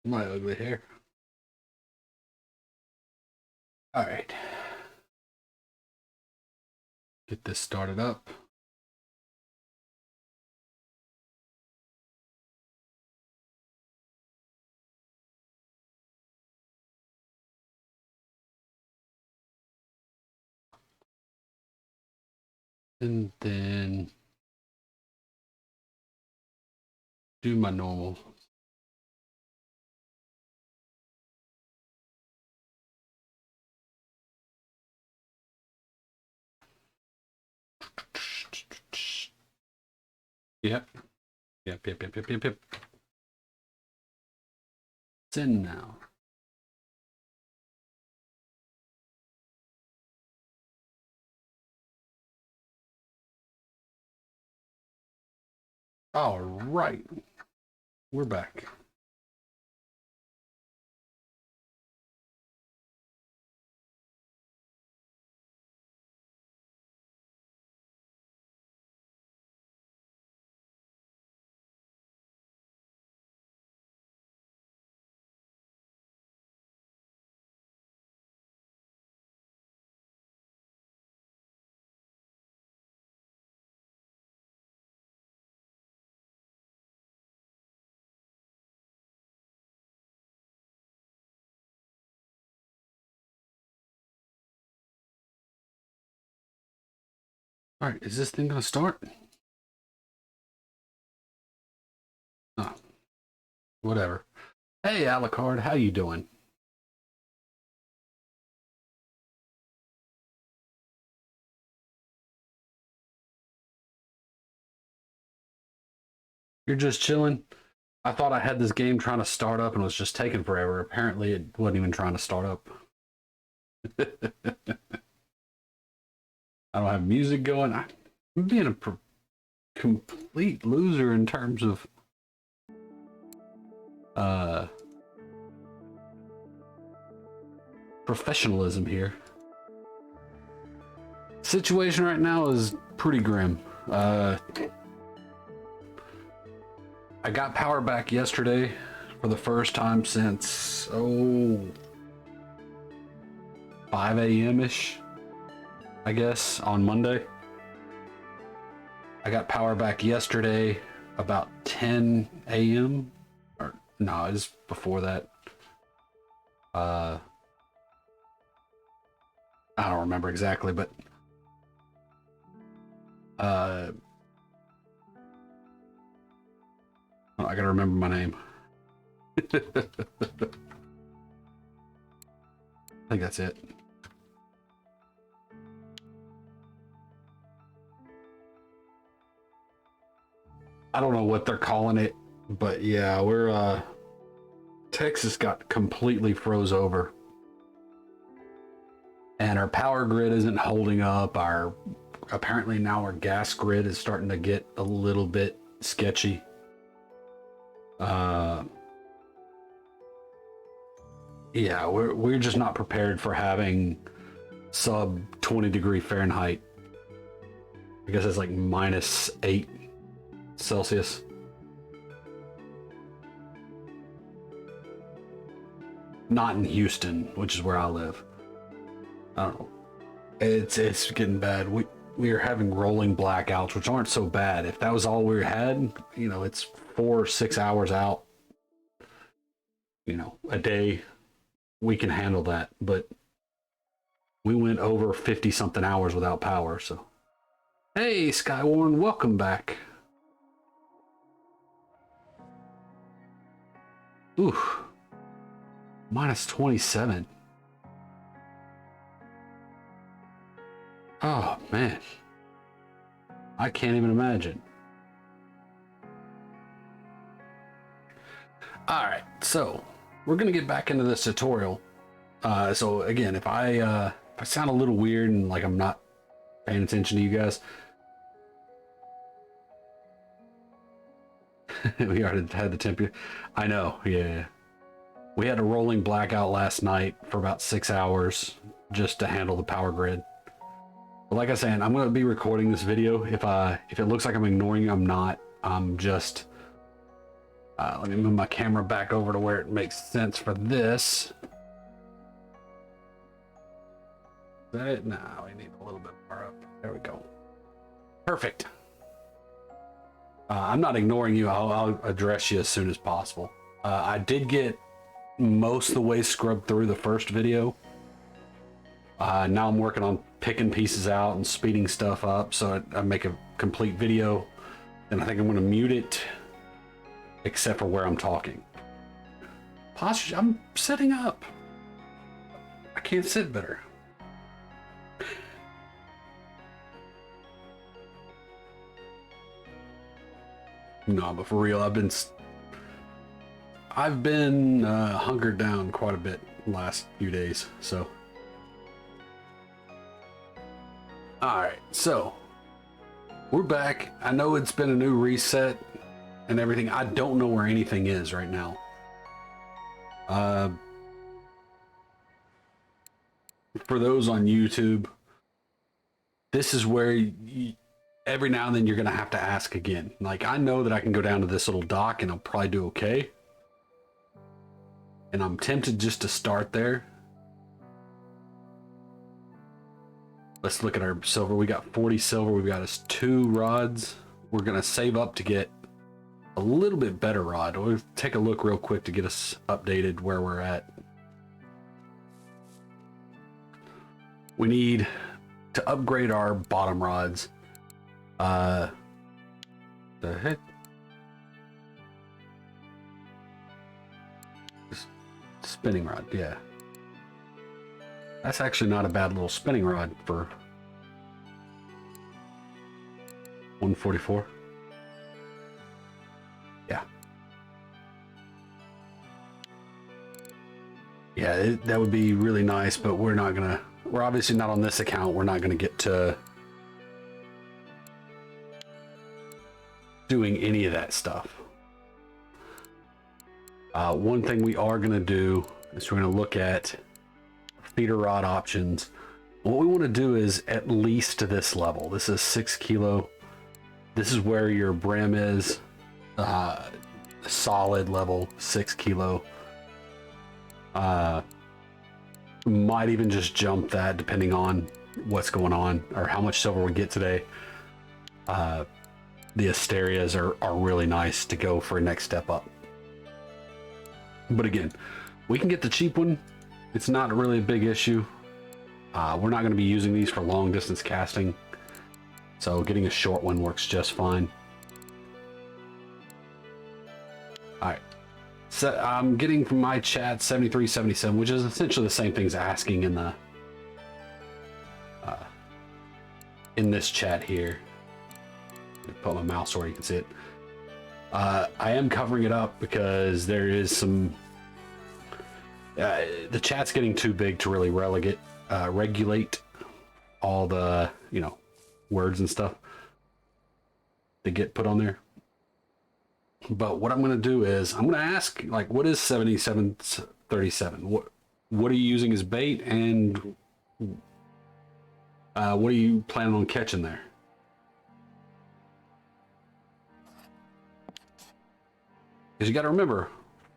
My ugly hair. All right. Get this started up. And then do my normal. Yep. Yep. It's in now. All right. We're back. All right. Is this thing going to start? Oh, whatever. Hey, Alucard. How you doing? You're just chilling? I thought I had this game trying to start up and was just taking forever. Apparently, it wasn't even trying to start up. I don't have music going. I'm being a complete loser in terms of professionalism here. Situation right now is pretty grim. I got power back yesterday for the first time since 5 a.m. ish, I guess, on Monday. I got power back yesterday about 10 a.m. or no, it was before that. I don't remember exactly, but I gotta remember my name. I think that's it. I don't know what they're calling it, but yeah, we're Texas got completely froze over. And our power grid isn't holding up. Apparently now our gas grid is starting to get a little bit sketchy. Yeah, we're just not prepared for having sub 20 degree Fahrenheit. I guess it's like -8 Celsius. Not in Houston, which is where I live. I don't know. It's getting bad. We are having rolling blackouts, which aren't so bad. If that was all we had, you know, it's 4 or 6 hours out, you know, a day. We can handle that, but we went over 50 something hours without power. So, hey, Skywarn, welcome back. Ooh, -27. Oh man, I can't even imagine. All right, so we're gonna get back into this tutorial. So again, if I sound a little weird and like I'm not paying attention to you guys, we already had the temperature. I know, yeah. We had a rolling blackout last night for about 6 hours just to handle the power grid. But like I said, I'm going to be recording this video. If it looks like I'm ignoring you, I'm not. I'm just Let me move my camera back over to where it makes sense for this. Is that it? No, we need a little bit more up. There we go. Perfect. I'm not ignoring you. I'll address you as soon as possible. I did get most of the way scrubbed through the first video. Now I'm working on picking pieces out and speeding stuff up so I make a complete video. And I think I'm going to mute it, except for where I'm talking. Posture, I'm sitting up. I can't sit better. No, but for real, I've been hunkered down quite a bit the last few days, so. All right, so we're back. I know it's been a new reset and everything. I don't know where anything is right now. For those on YouTube, this is where every now and then you're going to have to ask again. Like, I know that I can go down to this little dock and I'll probably do okay. And I'm tempted just to start there. Let's look at our silver. We got 40 silver. We've got us 2 rods. We're going to save up to get a little bit better rod. We'll take a look real quick to get us updated where we're at. We need to upgrade our bottom rods. The heck? Spinning rod, yeah. That's actually not a bad little spinning rod for 144. Yeah. Yeah, that would be really nice, but we're obviously not on this account. We're not gonna get to doing any of that stuff. One thing we are gonna do is we're gonna look at feeder rod options. What we want to do is at least to this level. This is 6 kilo. This is where your brim is. Solid level 6 kilo. Might even just jump that depending on what's going on or how much silver we get today. The Asterias are really nice to go for a next step up. But again, we can get the cheap one. It's not really a big issue. We're not going to be using these for long distance casting, so getting a short one works just fine. All right, so I'm getting from my chat 7377, which is essentially the same thing as asking in the in this chat here. Let me put my mouse where you can see it. I am covering it up because there is some. The chat's getting too big to really regulate all the, words and stuff that get put on there. But what I'm going to do is I'm going to ask, like, what is 7737? What are you using as bait, and what are you planning on catching there? Because you got to remember,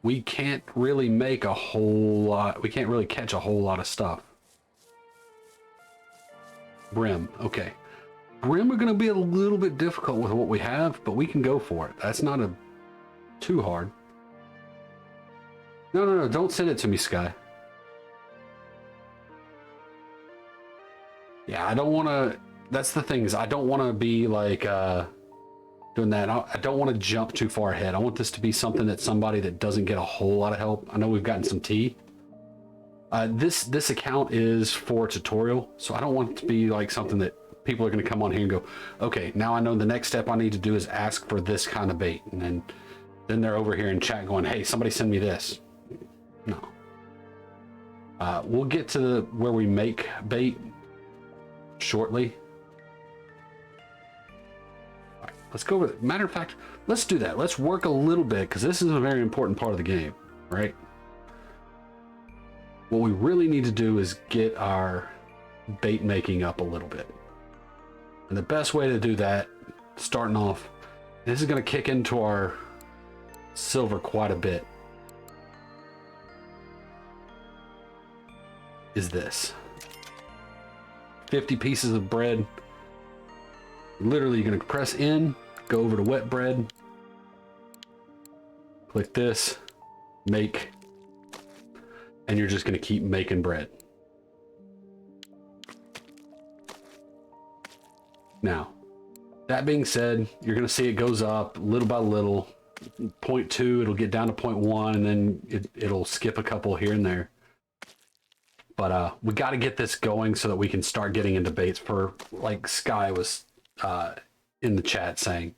we can't really make a whole lot. We can't really catch a whole lot of stuff. Brim, okay. Brim are going to be a little bit difficult with what we have, but we can go for it. That's not too hard. No, don't send it to me, Sky. Yeah, I don't want to. That's the thing, is I don't want to be like doing that. I don't want to jump too far ahead. I want this to be something that somebody that doesn't get a whole lot of help. I know we've gotten some tea. This account is for tutorial, so I don't want it to be like something that people are going to come on here and go, okay, now I know the next step I need to do is ask for this kind of bait, and then they're over here in chat going, hey, somebody send me this. No. We'll get to where we make bait shortly. All right, let's go with it. Matter of fact, let's do that. Let's work a little bit, because this is a very important part of the game, right? What we really need to do is get our bait making up a little bit. And the best way to do that, starting off, this is going to kick into our silver quite a bit is this. 50 pieces of bread. Literally, you're gonna press in, go over to wet bread, click this, make, and you're just gonna keep making bread. Now, that being said, you're gonna see it goes up little by little. 0.2, it'll get down to 0.1, and then it'll skip a couple here and there. But we got to get this going so that we can start getting into baits for, like Sky was in the chat saying.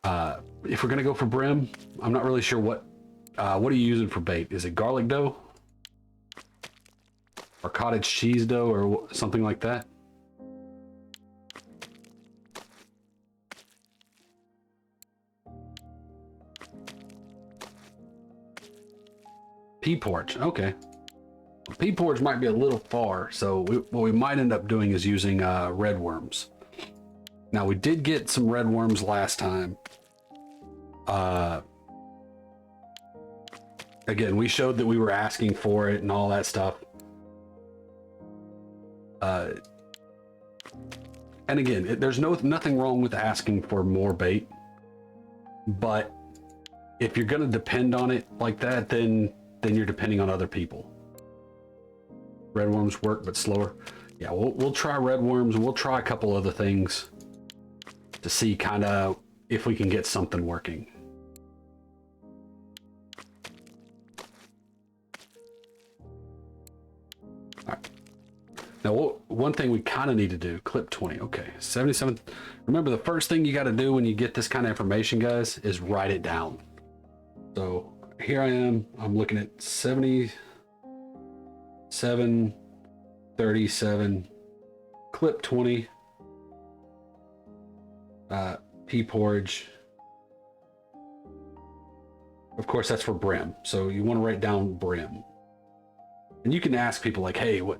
If we're gonna go for brim, I'm not really sure what are you using for bait? Is it garlic dough or cottage cheese dough or something like that? Pea porridge, okay. Pea porridge might be a little far, so what we might end up doing is using red worms. Now, we did get some red worms last time. Again, we showed that we were asking for it and all that stuff. And again, there's nothing wrong with asking for more bait, but if you're going to depend on it like that, then you're depending on other people. Red worms work, but slower. Yeah, we'll try red worms. We'll try a couple other things to see kind of if we can get something working. All right. Now, one thing we kind of need to do, clip 20. Okay, 77. Remember, the first thing you got to do when you get this kind of information, guys, is write it down. So here I am. I'm looking at 77, 37, clip 20, pea porridge. Of course, that's for brim. So you want to write down brim. And you can ask people like, hey, what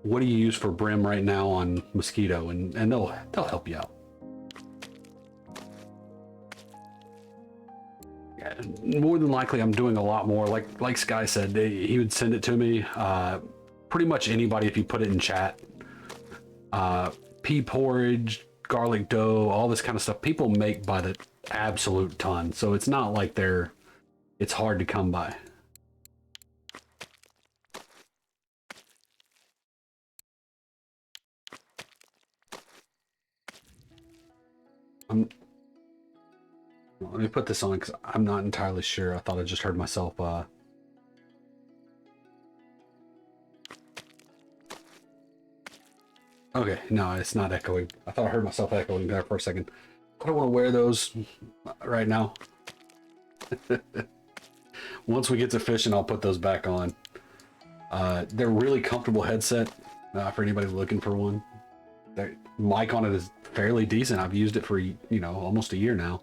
do you use for brim right now on Mosquito? And they'll help you out. Yeah, more than likely, I'm doing a lot more. Like Sky said, he would send it to me. Pretty much anybody, if you put it in chat. Pea porridge, garlic dough, all this kind of stuff. People make by the absolute ton. So it's not like it's hard to come by. Let me put this on because I'm not entirely sure. I thought I just heard myself. Okay, no, it's not echoing. I thought I heard myself echoing there for a second. I don't want to wear those right now. Once we get to fishing, I'll put those back on. They're really comfortable headset for anybody looking for one. The mic on it is fairly decent. I've used it for, almost a year now.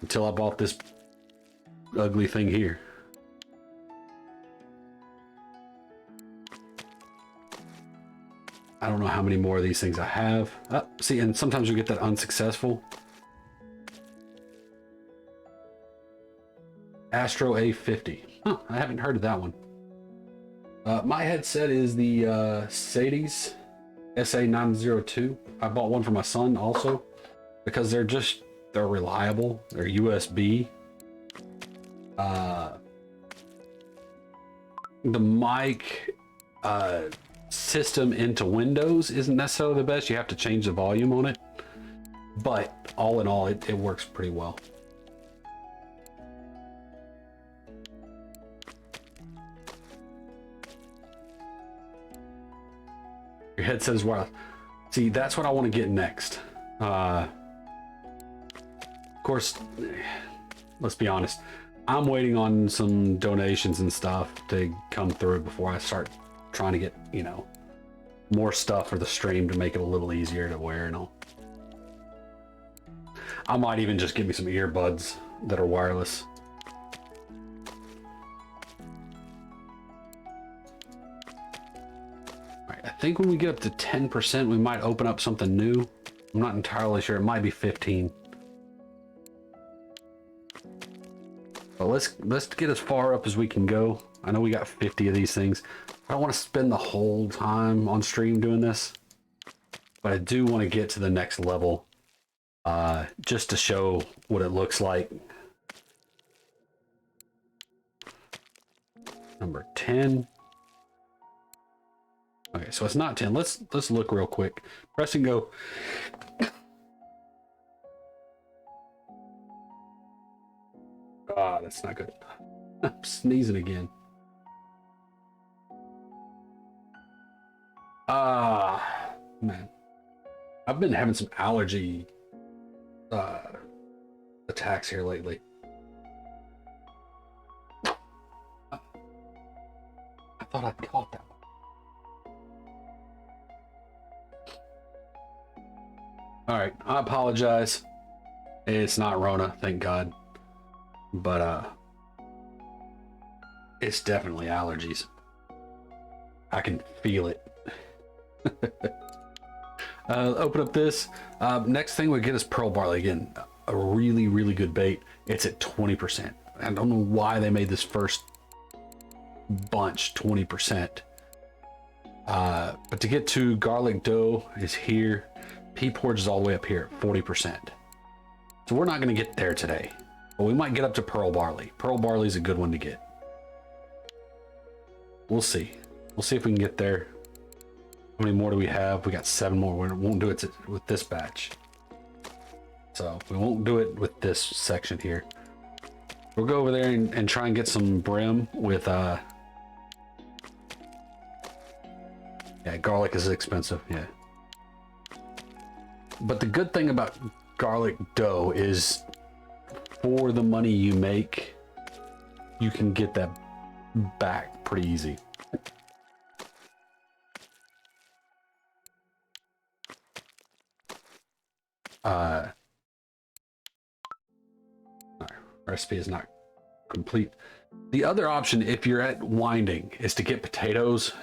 Until I bought this ugly thing here. I don't know how many more of these things I have. See, and sometimes you get that unsuccessful. Astro A50. Huh, I haven't heard of that one. My headset is the Sadie's SA902. I bought one for my son also because they're reliable. They're USB. The mic system into Windows isn't necessarily the best. You have to change the volume on it, but all in all, it works pretty well. Your headset is wireless. See, that's what I want to get next. Of course, let's be honest. I'm waiting on some donations and stuff to come through before I start trying to get, more stuff for the stream to make it a little easier to wear and all. I might even just get me some earbuds that are wireless. I think when we get up to 10%, we might open up something new. I'm not entirely sure. It might be 15. But let's get as far up as we can go. I know we got 50 of these things. I don't want to spend the whole time on stream doing this, but I do want to get to the next level, just to show what it looks like. Number 10. Okay, so it's not 10. Let's look real quick. Press and go. Ah, that's not good. I'm sneezing again. Ah, man. I've been having some allergy attacks here lately. I thought I caught that one. All right, I apologize. It's not Rona, thank God. But it's definitely allergies. I can feel it. Open up this. Next thing we get is pearl barley. Again, a really, really good bait. It's at 20%. I don't know why they made this first bunch 20%. But to get to garlic dough is here. Pea porridge is all the way up here at 40%. So we're not going to get there today. But we might get up to pearl barley. Pearl barley is a good one to get. We'll see. We'll see if we can get there. How many more do we have? We got 7 more. We won't do it with this batch. So we won't do it with this section here. We'll go over there and try and get some brim with yeah, garlic is expensive, yeah. But the good thing about garlic dough is for the money you make, you can get that back pretty easy. Recipe is not complete. The other option, if you're at winding, is to get potatoes,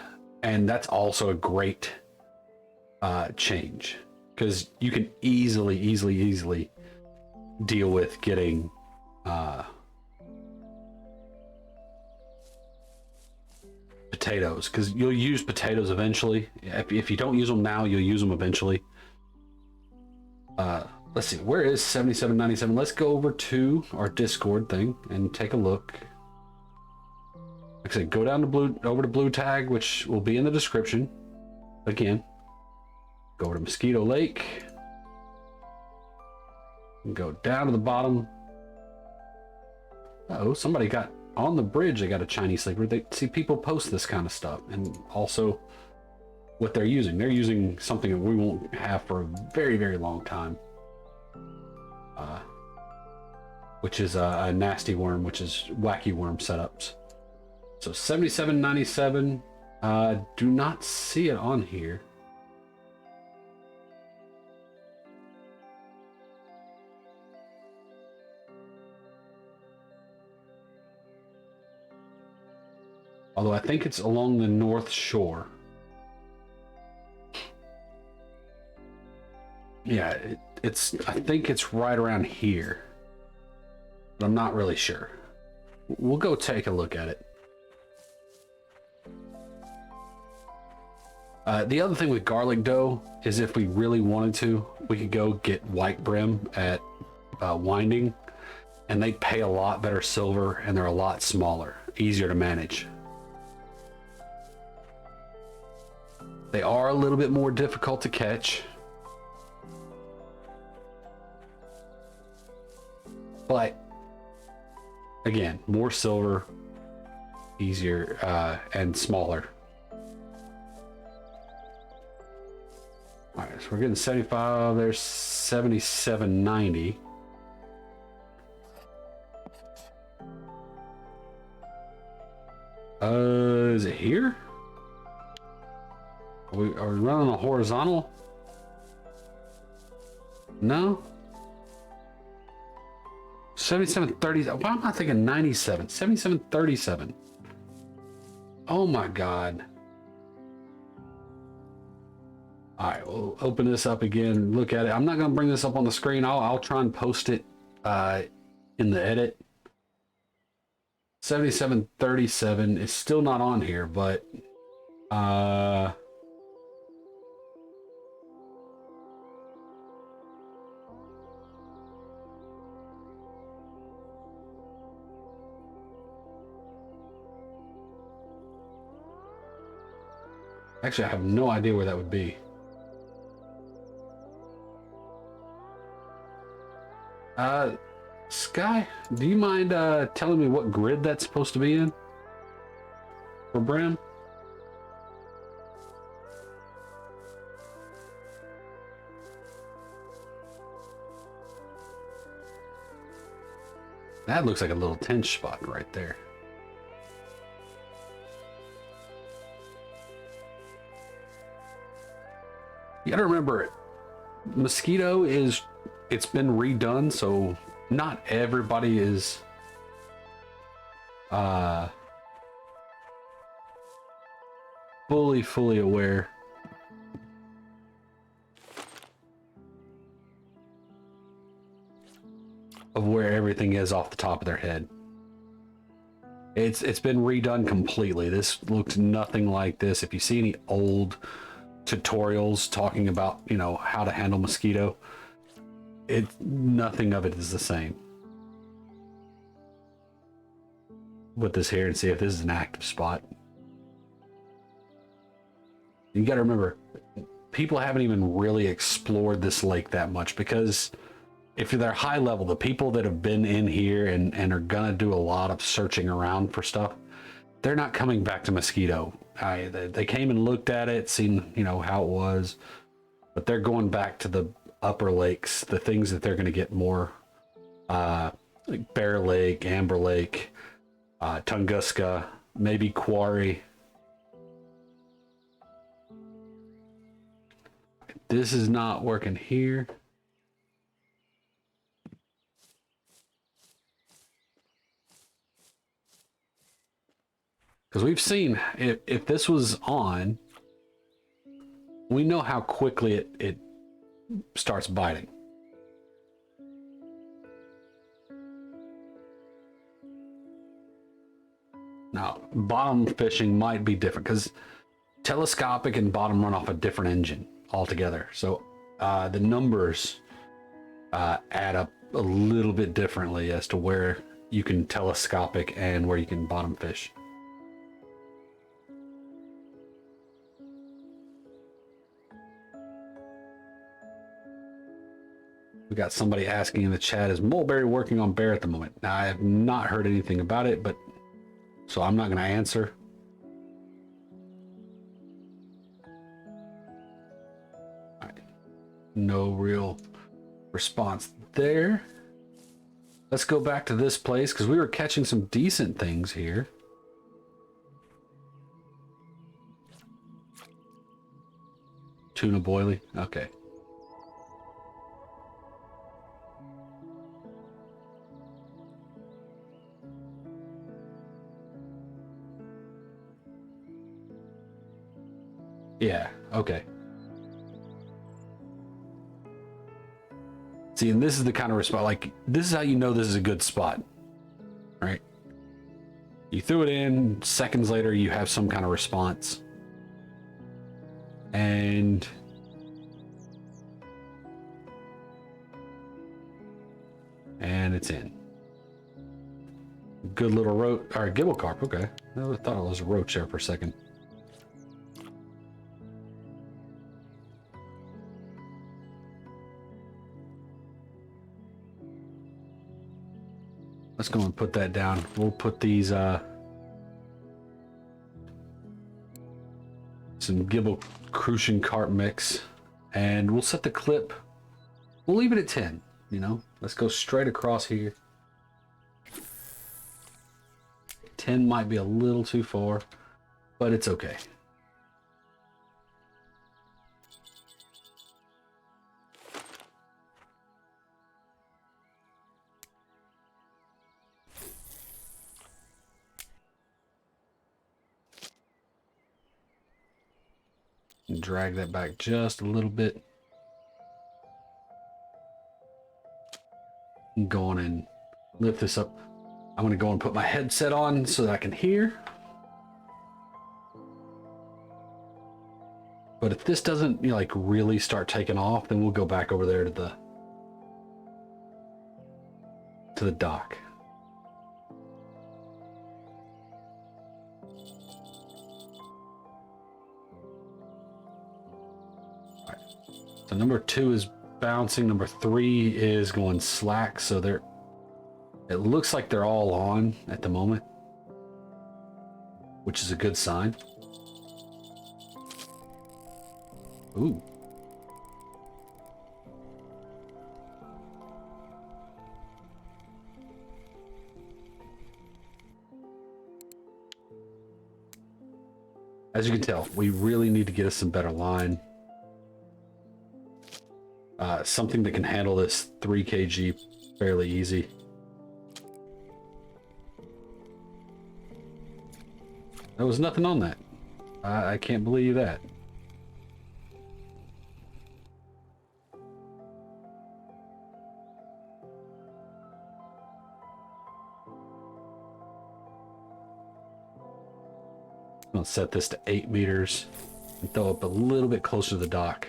and that's also a great change, because you can easily deal with getting potatoes, because you'll use potatoes eventually. If you don't use them now, you'll use them eventually. Let's see, where is 7797? Let's go over to our Discord thing and take a look. Like I said, go down to over to Blue Tag, which will be in the description. Again, go over to Mosquito Lake. And go down to the bottom. Uh-oh, somebody got on the bridge. They got a Chinese sleeper. They see people post this kind of stuff, and also what they're using. They're using something that we won't have for a very, very long time. Which is a nasty worm, which is wacky worm setups. So 7797, do not see it on here. Although I think it's along the North Shore. Yeah, I think it's right around here. But I'm not really sure. We'll go take a look at it. The other thing with garlic dough is if we really wanted to, we could go get white brim at Winding, and they pay a lot better silver, and they're a lot smaller, easier to manage. They are a little bit more difficult to catch, but again, more silver, easier, and smaller. All right, so we're getting 75. There's 7790. Is it here? Are we running a horizontal? No. 7730. Why am I thinking 97? 7737. Oh my God. All right, we'll open this up again, look at it. I'm not going to bring this up on the screen. I'll try and post it in the edit. 7737 is still not on here, but uh actually I have no idea where that would be. Sky, do you mind telling me what grid that's supposed to be in for Brim? That looks like a little tench spot right there. You gotta remember, Mosquito it's been redone, so not everybody is fully aware of where everything is off the top of their head. It's been redone completely. This looks nothing like this. If you see any old tutorials talking about, you know, how to handle Mosquito, nothing of it is the same. Put this here and see if this is an active spot. You got to remember, people haven't even really explored this lake that much, because if they're high level, the people that have been in here and are gonna do a lot of searching around for stuff, they're not coming back to Mosquito. They came and looked at it, seen, you know, how it was, but they're going back to the upper lakes, the things that they're going to get more, like Bear Lake, Amber Lake, Tunguska, maybe Quarry. This is not working here. Because we've seen, if this was on, we know how quickly it starts biting. Now, bottom fishing might be different, because telescopic and bottom run off a different engine altogether. So the numbers add up a little bit differently as to where you can telescopic and where you can bottom fish. We got somebody asking in the chat, is Mulberry working on bear at the moment? Now, I have not heard anything about it, but so I'm not going to answer. All right. No real response there. Let's go back to this place, because we were catching some decent things here. Tuna boilie. Okay. Yeah, okay. See, and this is the kind of spot, like, this is how you know this is a good spot, right? You threw it in, seconds later, you have some kind of response. And it's in. Good little roach, or gibble carp, okay. I thought it was a roach there for a second. Let's go and put that down. We'll put these some Gibble Crucian carp mix, and we'll set the clip. We'll leave it at 10, you know. Let's go straight across here. 10 might be a little too far, but it's okay. And drag that back just a little bit. Go on and lift this up. I'm gonna go and put my headset on so that I can hear. But if this doesn't, like really start taking off, then we'll go back over there to the dock. All right. So number 2 is bouncing. Number 3 is going slack. So it looks like they're all on at the moment, which is a good sign. Ooh. As you can tell, we really need to get us some better line. Something that can handle this 3 kg fairly easy. There was nothing on that. I can't believe that. I'll set this to 8 meters and throw up a little bit closer to the dock.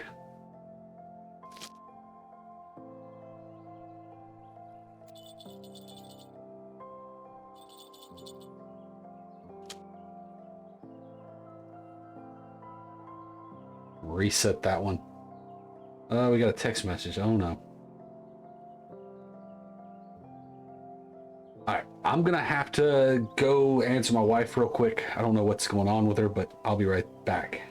Reset that one. We got a text message. Oh no. All right, I'm gonna have to go answer my wife real quick. I don't know what's going on with her, but I'll be right back.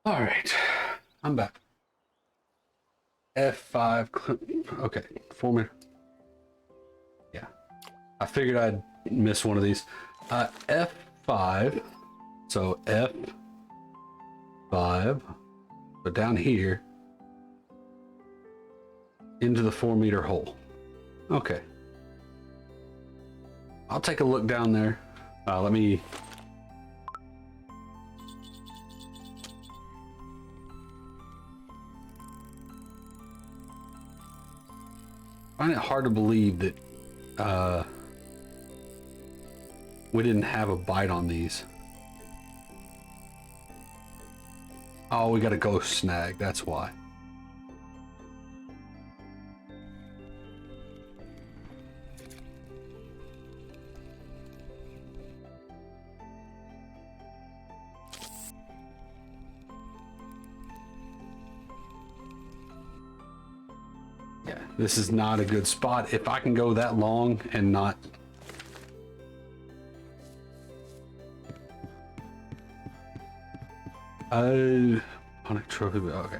All right, I'm back. F5. Okay, 4 minute. Yeah, I figured I'd miss one of these. F5. So F5. But down here into the 4 meter hole. Okay. I'll take a look down there. Let me. I find it hard to believe that we didn't have a bite on these. Oh, we got a ghost snag, that's why. Yeah, this is not a good spot. If I can go that long and not... Punic trophy, okay.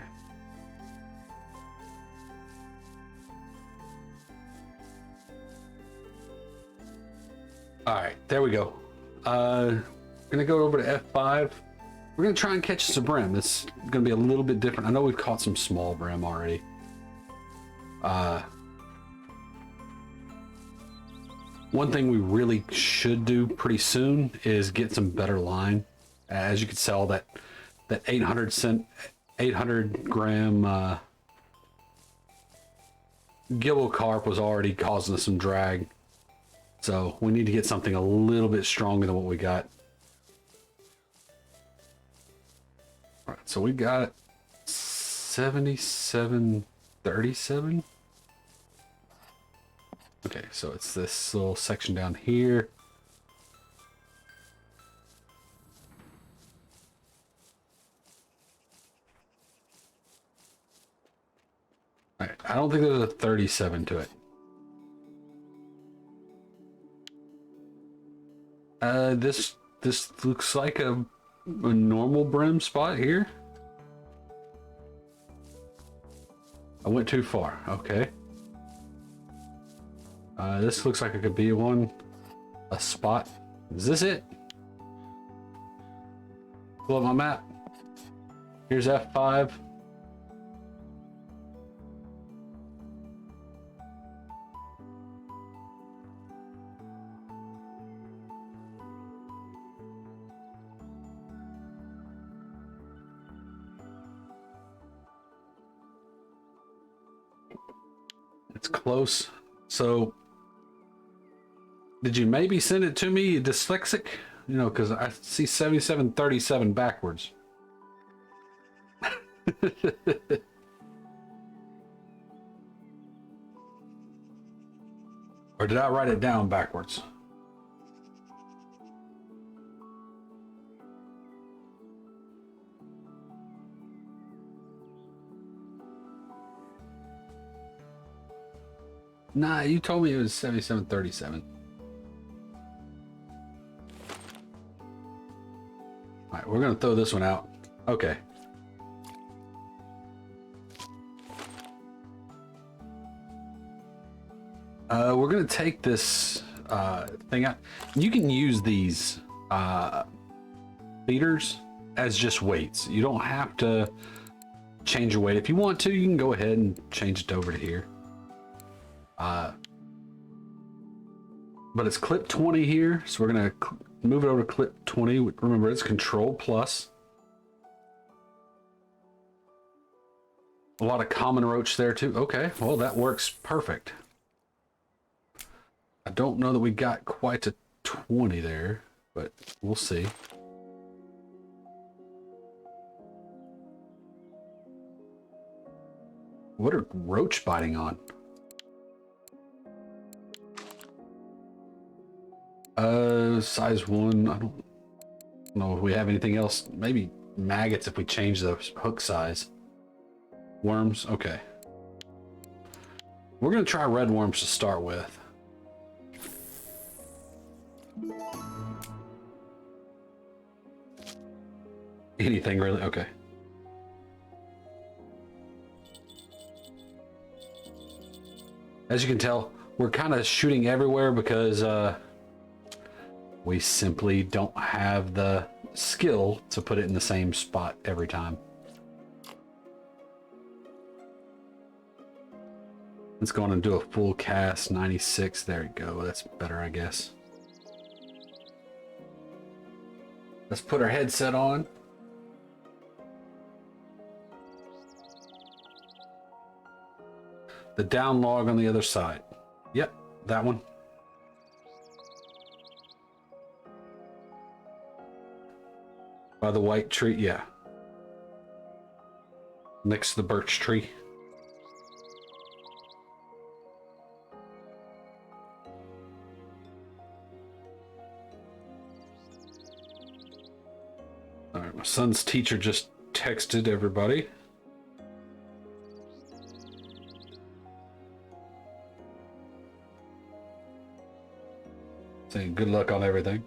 All right, there we go. Gonna go over to F5. We're gonna try and catch some brim. This is gonna be a little bit different. I know we've caught some small brim already. One thing we really should do pretty soon is get some better line. As you can tell, that 800 gram gibel carp was already causing us some drag. So we need to get something a little bit stronger than what we got. All right, so we got 77.37. Okay, so it's this little section down here. All right, I don't think there's a 37 to it. This looks like a normal brim spot here. I went too far. Okay. This looks like it could be a spot. Is this it? Pull up my map. Here's F5. It's close. So, did you maybe send it to me, you dyslexic? You know, because I see 77.37 backwards. Or did I write it down backwards? Nah, you told me it was 77.37. All right, we're gonna throw this one out. Okay. We're gonna take this thing out. You can use these feeders as just weights. You don't have to change your weight. If you want to, you can go ahead and change it over to here. But it's clip 20 here, so we're gonna move it over to clip 20. Remember, it's Control Plus. A lot of common roach there too. Okay, well that works perfect. I don't know that we got quite to 20 there, but we'll see. What are roach biting on? Size 1. I don't know if we have anything else. Maybe maggots if we change the hook size. Worms, okay. We're gonna try red worms to start with. Anything really? Okay. As you can tell, we're kind of shooting everywhere because we simply don't have the skill to put it in the same spot every time. Let's go on and do a full cast. 96. There you go. That's better, I guess. Let's put our headset on. The down log on the other side. Yep, that one. By the white tree, yeah. Next to the birch tree. All right, my son's teacher just texted everybody. Saying good luck on everything.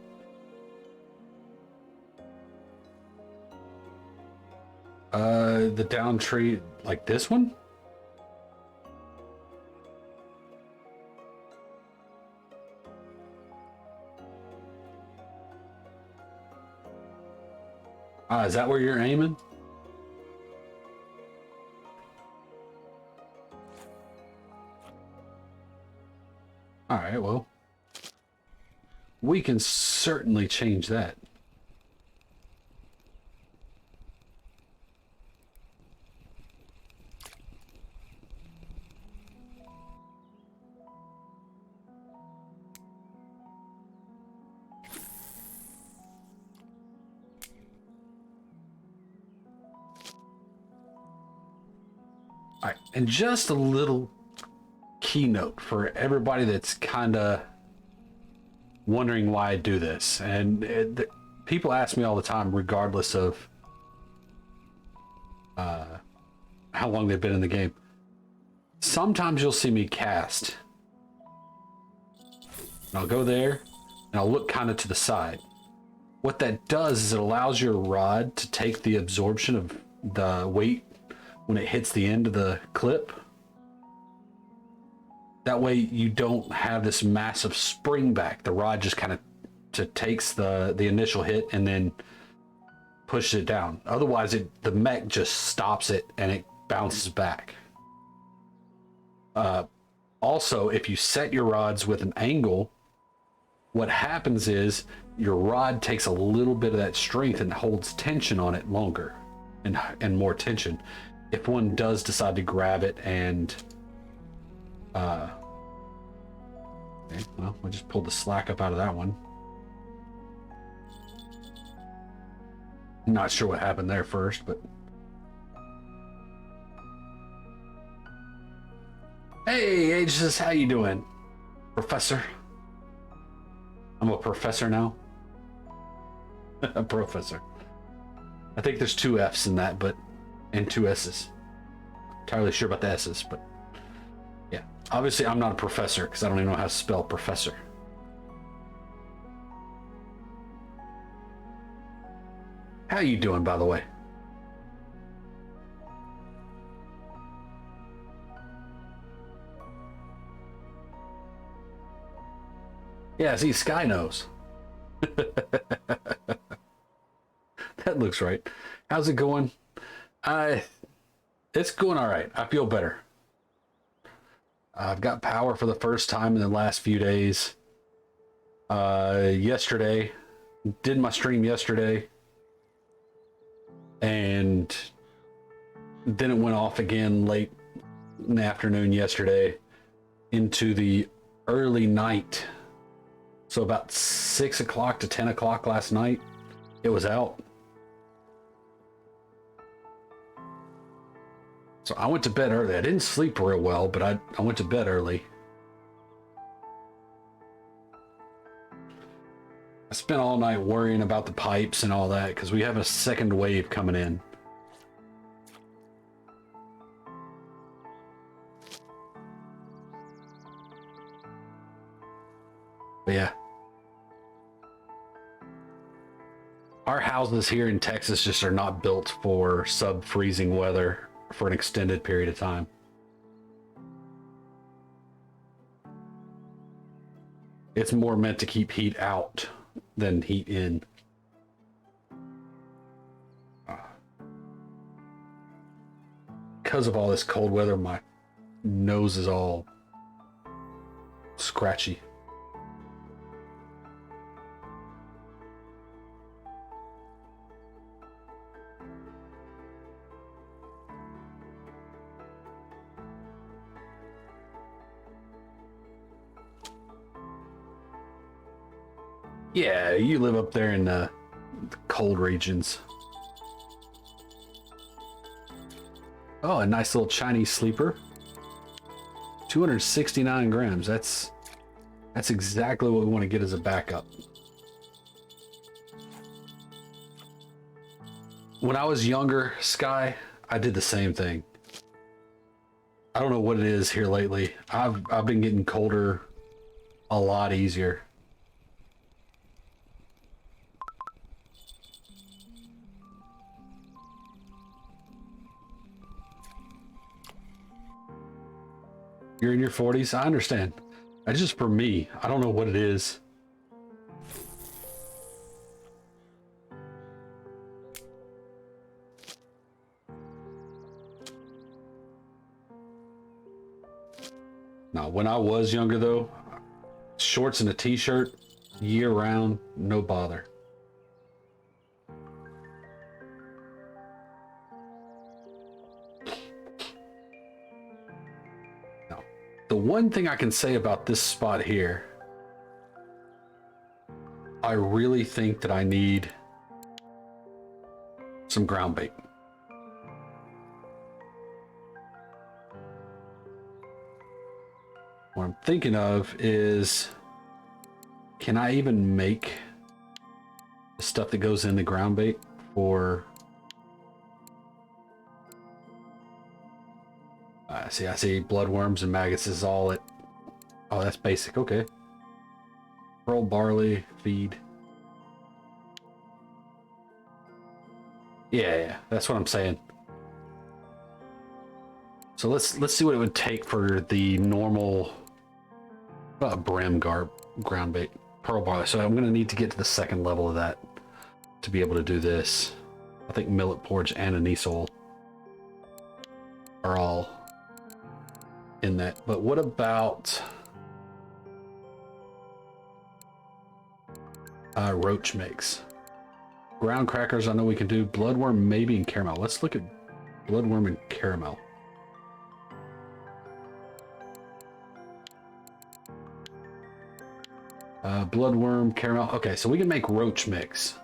The down tree, like this one? Ah, is that where you're aiming? All right, well, we can certainly change that. All right, and just a little keynote for everybody that's kind of wondering why I do this. And people ask me all the time, regardless of how long they've been in the game. Sometimes you'll see me cast. And I'll go there, and I'll look kind of to the side. What that does is it allows your rod to take the absorption of the weight when it hits the end of the clip. That way you don't have this massive spring back. The rod just kind of takes the initial hit and then pushes it down. Otherwise, the mech just stops it and it bounces back. Also, if you set your rods with an angle, what happens is your rod takes a little bit of that strength and holds tension on it longer and more tension. If one does decide to grab it and okay, well, we just pulled the slack up out of that one. Not sure what happened there first, but hey, Aegis, how you doing, Professor? I'm a professor now. A professor. I think there's two F's in that, but and two S's. Entirely sure about the S's, but yeah. Obviously, I'm not a professor because I don't even know how to spell professor. How you doing, by the way? Yeah, see, Sky knows. That looks right. How's it going? It's going all right. I feel better. I've got power for the first time in the last few days. Yesterday, did my stream yesterday, and then it went off again late in the afternoon yesterday into the early night. So about 6 o'clock to 10 o'clock last night, it was out. So I went to bed early. I didn't sleep real well, but I went to bed early. I spent all night worrying about the pipes and all that because we have a second wave coming in. But yeah. Our houses here in Texas just are not built for sub-freezing weather for an extended period of time. It's more meant to keep heat out than heat in. Because of all this cold weather, my nose is all scratchy. Yeah, you live up there in the cold regions. Oh, a nice little Chinese sleeper. 269 grams. That's exactly what we want to get as a backup. When I was younger, Sky, I did the same thing. I don't know what it is here lately. I've been getting colder a lot easier. You're in your 40s? I understand. That's just for me. I don't know what it is. Now, when I was younger, though, shorts and a t-shirt, year round, no bother. The one thing I can say about this spot here, I really think that I need some ground bait. What I'm thinking of is, can I even make the stuff that goes in the ground bait for... I see bloodworms and maggots is all it. Oh, that's basic. Okay. Pearl barley feed. Yeah, that's what I'm saying. So let's see what it would take for the normal brim ground bait, pearl barley. So I'm gonna need to get to the second level of that to be able to do this. I think millet porridge and anise oil are all in that. But what about roach mix? Ground crackers, I know we can do. Bloodworm maybe and caramel. Let's look at bloodworm and caramel. Bloodworm, caramel. Okay, so we can make roach mix.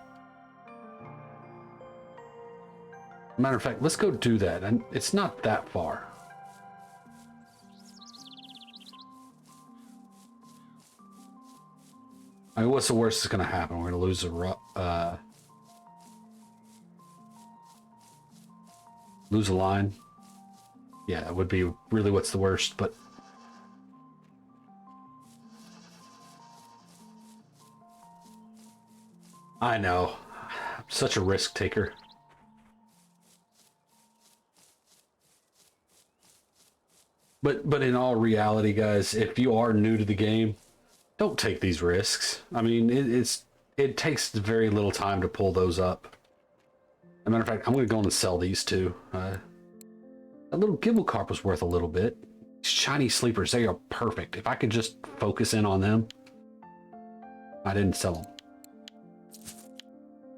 Matter of fact, let's go do that. And it's not that far. I mean, what's the worst that's going to happen? We're going to lose a line. Yeah, it would be really what's the worst, but I know. I'm such a risk taker. But in all reality, guys, if you are new to the game, don't take these risks. I mean, it takes very little time to pull those up. As a matter of fact, I'm going to go on and sell these too. That little Gibblecarp was worth a little bit. These Chinese sleepers, they are perfect. If I could just focus in on them. I didn't sell them.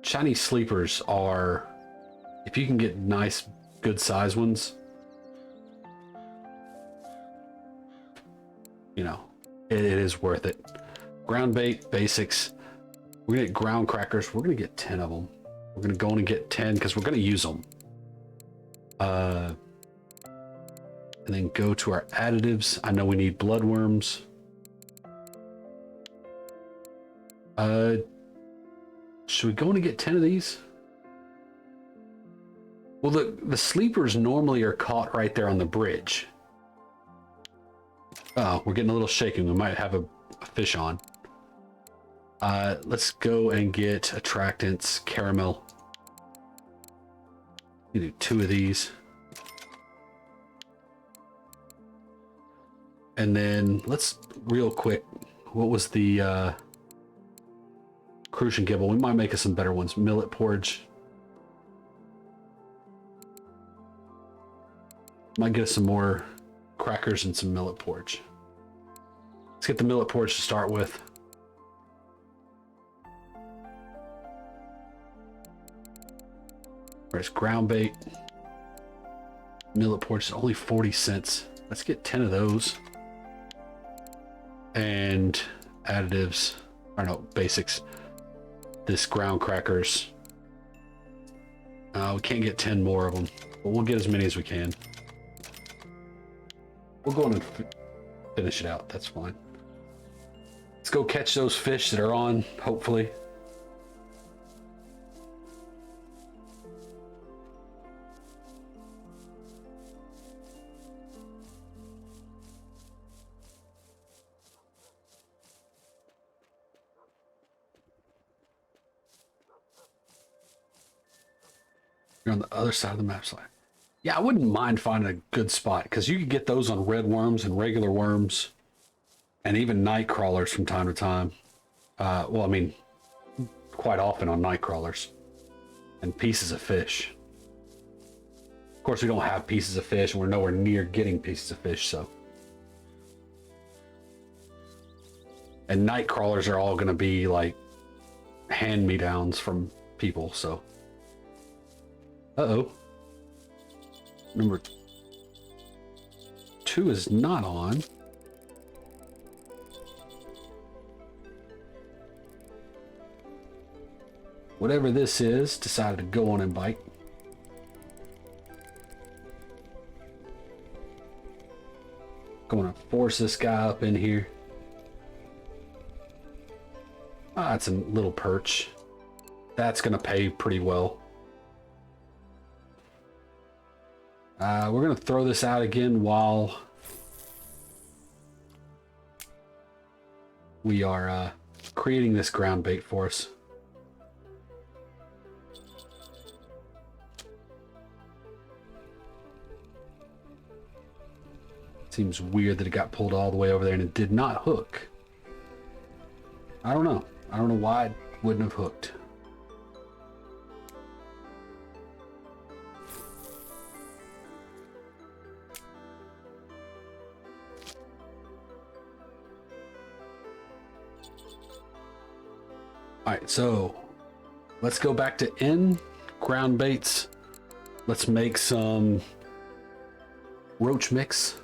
Chinese sleepers are, if you can get nice, good size ones, you know, it is worth it. Ground bait, basics. We're gonna get ground crackers. We're gonna get 10 of them. We're gonna go in and get 10 because we're gonna use them. And then go to our additives. I know we need bloodworms. Should we go in and get 10 of these? Well, the sleepers normally are caught right there on the bridge. Oh, we're getting a little shaken. We might have a fish on. Let's go and get attractants, caramel. You do 2 of these. And then let's real quick, what was the crucian gibble? We might make us some better ones. Millet porridge. Might get us some more crackers and some millet porridge. Let's get the millet porridge to start with. Where's ground bait? Millet porridge is only 40 cents. Let's get 10 of those. And additives, or no, basics. This ground crackers. We can't get 10 more of them, but we'll get as many as we can. We'll go in and finish it out. That's fine. Let's go catch those fish that are on, hopefully. You're on the other side of the map slide. Yeah, I wouldn't mind finding a good spot because you could get those on red worms and regular worms and even night crawlers from time to time. Well, I mean, quite often on night crawlers and pieces of fish. Of course, we don't have pieces of fish and we're nowhere near getting pieces of fish, so. And night crawlers are all going to be like hand-me-downs from people, so. Uh-oh. Number 2 is not on. Whatever this is, decided to go on and bite. Going to force this guy up in here. Ah, it's a little perch. That's going to pay pretty well. We're going to throw this out again while we are creating this ground bait for us. Seems weird that it got pulled all the way over there and it did not hook. I don't know. I don't know why it wouldn't have hooked. All right, so let's go back to N ground baits. Let's make some roach mix.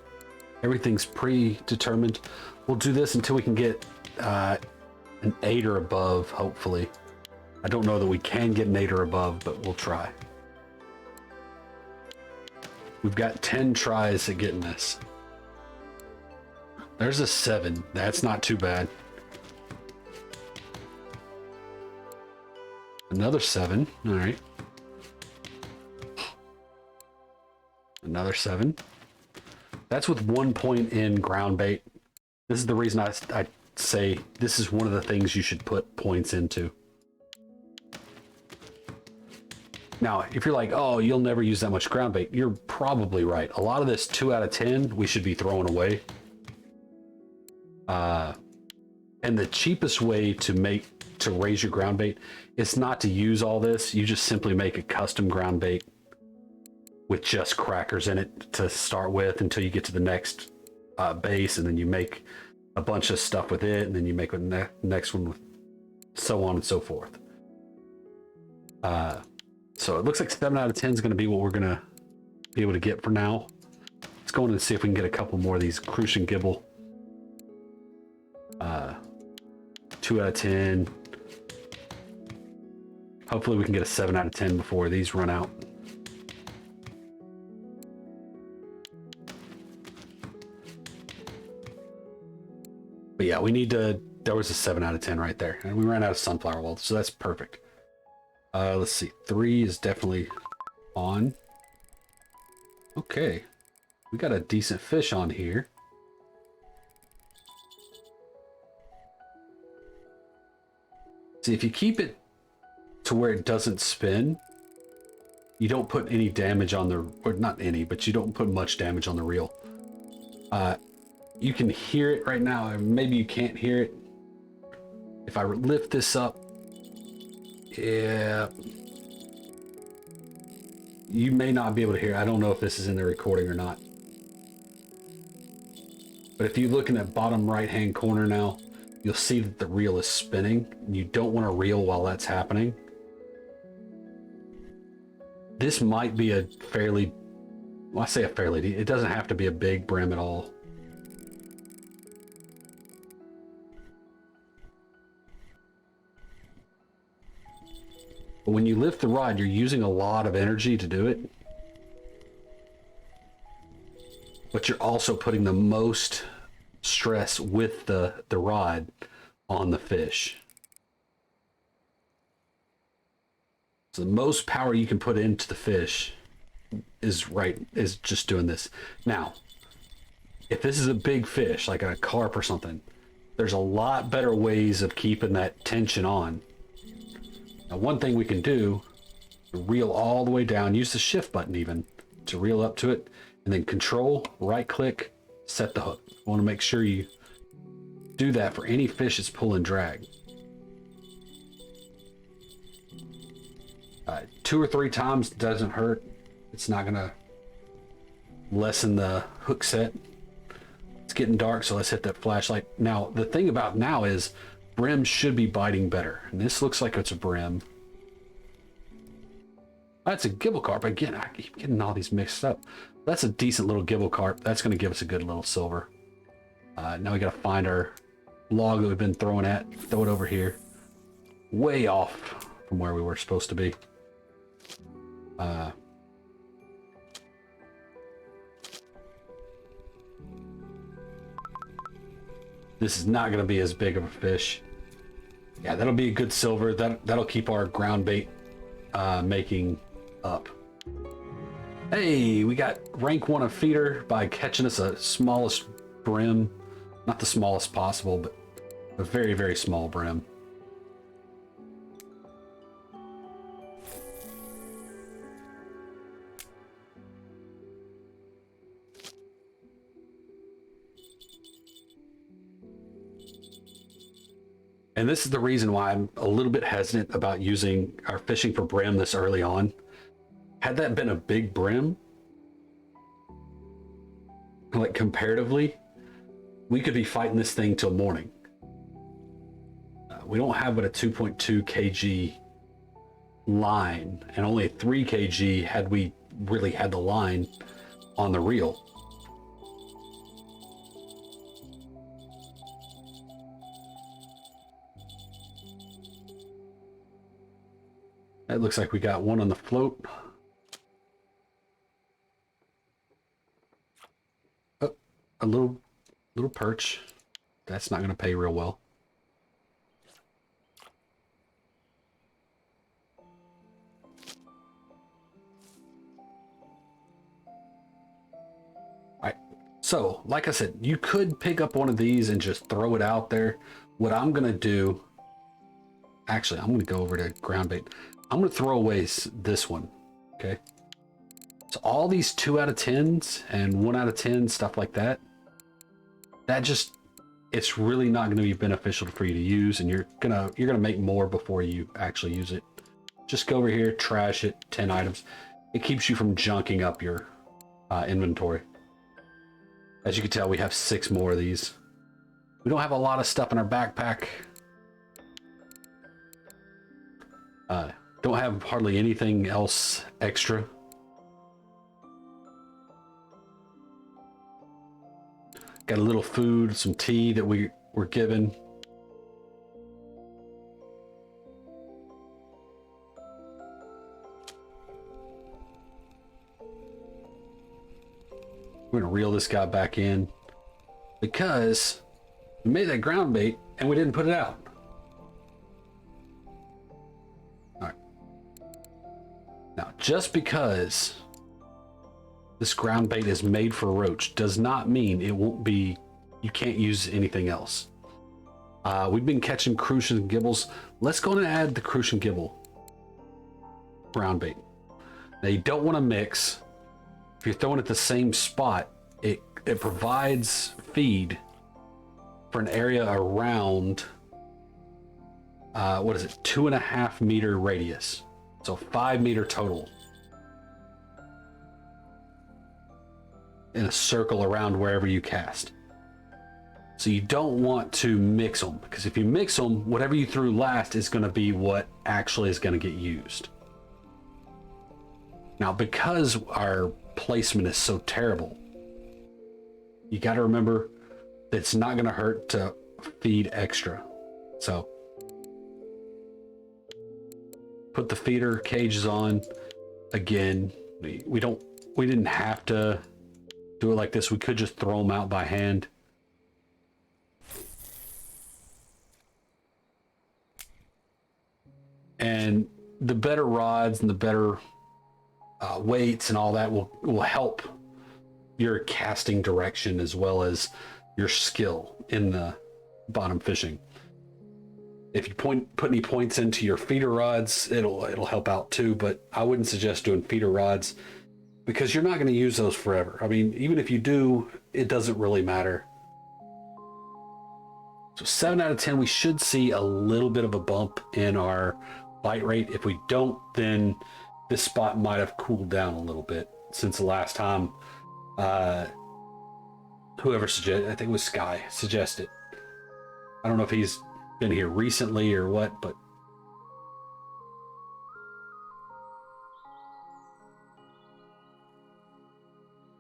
Everything's predetermined. We'll do this until we can get an 8 or above, hopefully. I don't know that we can get an 8 or above, but we'll try. We've got 10 tries at getting this. There's a 7. That's not too bad. Another 7. All right. Another 7. That's with 1 point in ground bait. This is the reason I say this is one of the things you should put points into. Now, if you're like, oh, you'll never use that much ground bait, you're probably right. A lot of this 2 out of 10 we should be throwing away. And the cheapest way to raise your ground bait is not to use all this. You just simply make a custom ground bait with just crackers in it to start with until you get to the next base, and then you make a bunch of stuff with it, and then you make the next one with so on and so forth. So it looks like 7 out of 10 is going to be what we're going to be able to get for now. Let's go in and see if we can get a couple more of these crucian gibble. 2 out of 10. Hopefully we can get a 7 out of 10 before these run out. But yeah, we need to, there was a 7 out of 10 right there. And we ran out of sunflower oil, so that's perfect. Let's see, 3 is definitely on. Okay, we got a decent fish on here. See, if you keep it to where it doesn't spin, you don't put any damage on the, or not any, but you don't put much damage on the reel. You can hear it right now, or maybe you can't hear it. If I lift this up, yeah, you may not be able to hear. I don't know if this is in the recording or not. But if you look in that bottom right-hand corner now, you'll see that the reel is spinning. You don't want to reel while that's happening. This might be a fairly, well, I say a fairly, it doesn't have to be a big brim at all. But when you lift the rod, you're using a lot of energy to do it. But you're also putting the most stress with the rod on the fish. So the most power you can put into the fish is just doing this. Now, if this is a big fish, like a carp or something, there's a lot better ways of keeping that tension on. Now, one thing we can do, reel all the way down, use the shift button even to reel up to it, and then control, right click, set the hook. You want to make sure you do that for any fish that's pulling drag. 2 or 3 times doesn't hurt. It's not gonna lessen the hook set. It's getting dark, so let's hit that flashlight. Now, the thing about now is brim should be biting better. And this looks like it's a brim. That's a gibble carp. Again, I keep getting all these mixed up. That's a decent little gibble carp. That's going to give us a good little silver. Now we got to find our log that we've been throwing at. Throw it over here. Way off from where we were supposed to be. This is not going to be as big of a fish. Yeah, that'll be a good silver. That'll keep our ground bait making up. Hey, we got rank 1 of feeder by catching us a smallest brim. Not the smallest possible, but a very, very small brim. And this is the reason why I'm a little bit hesitant about using our fishing for brim this early on. Had that been a big brim, like comparatively, we could be fighting this thing till morning. We don't have but a 2.2 kg line and only a 3 kg had we really had the line on the reel. It looks like we got one on the float. Oh, a little perch. That's not going to pay real well. All right. So, like I said, you could pick up one of these and just throw it out there. What I'm going to do, actually, I'm going to go over to ground bait. I'm going to throw away this one, okay? So all these 2 out of 10s and 1 out of 10, stuff like that, it's really not going to be beneficial for you to use, and you're gonna make more before you actually use it. Just go over here, trash it, 10 items. It keeps you from junking up your inventory. As you can tell, we have 6 more of these. We don't have a lot of stuff in our backpack. Don't have hardly anything else extra. Got a little food, some tea that we were given. We're gonna reel this guy back in because we made that ground bait and we didn't put it out. Now, just because this ground bait is made for roach does not mean it won't be, you can't use anything else. We've been catching crucian gibbles. Let's go and add the crucian gibble ground bait. Now, you don't want to mix. If you're throwing at the same spot, it it provides feed for an area around what is it, 2.5 meter radius, so 5 meter total in a circle around wherever you cast. So you don't want to mix them, because if you mix them, whatever you threw last is going to be what actually is going to get used. Now, because our placement is so terrible, you got to remember that it's not going to hurt to feed extra. So put the feeder cages on. Again, we didn't have to do it like this. We could just throw them out by hand. And the better rods and the better weights and all that will help your casting direction as well as your skill in the bottom fishing. If you put any points into your feeder rods, it'll help out too, but I wouldn't suggest doing feeder rods because you're not going to use those forever. I mean, even if you do, it doesn't really matter. So 7 out of 10, we should see a little bit of a bump in our bite rate. If we don't, then this spot might have cooled down a little bit since the last time whoever suggested, I think it was Sky, suggested. I don't know if he's been here recently or what, but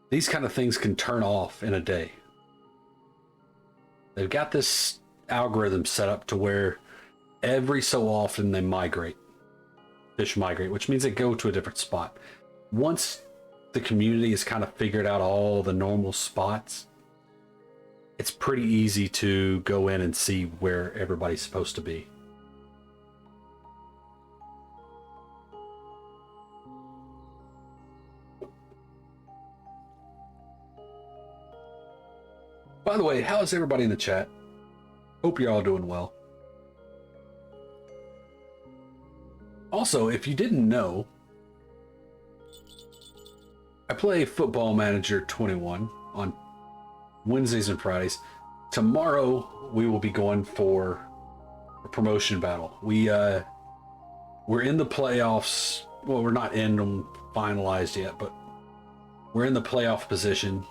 these kind of things can turn off in a day. They've got this algorithm set up to where every so often they migrate. Fish migrate, which means they go to a different spot. Once the community has kind of figured out all the normal spots, it's pretty easy to go in and see where everybody's supposed to be. By the way, how is everybody in the chat? Hope you're all doing well. Also, if you didn't know, I play Football Manager 21 on Wednesdays and Fridays. Tomorrow we will be going for a promotion battle. We're in the playoffs. Well, we're not in them finalized yet, but we're in the playoff position.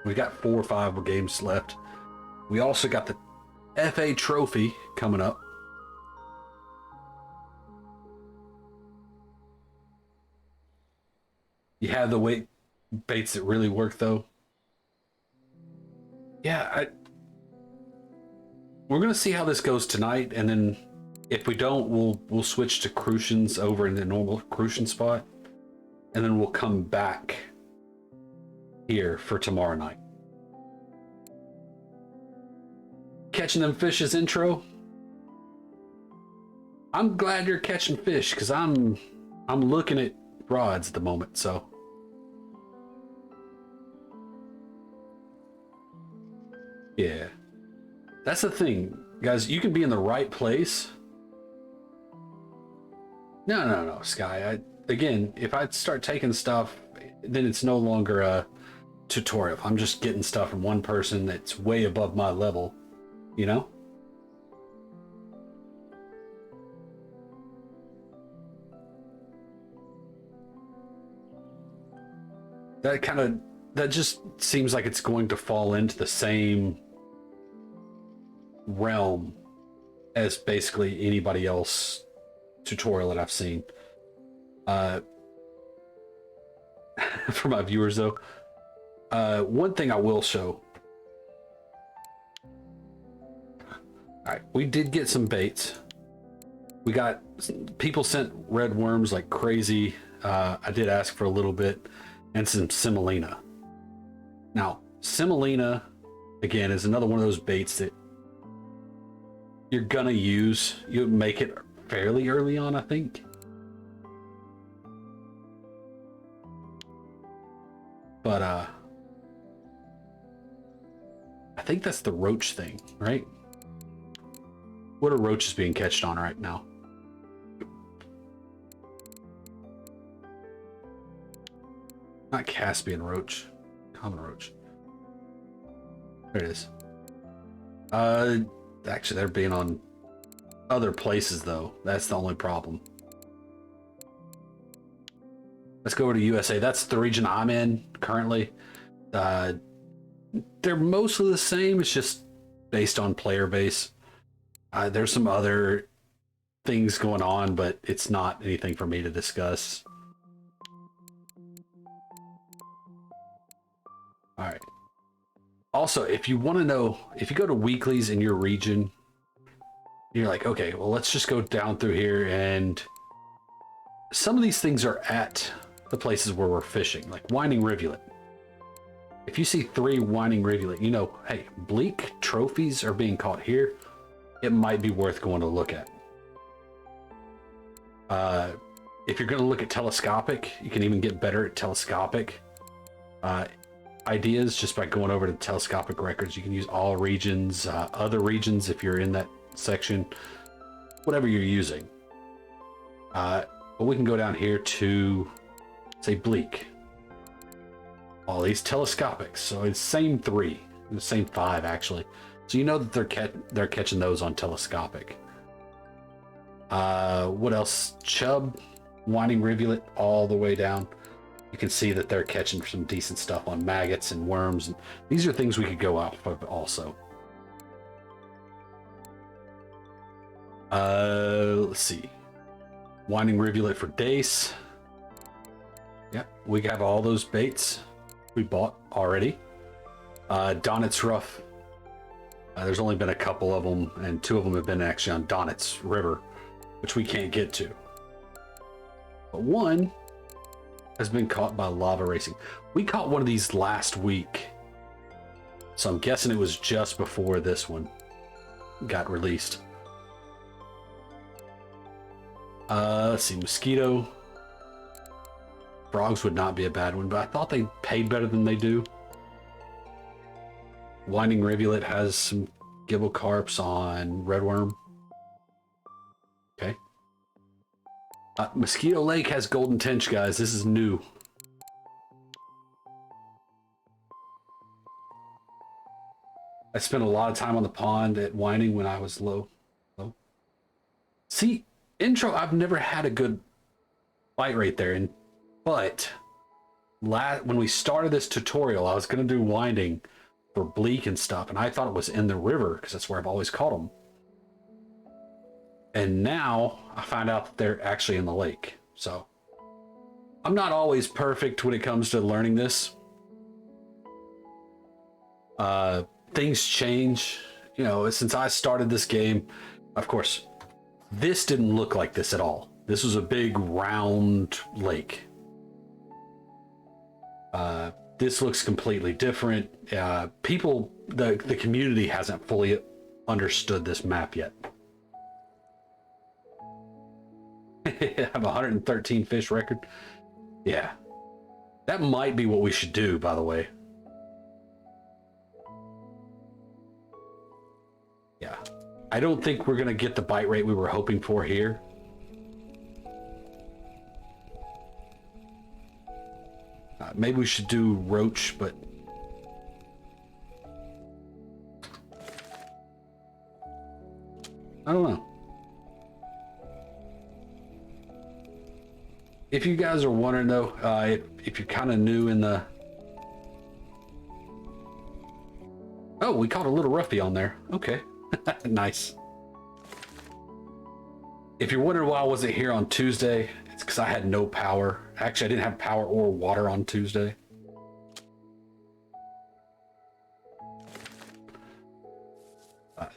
We got 4 or 5 games left. We also got the FA Trophy coming up. You have the weight baits that really work, though. Yeah, we're gonna see how this goes tonight, and then if we don't, we'll switch to crucians over in the normal crucian spot, and then we'll come back here for tomorrow night. Catching them fishes intro. I'm glad you're catching fish because I'm looking at rods at the moment, so yeah, that's the thing, guys. You can be in the right place. No, Sky. Again, if I start taking stuff, then it's no longer a tutorial. I'm just getting stuff from one person that's way above my level, you know? That just seems like it's going to fall into the same realm as basically anybody else tutorial that I've seen. For my viewers though, one thing I will show. Alright, we did get some baits. We got, people sent red worms like crazy. I did ask for a little bit, and some semolina. Now, semolina, again, is another one of those baits that you're gonna use. You make it fairly early on, I think. But I think that's the roach thing, right? What are roaches being catched on right now? Not Caspian roach, common roach. There it is. Actually, they're being on other places though. That's the only problem. Let's go over to USA. That's the region I'm in currently. They're mostly the same. It's just based on player base. There's some other things going on, but it's not anything for me to discuss. All right. Also, if you want to know, if you go to weeklies in your region, you're like, okay, well, let's just go down through here, and some of these things are at the places where we're fishing, like Winding Rivulet. If you see 3 Winding Rivulet, you know, hey, bleak trophies are being caught here. It might be worth going to look at. If you're going to look at telescopic, you can even get better at telescopic ideas just by going over to telescopic records. You can use all regions, other regions if you're in that section, whatever you're using. But we can go down here to, say, bleak. All these telescopics, so it's same 3, the same 5 actually. So you know that they're catching those on telescopic. What else? Chub, Winding Rivulet, all the way down. You can see that they're catching some decent stuff on maggots and worms. And these are things we could go off of also. Let's see. Winding Rivulet for dace. Yep, we have all those baits we bought already. Donitz Rough. There's only been a couple of them, and 2 of them have been actually on Donitz River, which we can't get to. But 1 has been caught by Lava Racing. We caught one of these last week, so I'm guessing it was just before this one got released. Let's see, Mosquito. Frogs would not be a bad one, but I thought they paid better than they do. Winding Rivulet has some Gibble Carps on Redworm. Okay. Mosquito Lake has Golden Tench, guys. This is new. I spent a lot of time on the pond at Winding when I was low. See, intro, I've never had a good bite rate there, but when we started this tutorial, I was going to do Winding for bleak and stuff, and I thought it was in the river because that's where I've always caught them. And now I find out that they're actually in the lake. So I'm not always perfect when it comes to learning this. Things change, you know, since I started this game. Of course, this didn't look like this at all. This was a big round lake. This looks completely different. The community hasn't fully understood this map yet. I have a 113 fish record. Yeah. That might be what we should do, by the way. Yeah. I don't think we're going to get the bite rate we were hoping for here. Maybe we should do roach, but I don't know. If you guys are wondering though, if you're kind of new in the... Oh, we caught a little roughy on there. Okay. Nice. If you're wondering why I wasn't here on Tuesday, it's because I had no power. Actually, I didn't have power or water on Tuesday.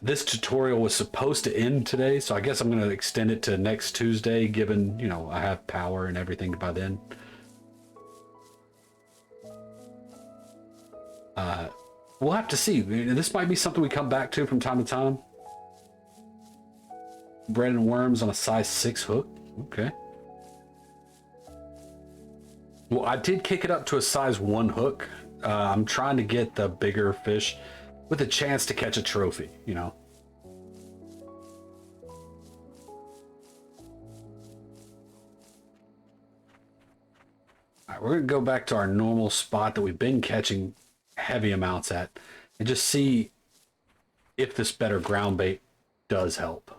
This tutorial was supposed to end today, so I guess I'm going to extend it to next Tuesday, given, you know, I have power and everything by then. We'll have to see. This might be something we come back to from time to time. Bread and worms on a size 6 hook. Okay. Well, I did kick it up to a size 1 hook. I'm trying to get the bigger fish with a chance to catch a trophy, you know. All right, we're going to go back to our normal spot that we've been catching heavy amounts at. and just see if this better ground bait does help.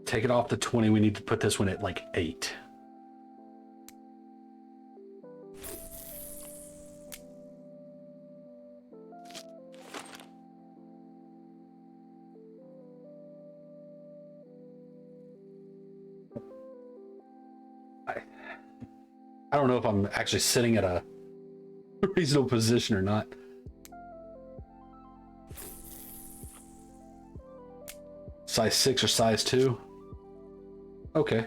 Take it off the 20. We need to put this one at like 8. I don't know if I'm actually sitting at a reasonable position or not. Size 6 or size 2? Okay.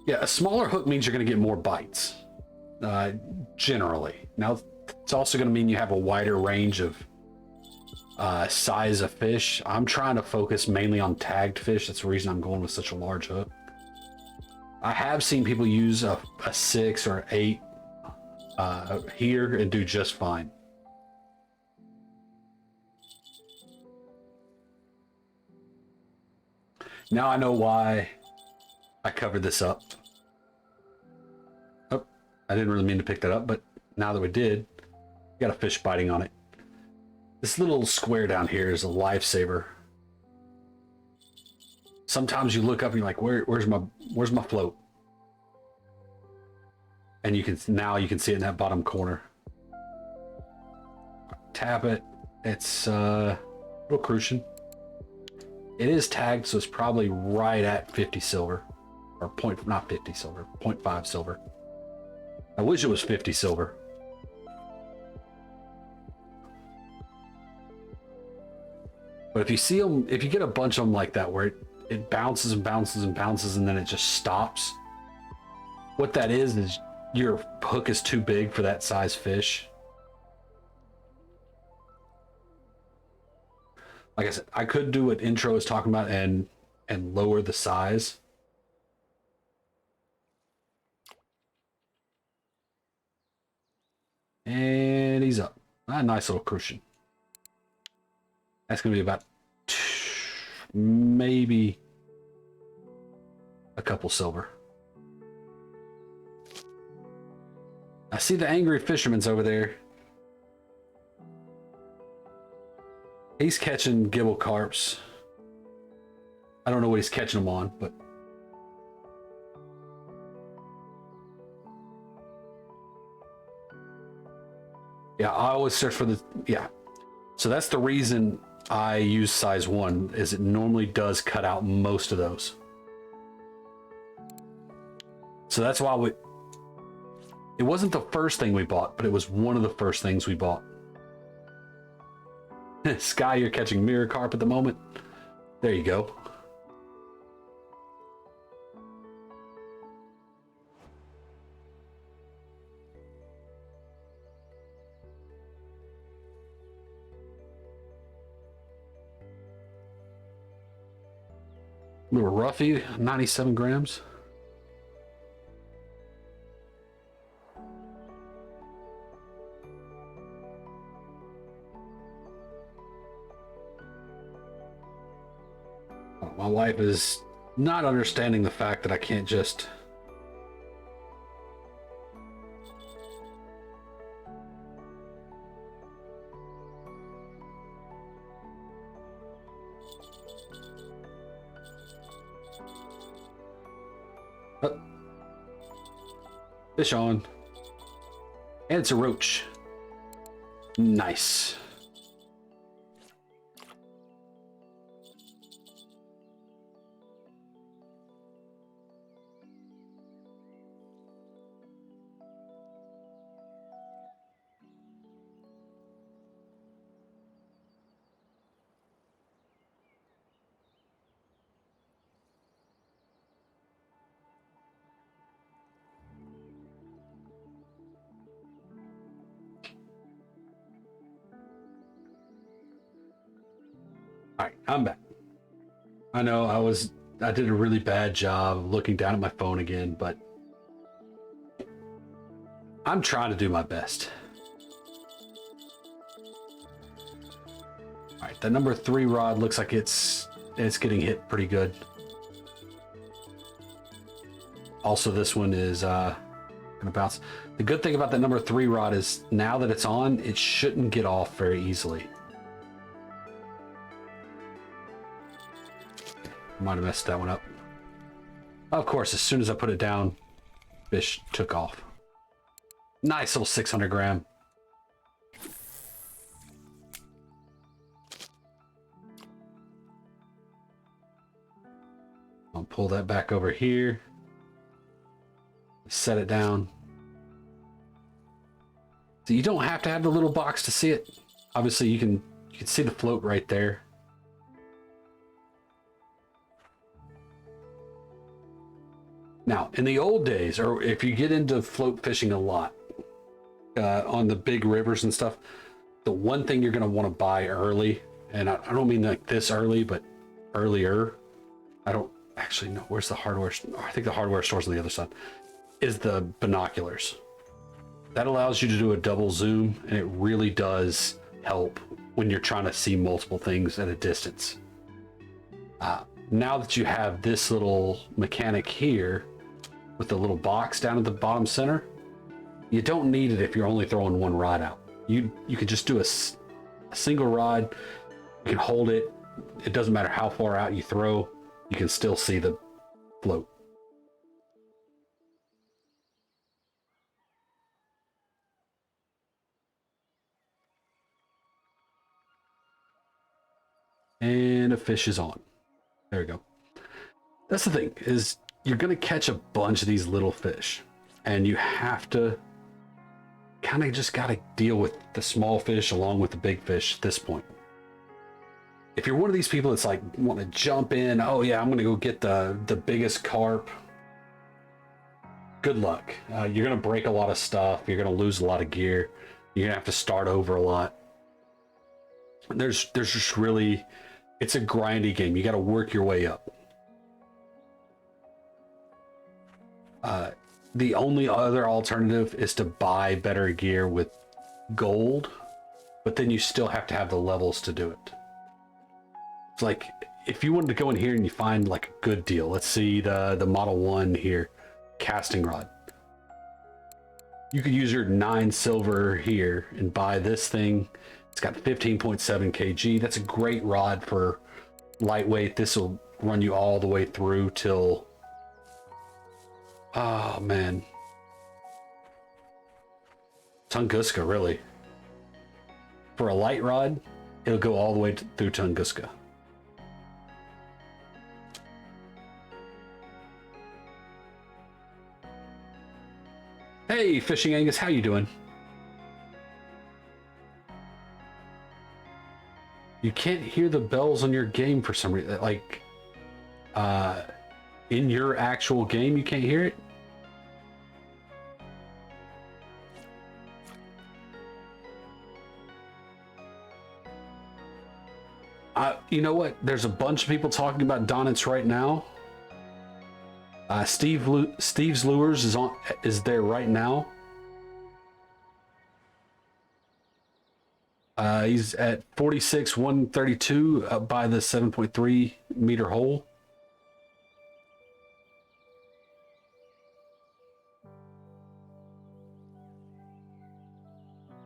Yeah, a smaller hook means you're going to get more bites, generally. Now, it's also going to mean you have a wider range of size of fish. I'm trying to focus mainly on tagged fish. That's the reason I'm going with such a large hook. I have seen people use a 6 or 8 here and do just fine. Now I know why I covered this up. Oh, I didn't really mean to pick that up, but now that we did, got a fish biting on it. This little square down here is a lifesaver. Sometimes you look up and you're like, where's my float? And you can see it in that bottom corner. Tap it. It's little crucian. It is tagged, so it's probably right at 50 silver. Or not 50 silver, 0.5 silver. I wish it was 50 silver. But if you see them, if you get a bunch of them like that where it bounces and bounces and bounces and then it just stops, what that is your hook is too big for that size fish. Like I said, I could do what Intro is talking about and lower the size. And he's up. A nice little crucian. That's going to be about maybe a couple silver. I see the angry fisherman's over there. He's catching gibble carps. I don't know what he's catching them on, but yeah, I always search for yeah. So that's the reason I use size 1, is it normally does cut out most of those. So that's why it wasn't the first thing we bought, but it was one of the first things we bought. Sky, you're catching mirror carp at the moment. There you go. Little roughy, 97 grams. My wife is not understanding the fact that I can't just fish on. And it's a roach. Nice. All right, I'm back. I know I did a really bad job of looking down at my phone again, but I'm trying to do my best. All right, the number 3 rod looks like it's getting hit pretty good. Also, this one is gonna bounce. The good thing about that number 3 rod is now that it's on, it shouldn't get off very easily. Might have messed that one up. Of course, as soon as I put it down, fish took off. Nice little 600 gram. I'll pull that back over here. Set it down. So you don't have to have the little box to see it. Obviously, you can see the float right there. Now, in the old days, or if you get into float fishing a lot, on the big rivers and stuff, the one thing you're going to want to buy early, and I don't mean like this early, but earlier. I don't actually know. Where's the hardware? I think the hardware store's on the other side. Is the binoculars. That allows you to do a double zoom, and it really does help when you're trying to see multiple things at a distance. Now that you have this little mechanic here with the little box down at the bottom center, you don't need it if you're only throwing one rod out. You can just do a single rod. You can hold it. It doesn't matter how far out you throw. You can still see the float. And a fish is on. There we go. That's the thing, is you're going to catch a bunch of these little fish. And you have to kind of just got to deal with the small fish along with the big fish at this point. If you're one of these people that's like want to jump in, oh yeah, I'm going to go get the biggest carp. Good luck. You're going to break a lot of stuff. You're going to lose a lot of gear. You're going to have to start over a lot. There's just really, it's a grindy game. You got to work your way up. The only other alternative is to buy better gear with gold, but then you still have to have the levels to do it. It's like, if you wanted to go in here and you find like a good deal, let's see the Model 1 here, casting rod. You could use your 9 silver here and buy this thing. It's got 15.7 kg. That's a great rod for lightweight. This will run you all the way through till, oh man, Tunguska, really. For a light rod, it'll go all the way through Tunguska. Hey, Fishing Angus, how you doing? You can't hear the bells on your game for some reason. Like, in your actual game, you can't hear it? You know what? There's a bunch of people talking about Donitz right now. Steve's Lures is there right now. He's at 46, 132 up by the 7.3 meter hole.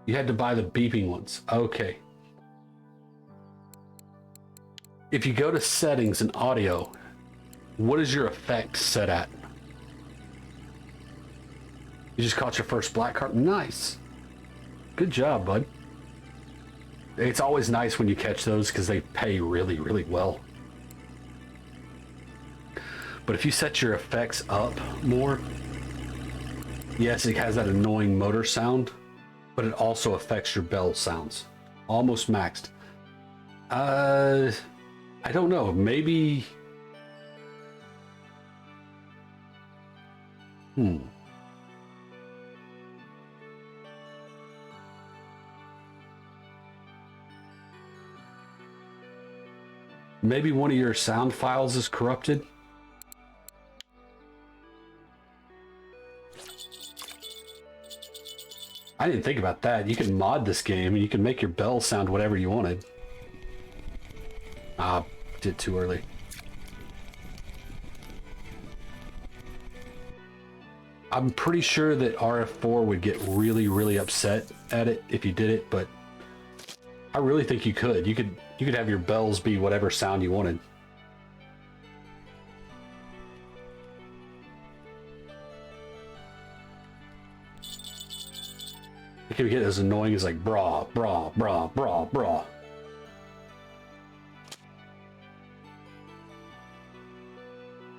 You had to buy the beeping ones. Okay. If you go to settings and audio, what is your effect set at? You just caught your first black carp. Nice. Good job, bud. It's always nice when you catch those because they pay really, really well. But if you set your effects up more, yes, it has that annoying motor sound, but it also affects your bell sounds. Almost maxed. I don't know. Maybe. Maybe one of your sound files is corrupted. I didn't think about that. You can mod this game and you can make your bell sound whatever you wanted. Did too early. I'm pretty sure that RF4 would get really, really upset at it if you did it, but I really think you could. You could have your bells be whatever sound you wanted. It could get as annoying as like brah, brah, brah, brah, brah.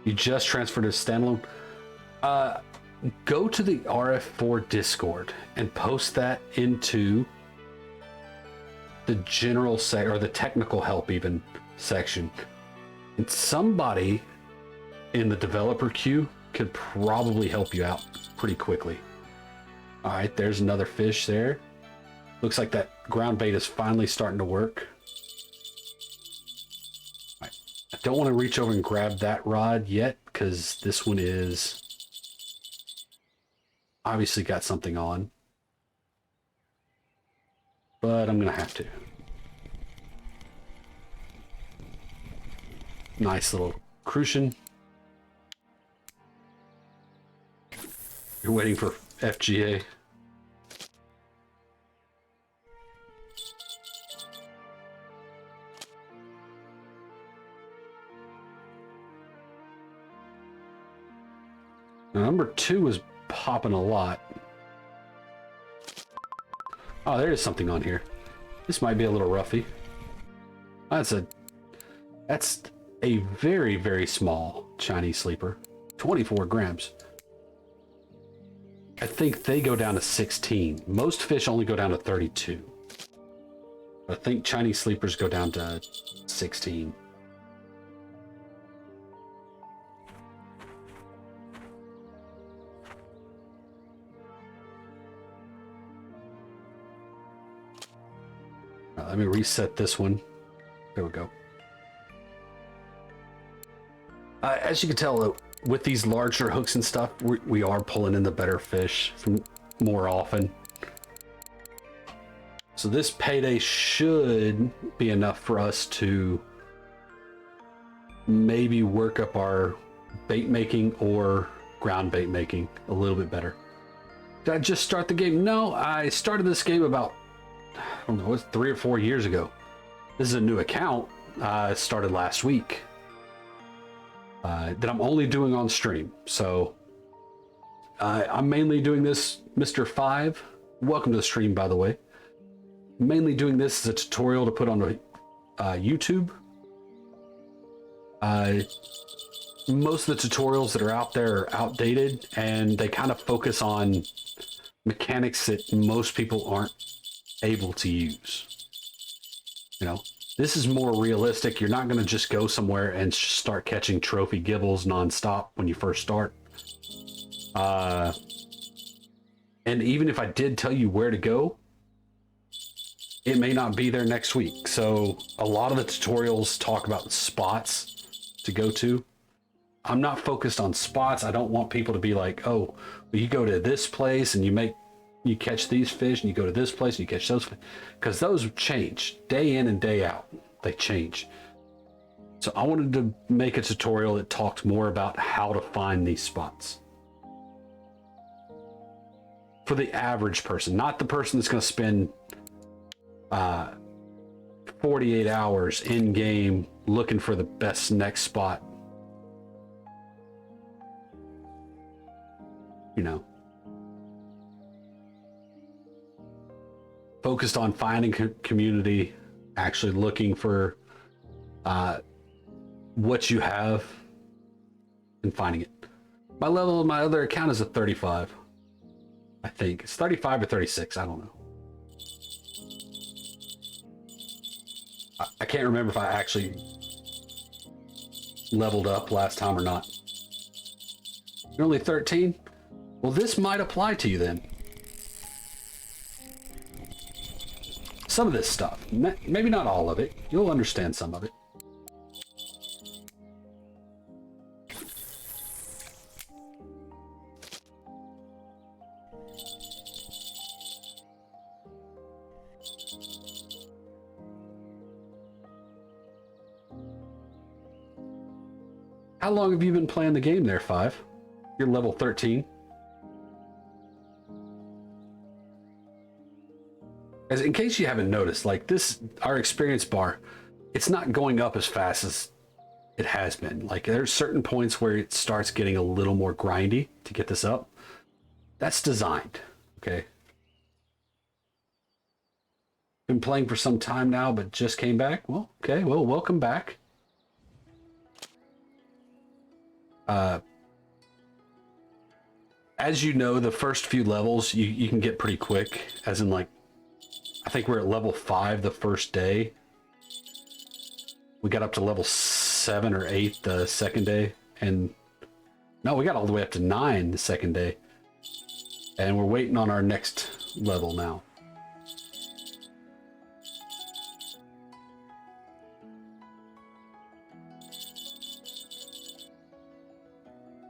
You just transferred to standalone. Go to the RF4 Discord and post that into the general or the technical help even section. And somebody in the developer queue could probably help you out pretty quickly. All right, there's another fish there. Looks like that ground bait is finally starting to work. All right. I don't want to reach over and grab that rod yet because this one is obviously got something on. But I'm going to have to. Nice little crucian. You're waiting for FGA. Now, number 2 is popping a lot. Oh, there is something on here. This might be a little roughy. That's a very, very small Chinese sleeper. 24 grams. I think they go down to 16. Most fish only go down to 32. I think Chinese sleepers go down to 16. Let me reset this one. There we go. As you can tell, with these larger hooks and stuff, we are pulling in the better fish from more often. So this payday should be enough for us to maybe work up our bait making or ground bait making a little bit better. Did I just start the game? No, I started this game about, I don't know, it was 3 or 4 years ago. This is a new account. It started last week. That I'm only doing on stream. So I'm mainly doing this, Mr. 5. Welcome to the stream, by the way. Mainly doing this as a tutorial to put on YouTube. Most of the tutorials that are out there are outdated, and they kind of focus on mechanics that most people aren't able to use. You know, this is more realistic. You're not going to just go somewhere and start catching trophy gibbles nonstop when you first start. And even if I did tell you where to go, it may not be there next week. So a lot of the tutorials talk about spots to go to. I'm not focused on spots. I don't want people to be like, oh, well, you go to this place and you catch these fish, and you go to this place and you catch those fish, because those change day in and day out. They change. So I wanted to make a tutorial that talked more about how to find these spots for the average person, not the person that's going to spend 48 hours in game looking for the best next spot. You know, focused on finding community, actually looking for what you have and finding it. My level on my other account is a 35. I think it's 35 or 36. I don't know. I can't remember if I actually leveled up last time or not. You're only 13? Well, this might apply to you then. Some of this stuff, maybe not all of it. You'll understand some of it. How long have you been playing the game there, 5? You're level 13. As in case you haven't noticed, like this, our experience bar, it's not going up as fast as it has been. Like there's certain points where it starts getting a little more grindy to get this up. That's designed, okay? Been playing for some time now, but just came back. Well, okay, well, welcome back. As you know, the first few levels you can get pretty quick, as in like, I think we're at level 5 the first day. We got up to level 7 or 8 the second day, and no, we got all the way up to 9 the second day. And we're waiting on our next level now.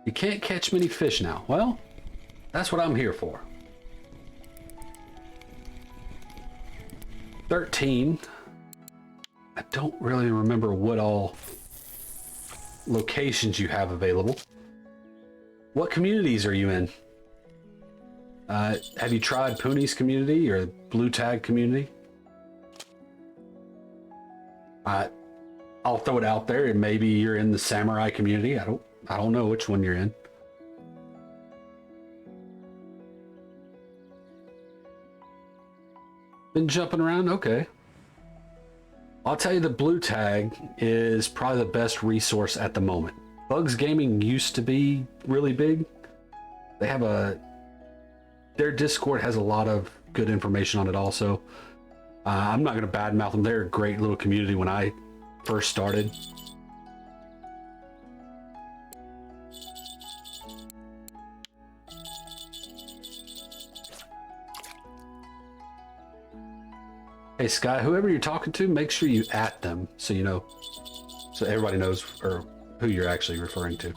You can't catch many fish now. Well, that's what I'm here for. 13. I don't really remember what all locations you have available. What communities are you in? Have you tried Poonies community or Blue Tag community? I'll throw it out there, and maybe you're in the Samurai community. I don't know which one you're in. Been jumping around? Okay. I'll tell you, the Blue Tag is probably the best resource at the moment. Bugs Gaming used to be really big. They have their Discord has a lot of good information on it also. I'm not going to badmouth them. They're a great little community when I first started. Hey Sky, whoever you're talking to, make sure you at them so you know, so everybody knows or who you're actually referring to.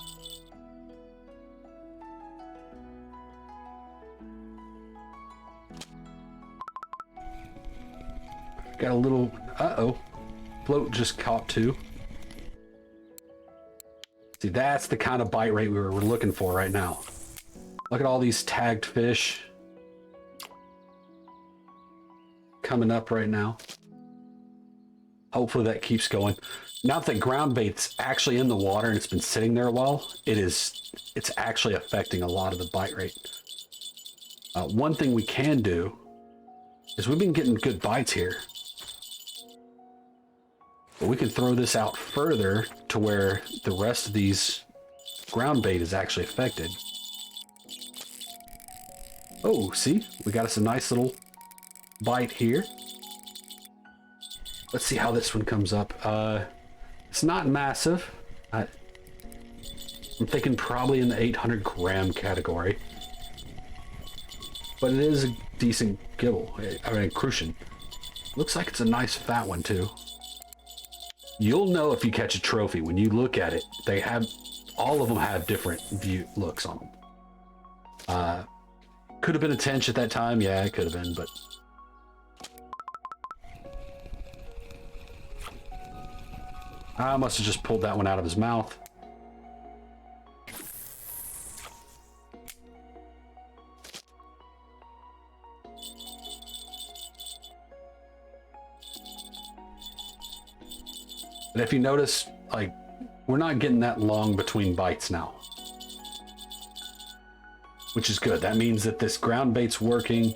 Got a little, uh-oh, float just caught 2. See, that's the kind of bite rate we're looking for right now. Look at all these tagged fish coming up right now. Hopefully that keeps going. Now that the ground bait's actually in the water and it's been sitting there a while, it's actually affecting a lot of the bite rate. One thing we can do is we've been getting good bites here, but we can throw this out further to where the rest of these ground bait is actually affected. Oh, see, we got us a nice little bite here. Let's see how this one comes up. It's not massive. I'm thinking probably in the 800 gram category, but it is a decent gibble. I mean, crucian. Looks like it's a nice fat one too. You'll know if you catch a trophy when you look at it. They have, all of them have different view looks on them. Could have been a tench at that time. Yeah, it could have been, but I must have just pulled that one out of his mouth. And if you notice, like, we're not getting that long between bites now, which is good. That means that this ground bait's working.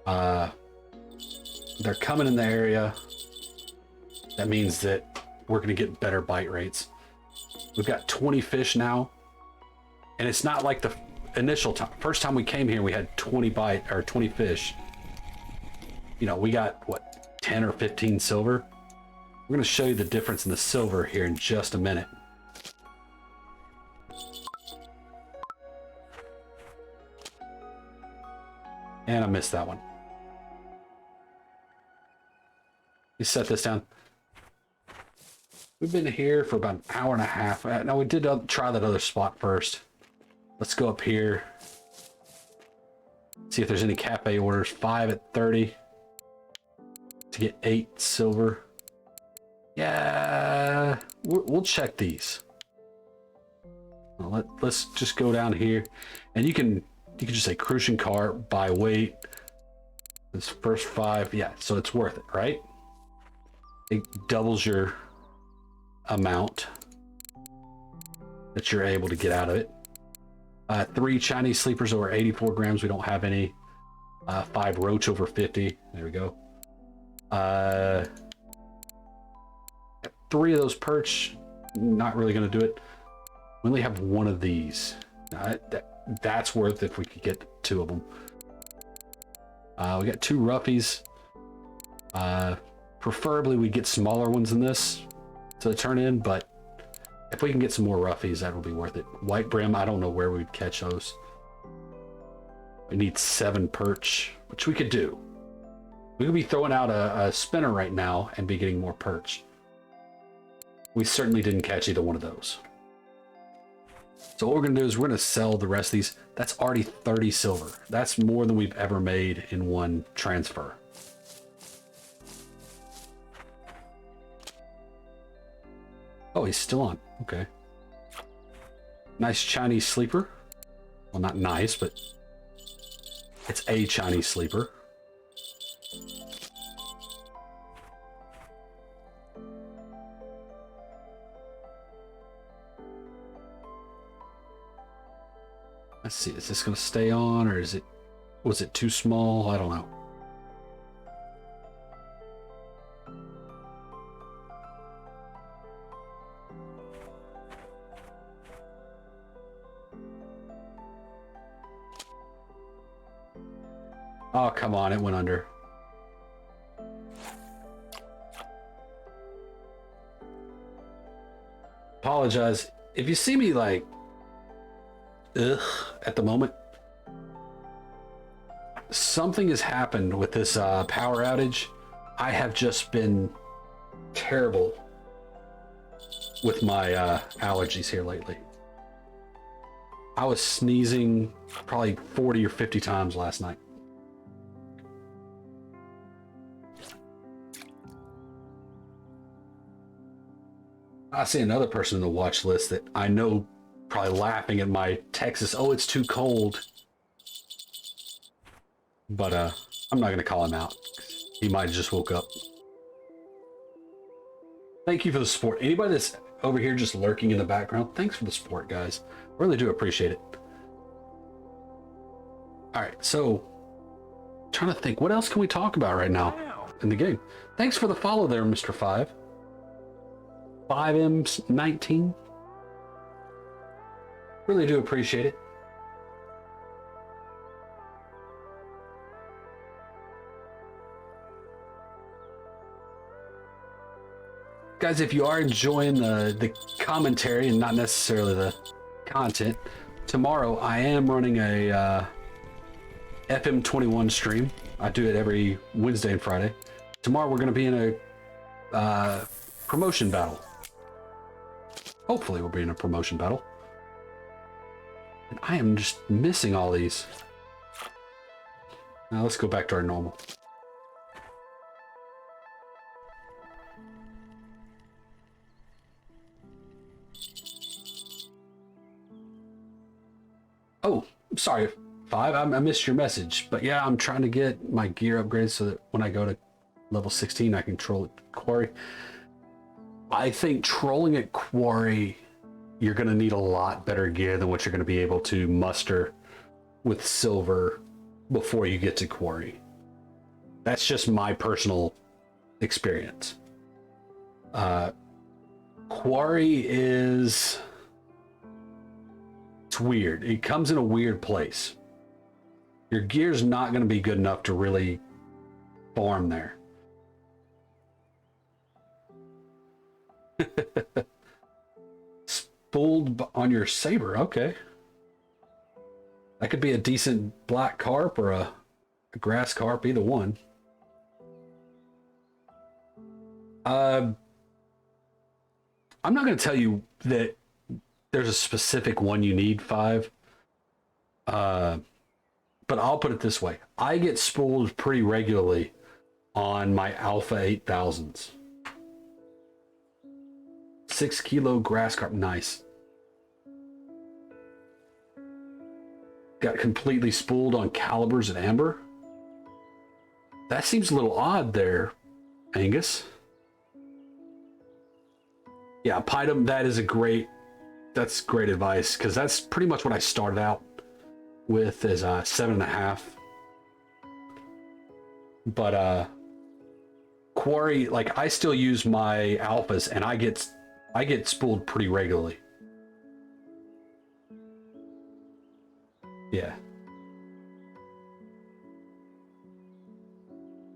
They're coming in the area. That means that we're going to get better bite rates. We've got 20 fish now, and it's not like the initial time. First time we came here, we had 20 fish. You know, we got what, 10 or 15 silver. We're going to show you the difference in the silver here in just a minute. And I missed that one. You set this down. We've been here for about an hour and a half. Now we did try that other spot first. Let's go up here. See if there's any cafe orders. 5 at 30 to get 8 silver. Yeah, we'll check these. Well, let's just go down here, and you can just say crucian cart by weight. This first 5, yeah, so it's worth it, right? It doubles your amount that you're able to get out of it. 3 Chinese sleepers over 84 grams. We don't have any. 5 roach over 50. There we go. 3 of those perch. Not really going to do it. We only have 1 of these. That's worth it if we could get 2 of them. We got 2 roughies. Preferably we get smaller ones than this to turn in, but if we can get some more roughies, that will be worth it. White brim, I don't know where we'd catch those. We need 7 perch, which we could do. We could be throwing out a spinner right now and be getting more perch. We certainly didn't catch either one of those. So what we're going to do is we're going to sell the rest of these. That's already 30 silver. That's more than we've ever made in one transfer. Oh, he's still on. Okay. Nice Chinese sleeper. Well, not nice, but it's a Chinese sleeper. Let's see, is this going to stay on, or was it too small? I don't know. Oh, come on, it went under. Apologize. If you see me like, ugh, at the moment, something has happened with this power outage. I have just been terrible with my allergies here lately. I was sneezing probably 40 or 50 times last night. I see another person in the watch list that I know probably laughing at my Texas, oh, it's too cold. But I'm not going to call him out. He might have just woke up. Thank you for the support. Anybody that's over here just lurking in the background, thanks for the support, guys. Really do appreciate it. All right, so trying to think, what else can we talk about right now in the game? Thanks for the follow there, Mr. 5. 5M19. Really do appreciate it. Guys, if you are enjoying the commentary and not necessarily the content, tomorrow I am running a FM21 stream. I do it every Wednesday and Friday. Tomorrow we're going to be in a promotion battle. Hopefully we'll be in a promotion battle. And I am just missing all these. Now let's go back to our normal. Oh, sorry, 5. I missed your message. But yeah, I'm trying to get my gear upgraded so that when I go to level 16, I can troll at Quarry. I think trolling at Quarry, you're going to need a lot better gear than what you're going to be able to muster with silver before you get to Quarry. That's just my personal experience. Quarry is... it's weird. It comes in a weird place. Your gear's not going to be good enough to really farm there. Spooled on your saber, okay. That could be a decent black carp or a grass carp, either one. I'm not going to tell you that there's a specific one you need, 5. But I'll put it this way. I get spooled pretty regularly on my Alpha 8000s. 6 kilo grass carp, nice. Got completely spooled on calibers at Amber. That seems a little odd there, Angus. Yeah, Python, that's great advice, because that's pretty much what I started out with, is 7.5. But Quarry, like, I still use my alphas, and I get spooled pretty regularly. Yeah.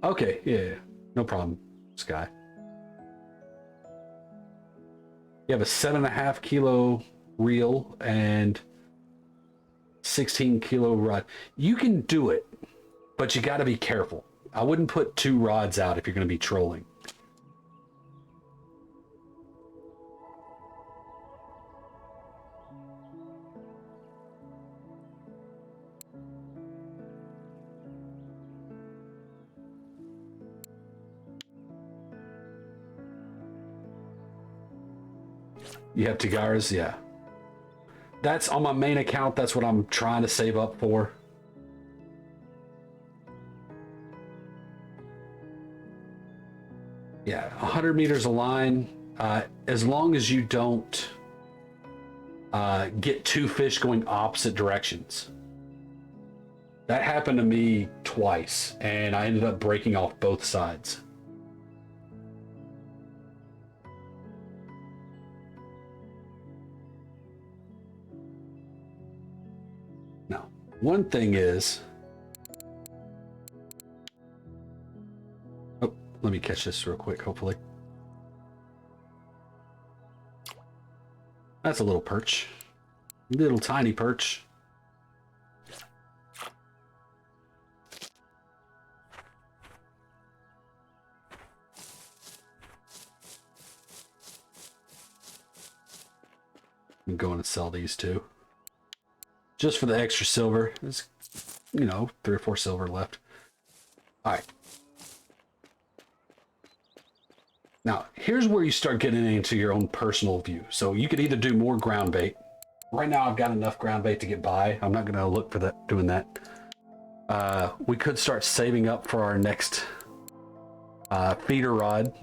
Okay, yeah, no problem, Sky. You have a 7.5 kilo reel and 16 kilo rod. You can do it, but you got to be careful. I wouldn't put 2 rods out if you're going to be trolling. You have Tagaras, yeah. That's on my main account. That's what I'm trying to save up for. Yeah, 100 meters a line. As long as you don't get 2 fish going opposite directions. That happened to me twice, and I ended up breaking off both sides. Now, one thing is... Oh, let me catch this real quick, hopefully. That's a little perch. Little tiny perch. I'm going to sell these too. Just for the extra silver. There's, 3 or 4 silver left. All right. Now, here's where you start getting into your own personal view. So you could either do more ground bait. Right now, I've got enough ground bait to get by. I'm not going to look for that, doing that. We could start saving up for our next feeder rod.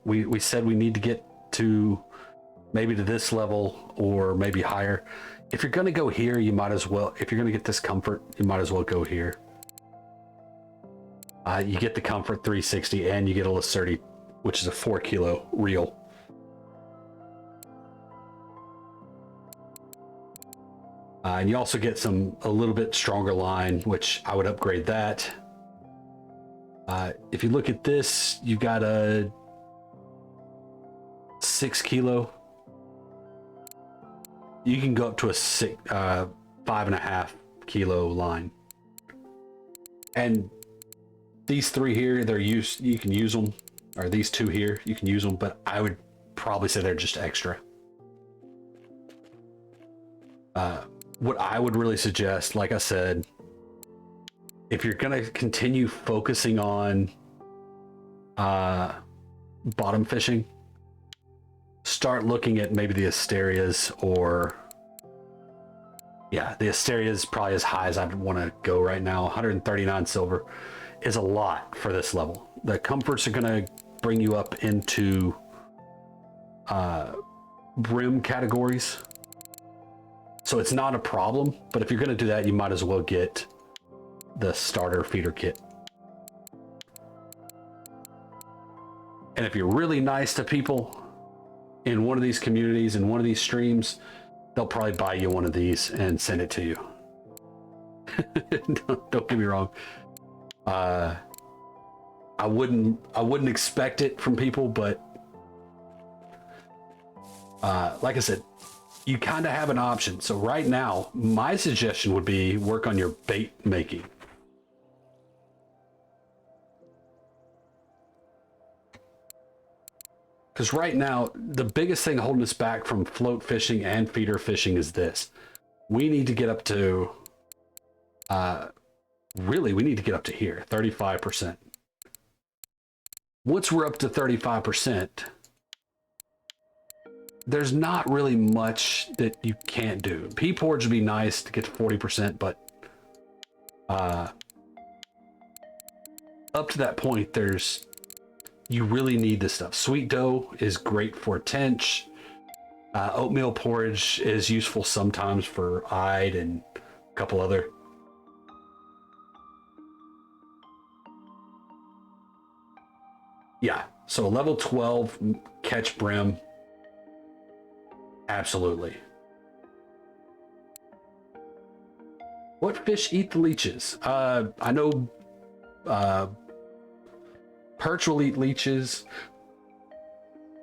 We said we need to get to maybe to this level or maybe higher. If you're going to go here, you might as well, if you're going to get this comfort, you might as well go here. You get the comfort 360 and you get a Lacerti, which is a 4 kilo reel. And you also get a little bit stronger line, which I would upgrade that. If you look at this, you've got a 6 kilo. You can go up to a 5.5 kilo line. And these 3 here, you can use them. Or these 2 here, you can use them, but I would probably say they're just extra. What I would really suggest, like I said, if you're going to continue focusing on bottom fishing, start looking at maybe the Asterias, or yeah, the Asteria is probably as high as I'd want to go right now. 139 silver is a lot for this level. The comforts are going to bring you up into brim categories. So it's not a problem, but if you're going to do that, you might as well get the starter feeder kit. And if you're really nice to people in one of these communities, in one of these streams, they'll probably buy you one of these and send it to you. Don't get me wrong. I wouldn't expect it from people, but like I said, you kind of have an option. So right now, my suggestion would be work on your bait making. Because right now, the biggest thing holding us back from float fishing and feeder fishing is this. We need to get up to, really, we need to get up to here, 35%. Once we're up to 35%, there's not really much that you can't do. P-ports would be nice to get to 40%, but up to that point, you really need this stuff. Sweet dough is great for tench. Oatmeal porridge is useful sometimes for Ide and a couple other. Yeah, so level 12 catch brim. Absolutely. What fish eat the leeches? I know perch will eat leeches.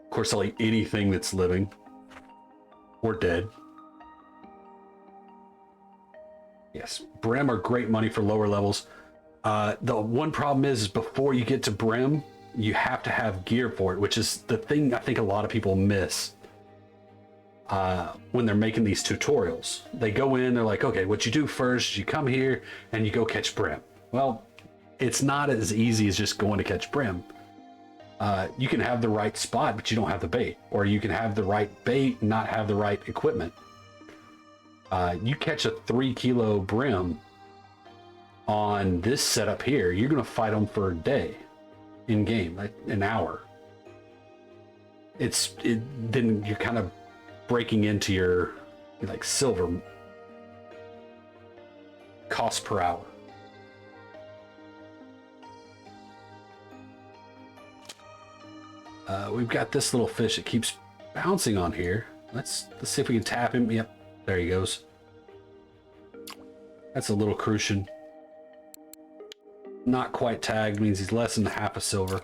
Of course, they'll eat anything that's living or dead. Yes, brim are great money for lower levels. The one problem is before you get to brim, you have to have gear for it, which is the thing I think a lot of people miss when they're making these tutorials. They go in, they're like, okay, what you do first, you come here and you go catch brim. Well, it's not as easy as just going to catch brim. You can have the right spot, but you don't have the bait. Or you can have the right bait and not have the right equipment. You catch a 3 kilo brim on this setup here, you're going to fight them for a day in game, like an hour. Then you're kind of breaking into your like silver cost per hour. We've got this little fish that keeps bouncing on here. Let's see if we can tap him. Yep, there he goes. That's a little crucian. Not quite tagged, means he's less than half a silver.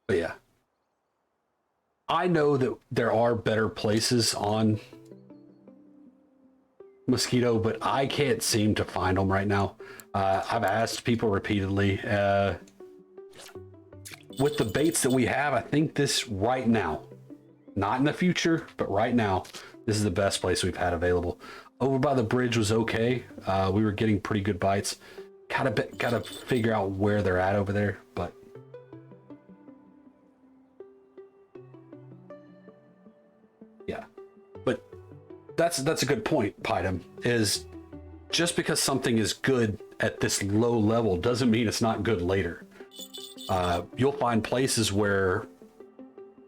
But yeah, I know that there are better places on Mosquito, but I can't seem to find them right now. I've asked people repeatedly. With the baits that we have, I think this right now, not in the future, but right now, this is the best place we've had available. Over by the bridge was okay. We were getting pretty good bites. Gotta figure out where they're at over there, but yeah. But that's a good point, Pydam, is just because something is good at this low level doesn't mean it's not good later. You'll find places where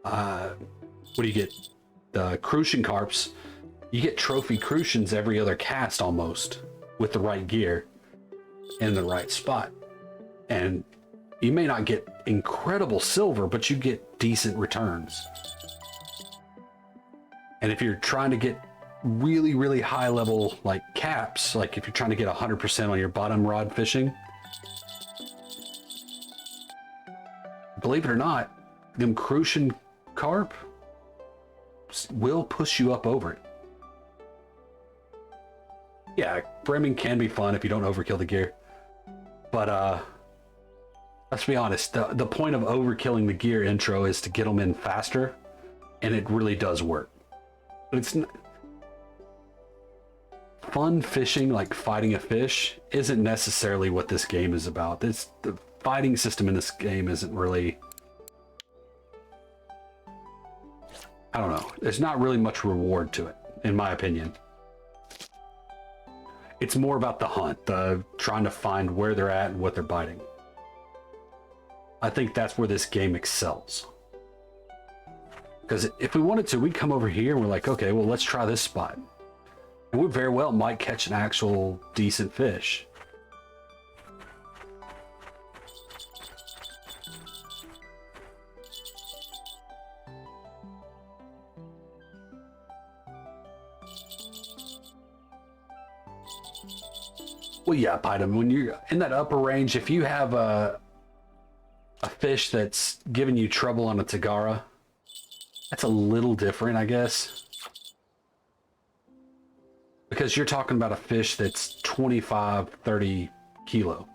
what do you get? The crucian carps. You get trophy crucians every other cast almost with the right gear in the right spot. And you may not get incredible silver, but you get decent returns. And if you're trying to get really, really high level like caps, like if you're trying to get 100% on your bottom rod fishing, believe it or not, them crucian carp will push you up over it. Yeah, brimming can be fun if you don't overkill the gear. But let's be honest, the point of overkilling the gear intro is to get them in faster, and it really does work. But it's fun fishing, like fighting a fish, isn't necessarily what this game is about. The fighting system in this game isn't really, I don't know. There's not really much reward to it, in my opinion. It's more about the hunt, the trying to find where they're at and what they're biting. I think that's where this game excels. Because if we wanted to, we'd come over here and we're like, okay, well, let's try this spot. And we very well might catch an actual decent fish. Well, yeah, Pydam, when you're in that upper range, if you have a fish that's giving you trouble on a Tagara, that's a little different, I guess. Because you're talking about a fish that's 25, 30 kilo.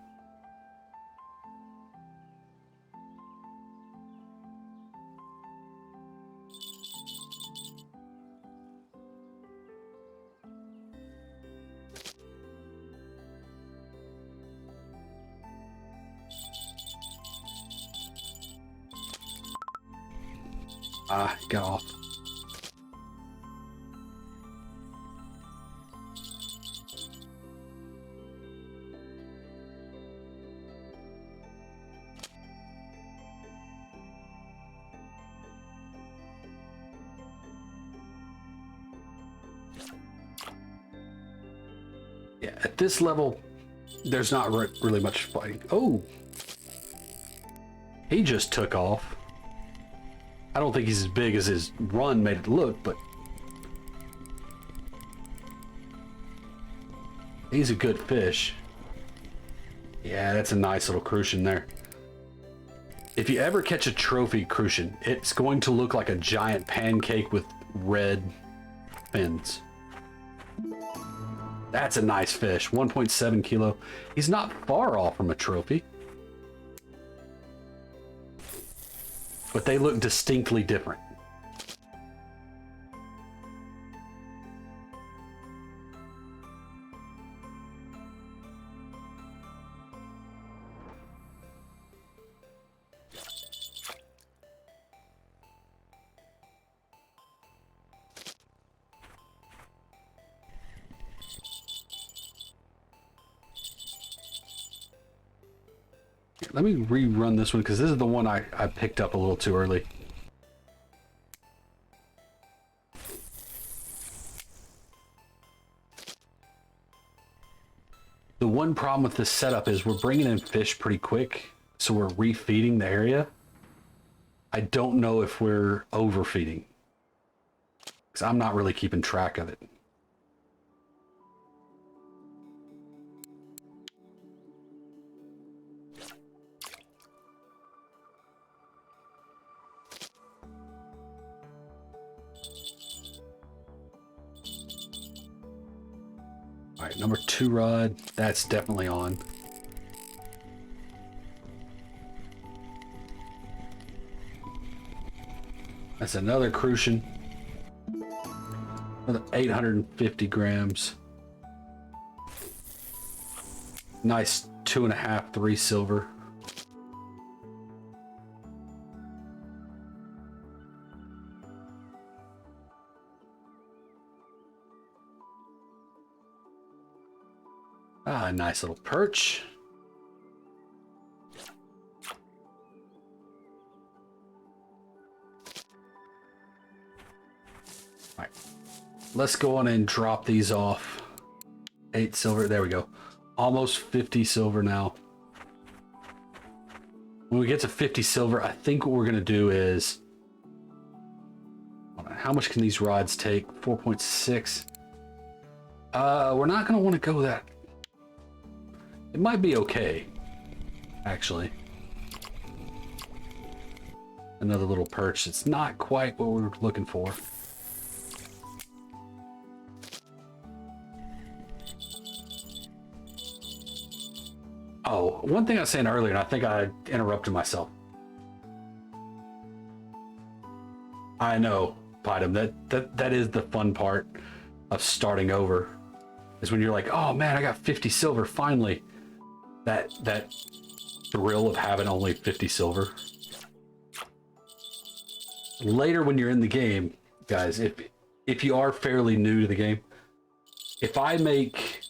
Got off. Yeah, at this level, there's not really much fighting. Oh, he just took off. I don't think he's as big as his run made it look, but he's a good fish. Yeah, that's a nice little crucian there. If you ever catch a trophy crucian, it's going to look like a giant pancake with red fins. That's a nice fish, 1.7 kilo. He's not far off from a trophy. But they look distinctly different. Let me rerun this one because this is the one I picked up a little too early. The one problem with this setup is we're bringing in fish pretty quick, so we're refeeding the area. I don't know if we're overfeeding because I'm not really keeping track of it. All right, number 2 rod, that's definitely on. That's another crucian. Another 850 grams. Nice 2.5, 3 silver. Ah, nice little perch. All right, let's go on and drop these off. 8 silver, there we go. Almost 50 silver now. When we get to 50 silver, I think what we're gonna do is, how much can these rods take? 4.6. We're not gonna want to go that. It might be okay, actually. Another little perch. It's not quite what we're looking for. Oh, one thing I was saying earlier, and I think I interrupted myself. I know, Pydam, that is the fun part of starting over. Is when you're like, oh man, I got 50 silver finally. That thrill of having only 50 silver. Later when you're in the game, guys, if you are fairly new to the game, if I make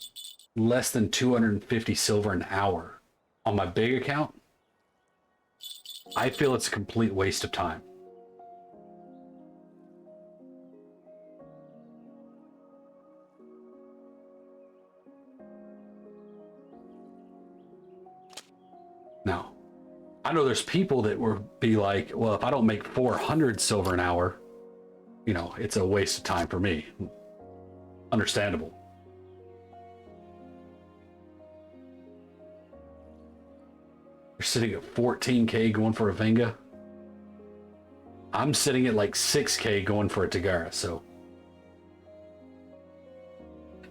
less than 250 silver an hour on my big account, I feel it's a complete waste of time. Now, I know there's people that would be like, well, if I don't make 400 silver an hour, you know, it's a waste of time for me. Understandable. You're sitting at 14k going for a Venga. I'm sitting at like 6k going for a Tagara, so.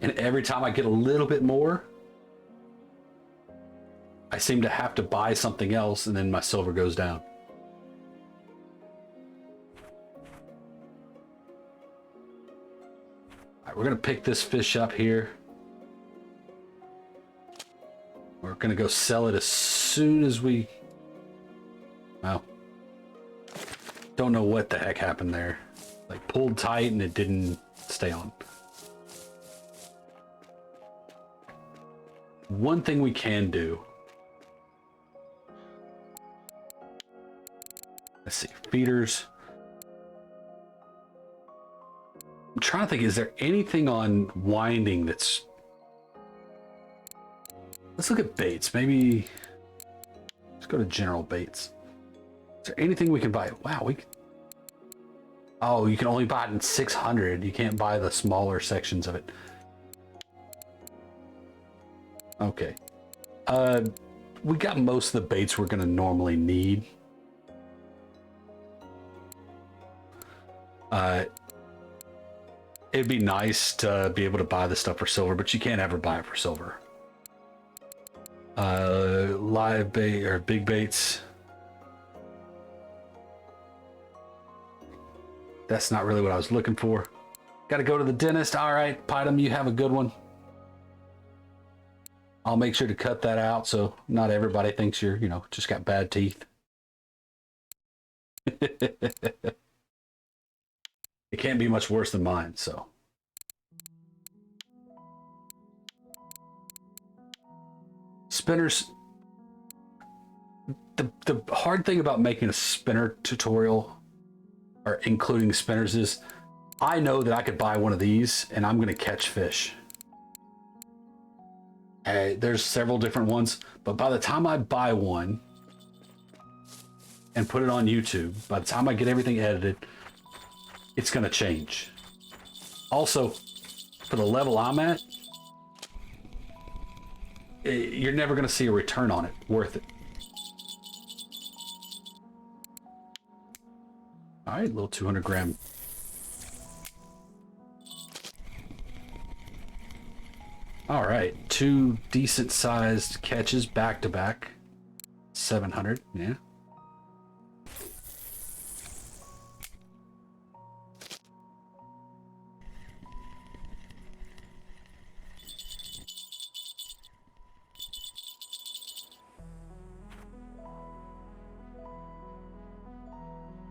And every time I get a little bit more, I seem to have to buy something else, and then my silver goes down. All right, we're gonna pick this fish up here. We're gonna go sell it as soon as we... Well, don't know what the heck happened there. Like pulled tight and it didn't stay on. One thing we can do. Let's see, feeders. I'm trying to think, is there anything on winding that's Let's look at baits. Maybe let's go to general baits. Is there anything we can buy? Wow, we can... Oh, you can only buy it in 600. You can't buy the smaller sections of it. Okay. We got most of the baits we're going to normally need. It'd be nice to be able to buy the stuff for silver, but you can't ever buy it for silver. Live bait or big baits. That's not really what I was looking for. Got to go to the dentist. All right, Python, you have a good one. I'll make sure to cut that out so not everybody thinks you're, you know, just got bad teeth. It can't be much worse than mine, so. Spinners. The hard thing about making a spinner tutorial or including spinners is I know that I could buy one of these and I'm going to catch fish. There's several different ones, but by the time I buy one and put it on YouTube, by the time I get everything edited, it's going to change. Also, for the level I'm at, you're never going to see a return on it worth it. All right, little 200 gram. All right, 2 decent sized catches back to back. 700, yeah.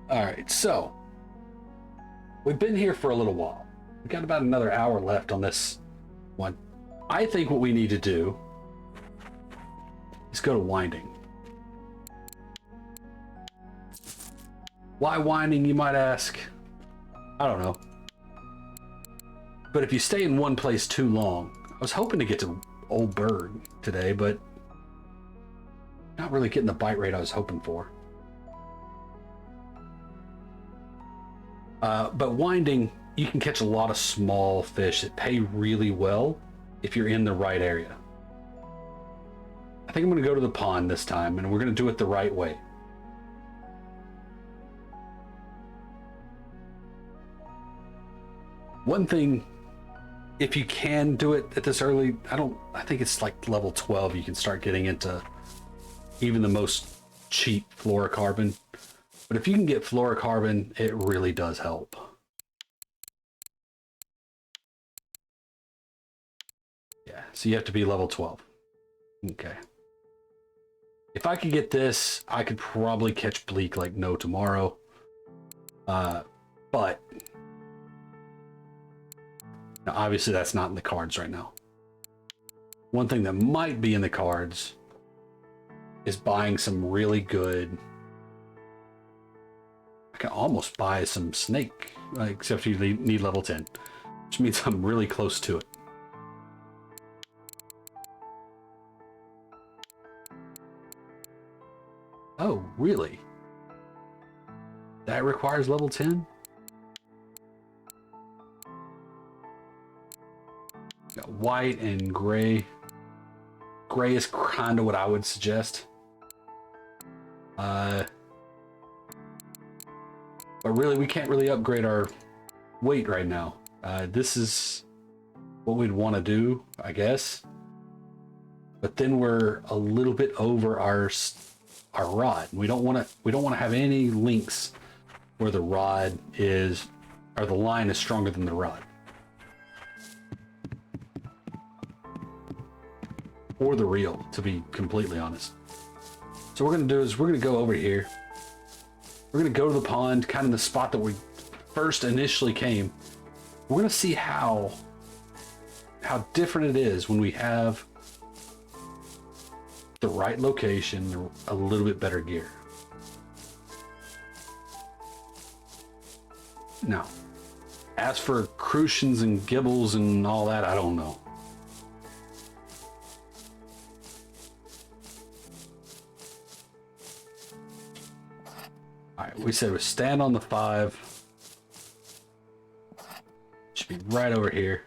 All right, so we've been here for a little while. We got about another hour left on this one. I think what we need to do is go to winding. Why winding, you might ask? I don't know. But if you stay in one place too long, I was hoping to get to Old Berg today, but not really getting the bite rate I was hoping for. But winding, you can catch a lot of small fish that pay really well if you're in the right area. I think I'm going to go to the pond this time, and we're going to do it the right way. One thing, if you can do it at this early, I think it's like level 12, you can start getting into even the most cheap fluorocarbon. But if you can get fluorocarbon, it really does help. Yeah, so you have to be level 12. Okay. If I could get this, I could probably catch bleak like no tomorrow. But now obviously that's not in the cards right now. One thing that might be in the cards is buying some really good... I can almost buy some snake, except you need level 10, which means I'm really close to it. Oh, really? That requires level 10? Got white and gray. Gray is kind of what I would suggest. But really, we can't really upgrade our weight right now. This is what we'd want to do, I guess. But then we're a little bit over our rod. We don't want to have any links where the rod is, or the line is stronger than the rod, or the reel, to be completely honest. So what we're gonna do is we're gonna go over here. We're gonna go to the pond, kind of the spot that we first initially came. We're gonna see how different it is when we have the right location, a little bit better gear. Now, as for crucians and gibbles and all that, I don't know. right, we said we stand on the 5. Should be right over here.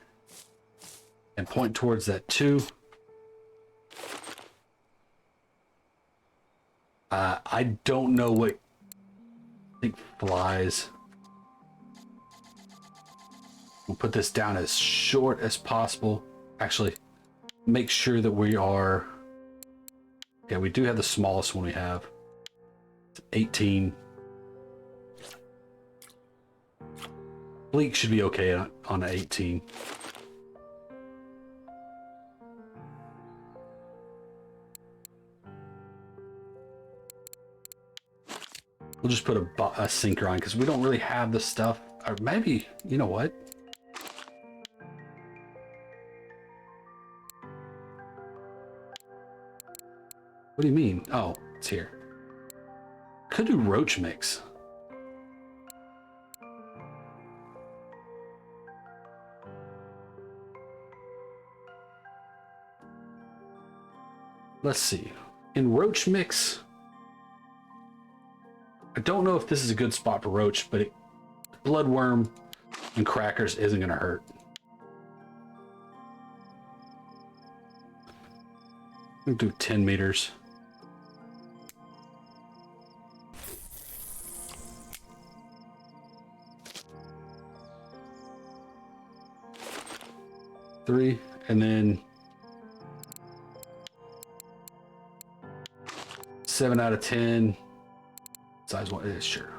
And point towards that 2. I don't know what I think flies. We'll put this down as short as possible. Actually, make sure that we are... Yeah, we do have the smallest one we have. It's 18. Bleak should be okay on 18. We'll just put a sinker on because we don't really have the stuff. Or maybe, you know what? What do you mean? Oh, it's here. Could do roach mix. Let's see. In roach mix, I don't know if this is a good spot for roach, but bloodworm and crackers isn't going to hurt. We'll do 10 meters. Three, and then 7 out of 10. Size 1 is sure.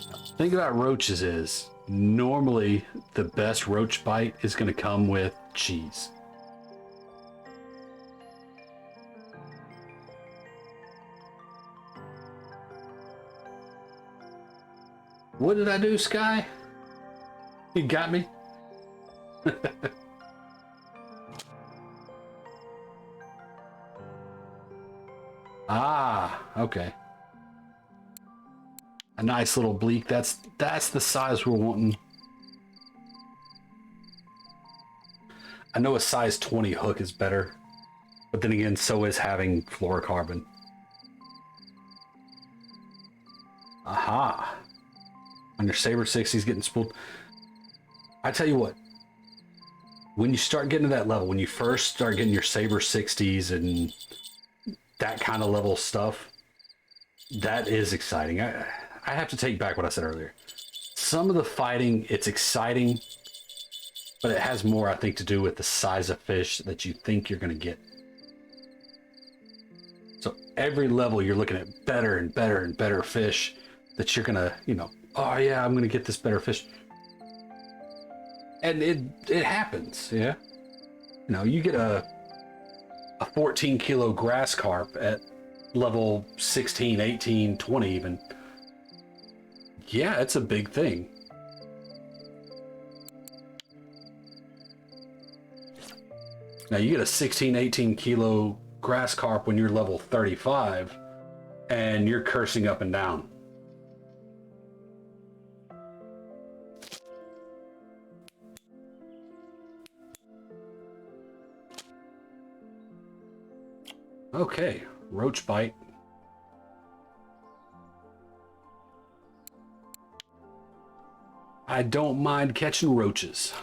The thing about roaches is normally the best roach bite is going to come with cheese. What did I do, Sky? You got me? Ah, okay. A nice little bleak. That's the size we're wanting. I know a size 20 hook is better, but then again, so is having fluorocarbon. Aha. When your Saber 60's getting spooled. I tell you what, when you start getting to that level, when you first start getting your Saber 60s and that kind of level stuff, that is exciting. I have to take back what I said earlier. Some of the fighting, it's exciting, but it has more, I think, to do with the size of fish that you think you're going to get. So every level you're looking at better and better and better fish that you're going to, you know, oh yeah, I'm going to get this better fish. And it happens, yeah. You know, you get a 14 kilo grass carp at level 16, 18, 20 even. Yeah, it's a big thing. Now you get a 16, 18 kilo grass carp when you're level 35 and you're cursing up and down. Okay, roach bite. I don't mind catching roaches.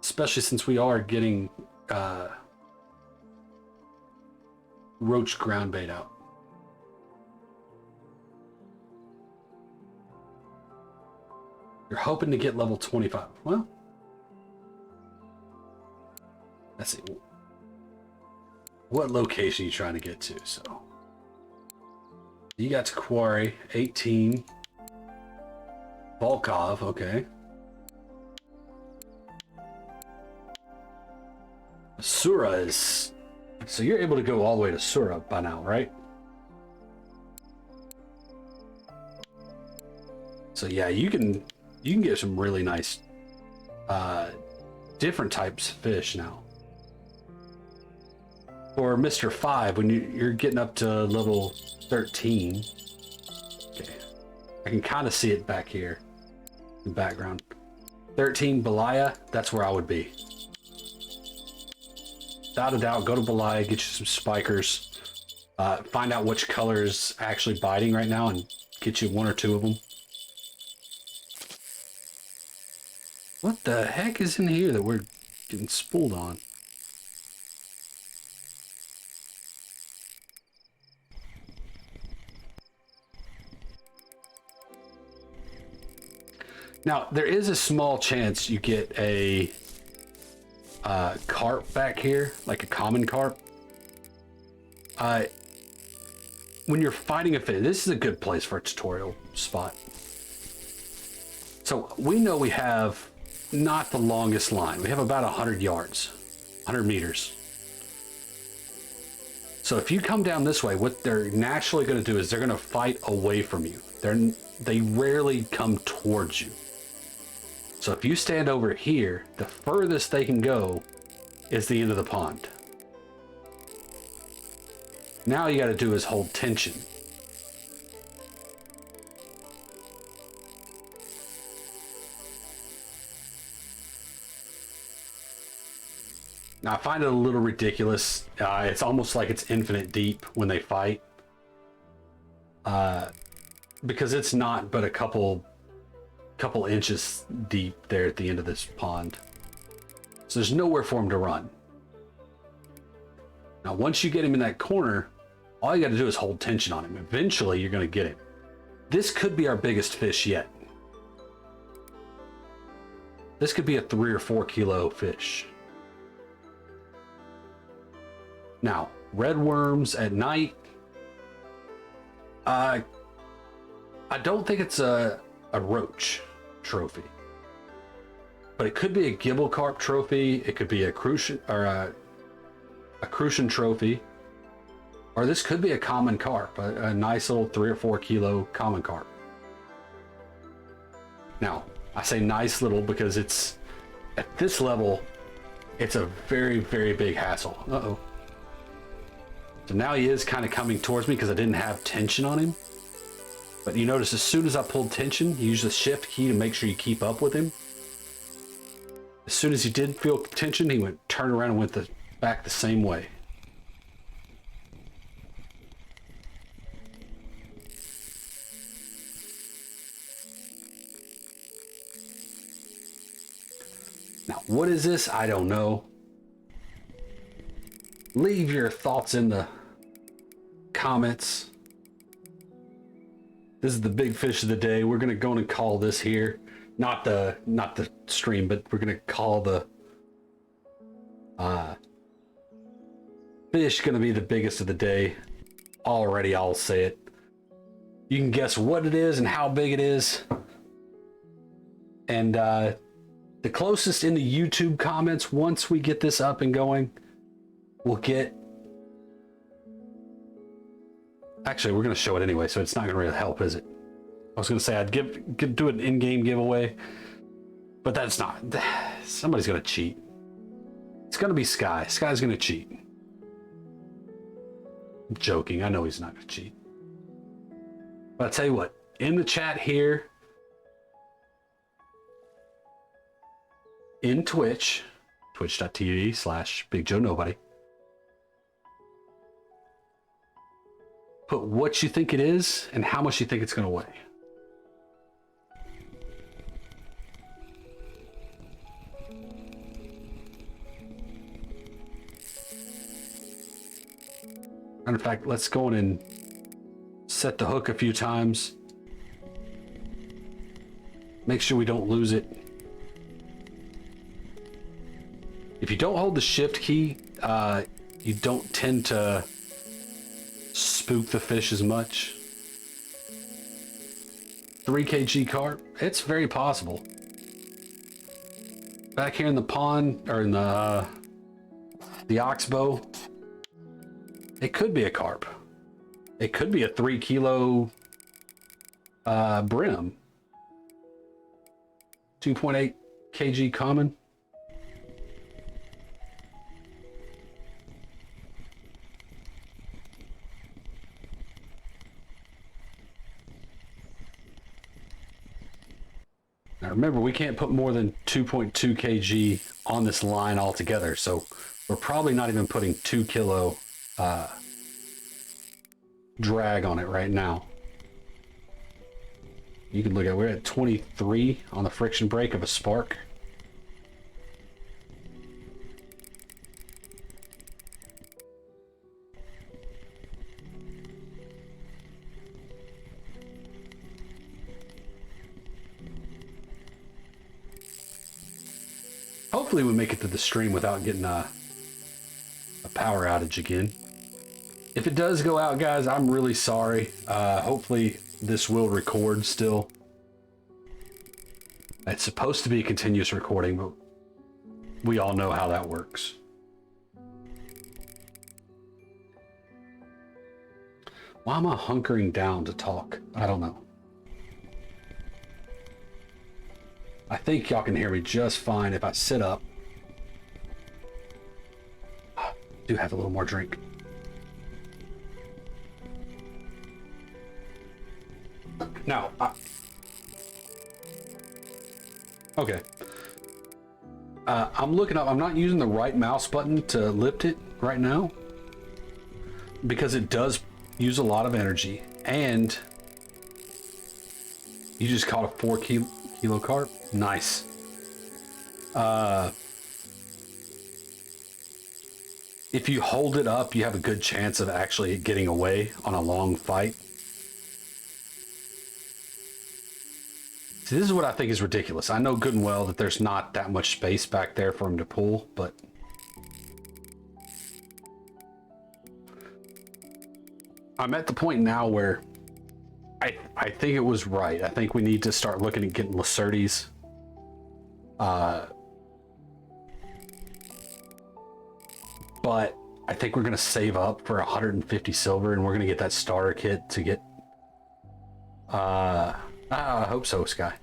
Especially since we are getting roach ground bait out. You're hoping to get level 25. Well, let's see. What location are you trying to get to? So you got to quarry 18. Volkov, okay. Sura is... So you're able to go all the way to Sura by now, right? So yeah, you can get some really nice different types of fish now. For Mr. 5, when you're getting up to level 13. Okay. I can kind of see it back here in the background. 13 Belaya, that's where I would be. Without a doubt, go to Belaya, get you some spikers. Find out which color is actually biting right now and get you one or two of them. What the heck is in here that we're getting spooled on? Now, there is a small chance you get a carp back here, like a common carp. When you're fighting a fish, this is a good place for a tutorial spot. So we know we have not the longest line. We have about 100 yards, 100 meters. So if you come down this way, what they're naturally going to do is they're going to fight away from you. They rarely come towards you. So if you stand over here, the furthest they can go is the end of the pond. Now you got to do is hold tension. Now I find it a little ridiculous. It's almost like it's infinite deep when they fight. Because it's not but a couple inches deep there at the end of this pond. So there's nowhere for him to run. Now, once you get him in that corner, all you got to do is hold tension on him. Eventually, you're going to get him. This could be our biggest fish yet. This could be a 3 or 4 kilo fish. Now, red worms at night. I don't think it's a roach trophy, but it could be a gibel carp trophy. It could be a crucian or a crucian trophy, or this could be a common carp, a nice little 3 or 4 kilo common carp. Now, I say nice little because it's at this level, it's a very, very big hassle. Uh-oh. So now he is kind of coming towards me because I didn't have tension on him. But you notice as soon as I pulled tension, you use the shift key to make sure you keep up with him. As soon as he did feel tension, he went turn around and went back the same way. Now, what is this? I don't know. Leave your thoughts in the comments. This is the big fish of the day. We're gonna go and call this here. Not the stream, but we're gonna call the fish gonna be the biggest of the day. Already, I'll say it. You can guess what it is and how big it is. And the closest in the YouTube comments, once we get this up and going, we'll get... Actually, we're going to show it anyway, so it's not going to really help, is it? I was going to say I'd do an in-game giveaway, but that's not. Somebody's going to cheat. It's going to be Sky. Sky's going to cheat. I'm joking. I know he's not going to cheat. But I'll tell you what, in the chat here, in Twitch, twitch.tv/BigJoeNobody, put what you think it is and how much you think it's going to weigh. And in fact, let's go in and set the hook a few times. Make sure we don't lose it. If you don't hold the shift key, you don't tend to spook the fish as much. 3 kg carp, it's very possible. Back here in the pond, or in the oxbow, it could be a carp. It could be a 3 kilo brim. 2.8 kg common. Now remember, we can't put more than 2.2 kg on this line altogether, so we're probably not even putting 2 kilo drag on it right now. You can look at, we're at 23 on the friction brake of a spark. Hopefully we make it to the stream without getting a power outage again. If it does go out, guys, I'm really sorry. Hopefully this will record still. It's supposed to be a continuous recording, but we all know how that works. Why am I hunkering down to talk? I don't know. I think y'all can hear me just fine if I sit up. Do have a little more drink. Now, okay. I'm looking up. I'm not using the right mouse button to lift it right now because it does use a lot of energy, and you just caught a 4 kilo carp. Nice. If you hold it up, you have a good chance of actually getting away on a long fight. See, this is what I think is ridiculous. I know good and well that there's not that much space back there for him to pull, but I'm at the point now where I think it was right. I think we need to start looking at getting Lacertes. But I think we're going to save up for 150 silver, and we're going to get that starter kit to get... I hope so, Sky.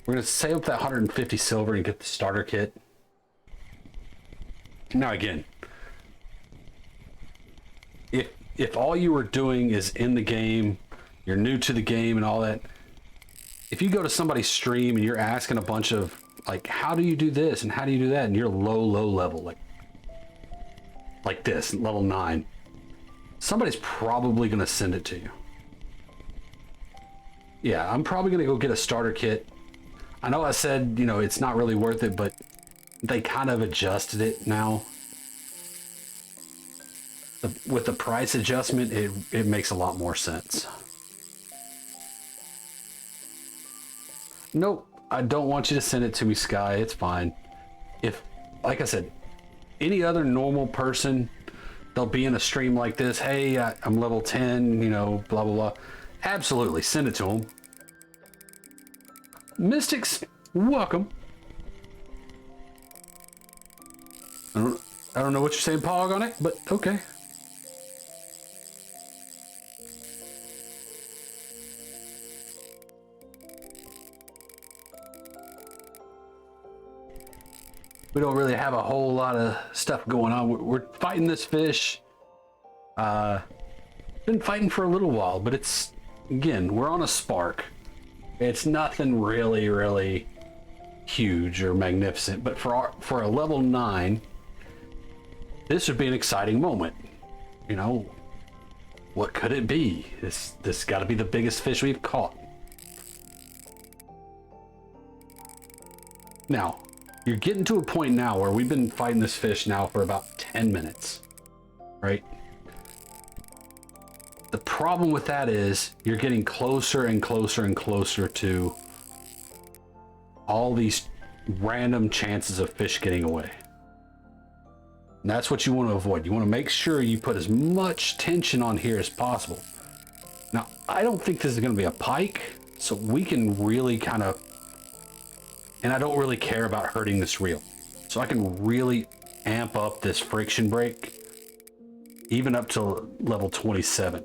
We're going to save up that 150 silver and get the starter kit. Now again, if all you were doing is in the game, you're new to the game and all that, if you go to somebody's stream and you're asking a bunch of, like, how do you do this and how do you do that, and you're low level, like this, level 9, somebody's probably going to send it to you. Yeah, I'm probably going to go get a starter kit. I know I said, you know, it's not really worth it, but they kind of adjusted it now. With the price adjustment, it makes a lot more sense. Nope, I don't want you to send it to me, Sky. It's fine. If, like I said, any other normal person, they'll be in a stream like this. Hey, I'm level 10, you know, blah, blah, blah. Absolutely, send it to them. Mystics, welcome. I don't know what you're saying, Pog, on it, but okay. We don't really have a whole lot of stuff going on. We're fighting this fish. Been fighting for a little while, but it's, again, we're on a spark. It's nothing really huge or magnificent, but for a level 9, this would be an exciting moment. You know, what could it be? This got to be the biggest fish we've caught. Now, you're getting to a point now where we've been fighting this fish now for about 10 minutes, right? The problem with that is you're getting closer and closer and closer to all these random chances of fish getting away. And that's what you want to avoid. You want to make sure you put as much tension on here as possible. Now, I don't think this is going to be a pike, so we can really kind of, and I don't really care about hurting this reel. So I can really amp up this friction brake, even up to level 27.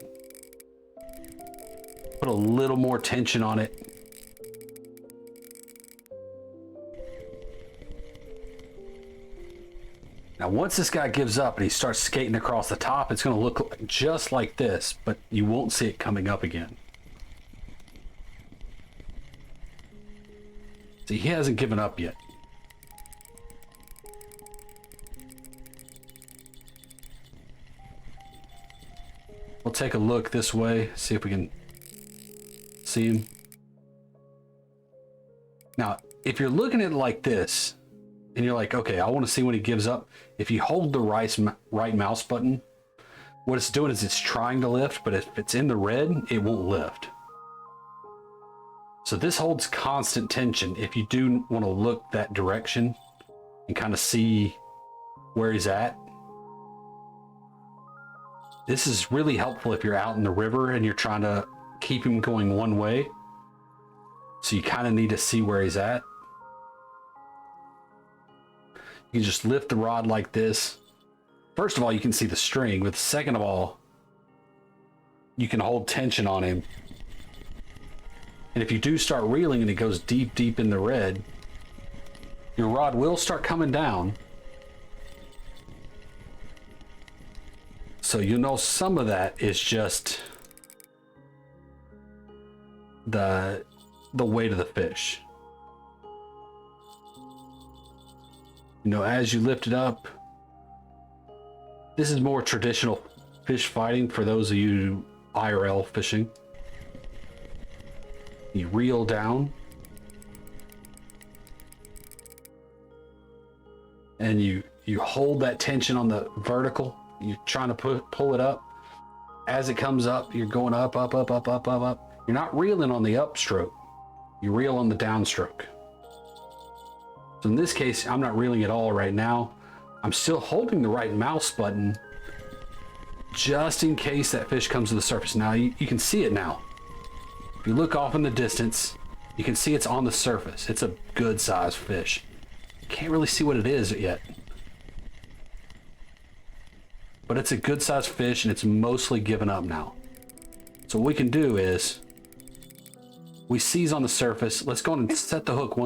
Put a little more tension on it. Now, once this guy gives up and he starts skating across the top, it's going to look just like this, but you won't see it coming up again. See, he hasn't given up yet. We'll take a look this way, see if we can see him. Now, if you're looking at it like this, and you're like, okay, I want to see when he gives up. If you hold the right mouse button, what it's doing is it's trying to lift, but if it's in the red, it won't lift. So this holds constant tension. If you do want to look that direction and kind of see where he's at, this is really helpful if you're out in the river and you're trying to keep him going one way. So you kind of need to see where he's at. You can just lift the rod like this. First of all, you can see the string, but second of all, you can hold tension on him. And if you do start reeling and it goes deep, deep in the red, your rod will start coming down. So you know some of that is just the weight of the fish. You know, as you lift it up, this is more traditional fish fighting for those of you IRL fishing. You reel down and you hold that tension on the vertical. You're trying to pull it up. As it comes up, you're going up, up, up, up, up, up, up. You're not reeling on the upstroke. You reel on the downstroke. So in this case, I'm not reeling at all right now. I'm still holding the right mouse button just in case that fish comes to the surface. Now you can see it now. If you look off in the distance, you can see it's on the surface. It's a good sized fish. Can't really see what it is yet. But it's a good sized fish and it's mostly given up now. So what we can do is we seize on the surface. Let's go and set the hook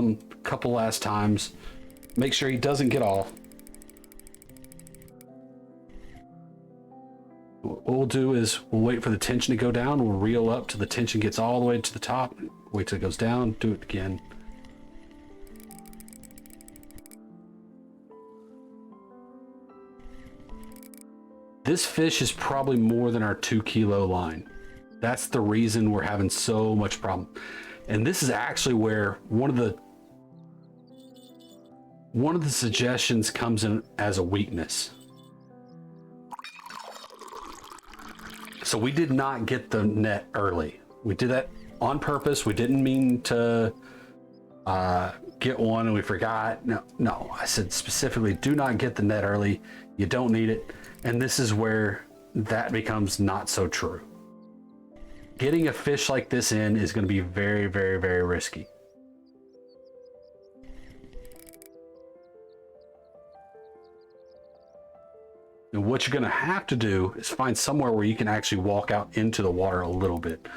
couple last times. Make sure he doesn't get off. What we'll do is we'll wait for the tension to go down. We'll reel up till the tension gets all the way to the top. Wait till it goes down. Do it again. This fish is probably more than our 2 kilo line. That's the reason we're having so much problem. And this is actually where one of the suggestions comes in as a weakness. So we did not get the net early. We did that on purpose. We didn't mean to get one and we forgot. No, I said specifically, do not get the net early. You don't need it. And this is where that becomes not so true. Getting a fish like this in is going to be very, very, very risky. And what you're going to have to do is find somewhere where you can actually walk out into the water a little bit.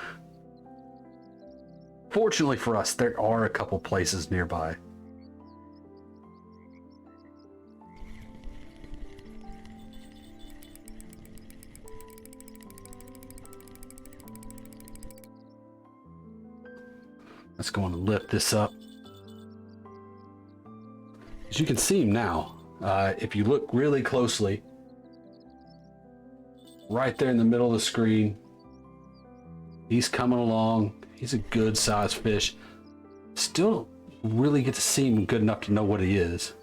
Fortunately for us, there are a couple places nearby. Let's go on and lift this up. As you can see him now, if you look really closely, right there in the middle of the screen, he's coming along. He's a good sized fish. Still really get to see him good enough to know what he is.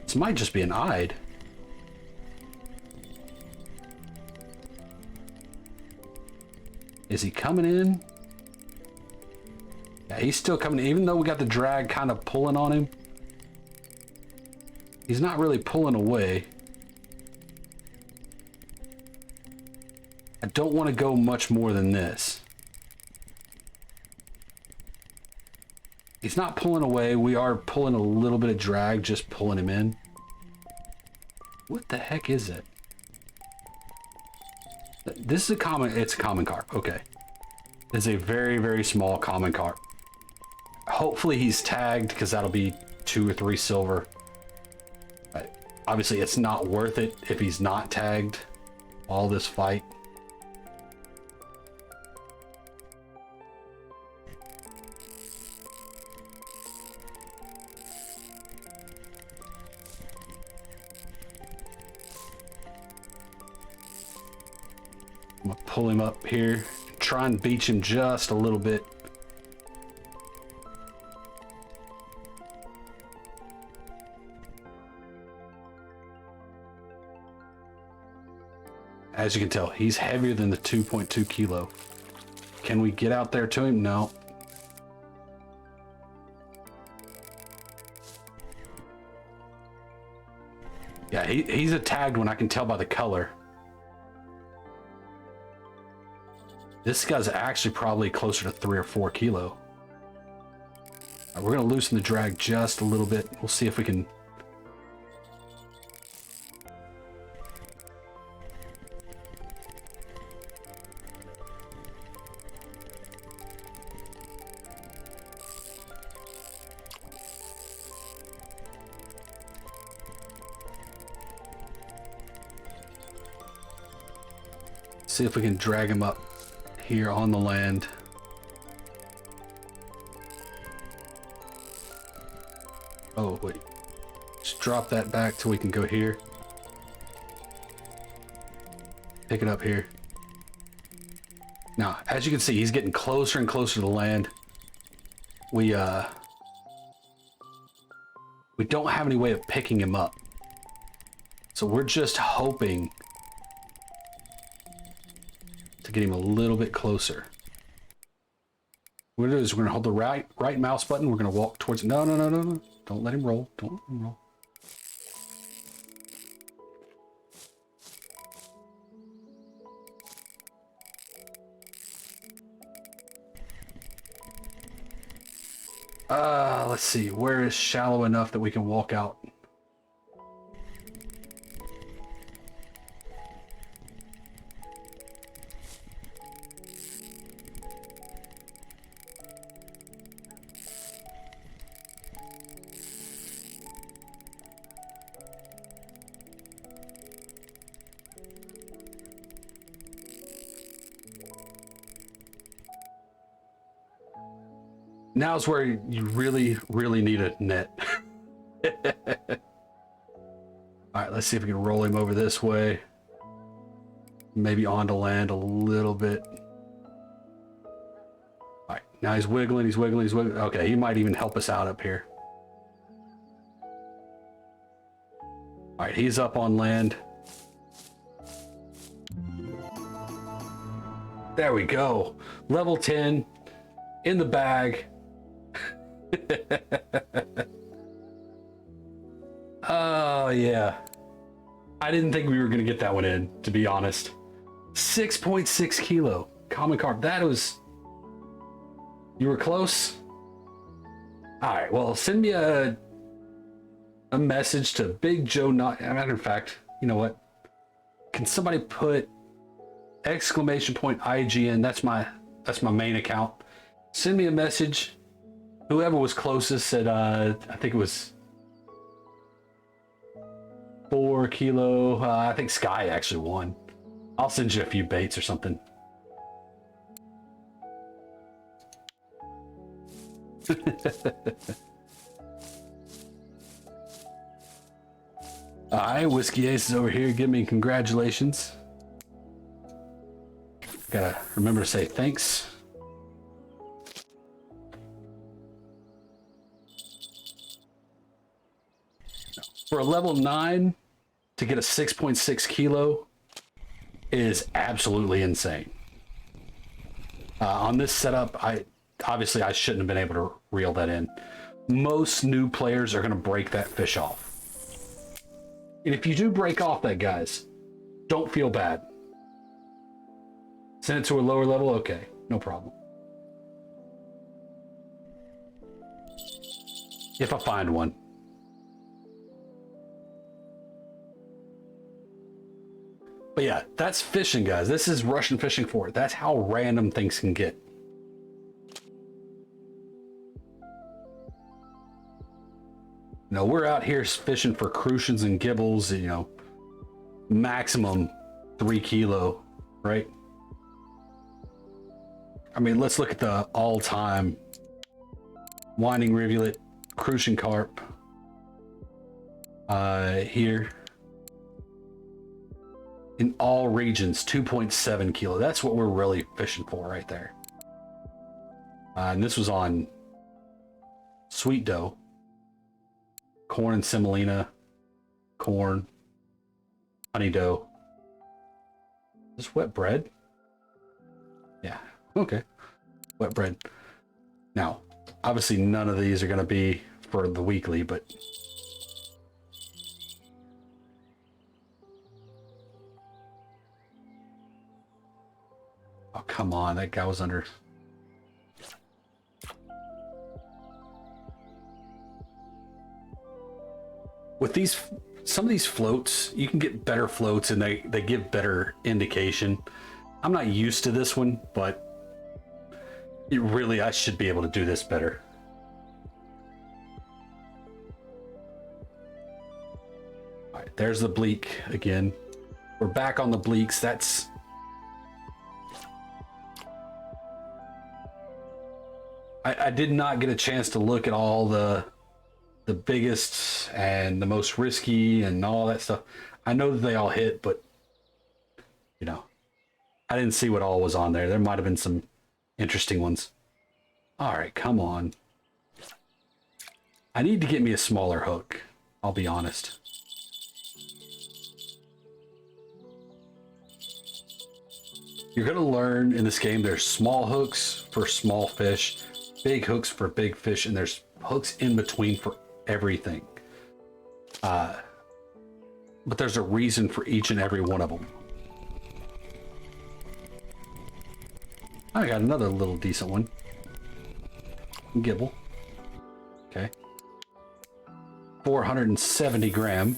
This might just be an eyed. Is he coming in? Yeah, he's still coming, even though we got the drag kind of pulling on him. He's not really pulling away. I don't want to go much more than this. He's not pulling away. We are pulling a little bit of drag, just pulling him in. What the heck is it? This is a common, it's a common carp. Okay. It's a very, very small common carp. Hopefully he's tagged because that'll be 2 or 3 silver. But obviously it's not worth it if he's not tagged all this fight. gonna pull him up here, try and beach him just a little bit. As you can tell, he's heavier than the 2.2 kilo. Can we get out there to him? No. Yeah, he's a tagged one. I can tell by the color. This guy's actually probably closer to 3 or 4 kilo. We're gonna loosen the drag just a little bit. We'll see if we can. See if we can drag him up here on the land. Oh, wait. Just drop that back till we can go here. Pick it up here. Now, as you can see, he's getting closer and closer to the land. We don't have any way of picking him up. So we're just hoping to get him a little bit closer. What we're gonna do is we're gonna hold the right mouse button. We're gonna walk towards. No. Don't let him roll. Don't let him roll. Let's see. Where is shallow enough that we can walk out? Now's where you really need a net. All right, let's see if we can roll him over this way. Maybe onto land a little bit. All right, now he's wiggling. Okay, he might even help us out up here. All right, he's up on land. There we go. Level 10 in the bag. Oh yeah, I didn't think we were gonna get that one in, to be honest. 6.6 kilo common carp. That was, you were close. All right, well, send me a message to Big Joe. Not matter of fact, you know what, can somebody put !IGN? That's my main account. Send me a message. Whoever was closest said, I think it was 4 kilo. I think Sky actually won. I'll send you a few baits or something. Alright, Whiskey Ace is over here. Give me congratulations. Gotta remember to say thanks. For a level 9 to get a 6.6 kilo is absolutely insane. On this setup, I shouldn't have been able to reel that in. Most new players are going to break that fish off. And if you do break off that, guys, don't feel bad. Send it to a lower level, okay, no problem. If I find one. But yeah, that's fishing, guys. This is Russian fishing for it. That's how random things can get. You know, we're out here fishing for crucians and gibbles, you know, maximum 3 kilo, right? I mean, let's look at the all-time winding rivulet crucian carp here. In all regions, 2.7 kilo. That's what we're really fishing for right there. And this was on sweet dough, corn and semolina, corn, honey dough. Is this wet bread? Yeah, okay. Wet bread. Now, obviously none of these are going to be for the weekly, but oh, come on, that guy was under. With these, some of these floats, you can get better floats and they give better indication. I'm not used to this one, but it really, I should be able to do this better. All right, there's the bleak again. We're back on the bleaks. That's I did not get a chance to look at all the biggest and the most risky and all that stuff. I know that they all hit, but you know, I didn't see what all was on there. There might have been some interesting ones. All right, come on. I need to get me a smaller hook. I'll be honest. You're going to learn in this game there's small hooks for small fish, big hooks for big fish, and there's hooks in between for everything. But there's a reason for each and every one of them. I got another little decent one. Gibble. Okay. 470 gram.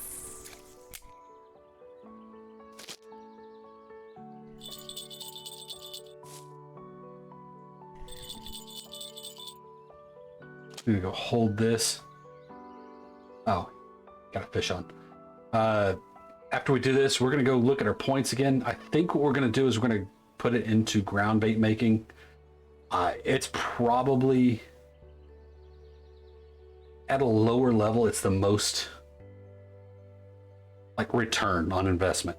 I'm gonna go hold this. Oh, got a fish on. After we do this, we're gonna go look at our points again. I think what we're gonna do is we're gonna put it into ground bait making. It's probably at a lower level. It's the most like return on investment.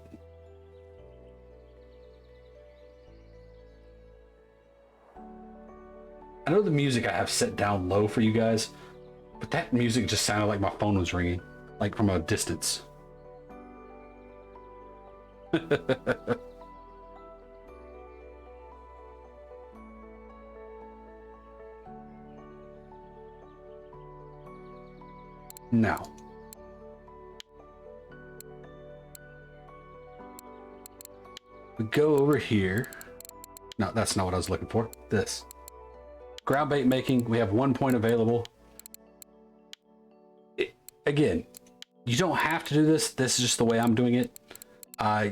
I know the music I have set down low for you guys, but that music just sounded like my phone was ringing, like from a distance. Now, we go over here. No, that's not what I was looking for. This. Ground bait making, we have 1 point available. Again, you don't have to do this. This is just the way I'm doing it.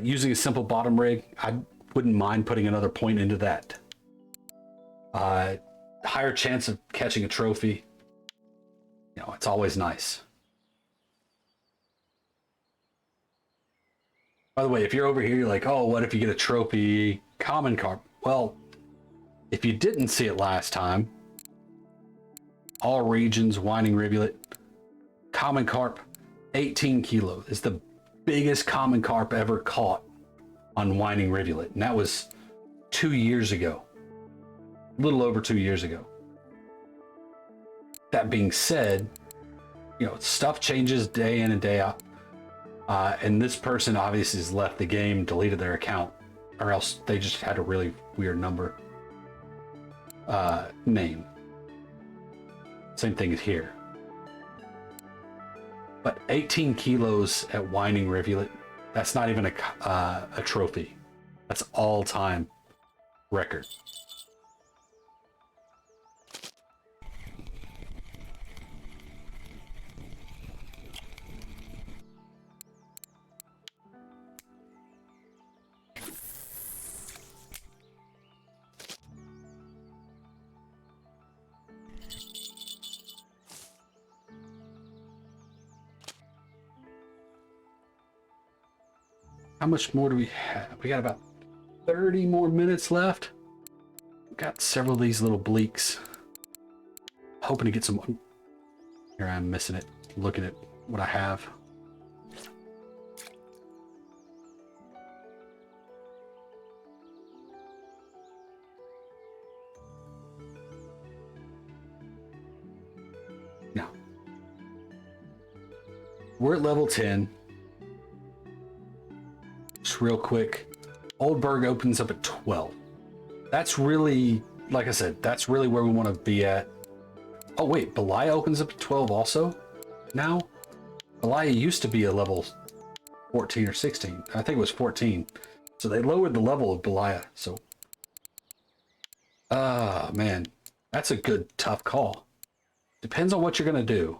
Using a simple bottom rig, I wouldn't mind putting another point into that. Higher chance of catching a trophy. You know, it's always nice. By the way, if you're over here, you're like, oh, what if you get a trophy common carp? Well, if you didn't see it last time, all regions, whining rivulet, common carp, 18 kilos is the biggest common carp ever caught on whining rivulet. And that was 2 years ago, a little over 2 years ago. That being said, you know, stuff changes day in and day out. And this person obviously has left the game, deleted their account, or else they just had a really weird number. Name. Same thing as here. But 18 kilos at whining rivulet, that's not even a trophy. That's all-time record. How much more do we have? We got about 30 more minutes left. We've got several of these little bleaks. Hoping to get some. Here I'm missing it. Looking at what I have. We're at level 10. Just real quick. Oldburg opens up at 12. That's really, like I said, that's really where we want to be at. Oh wait, Belaya opens up at 12 also? Now? Belaya used to be a level 14 or 16. I think it was 14. So they lowered the level of Belaya. So, man, that's a good, tough call. Depends on what you're going to do.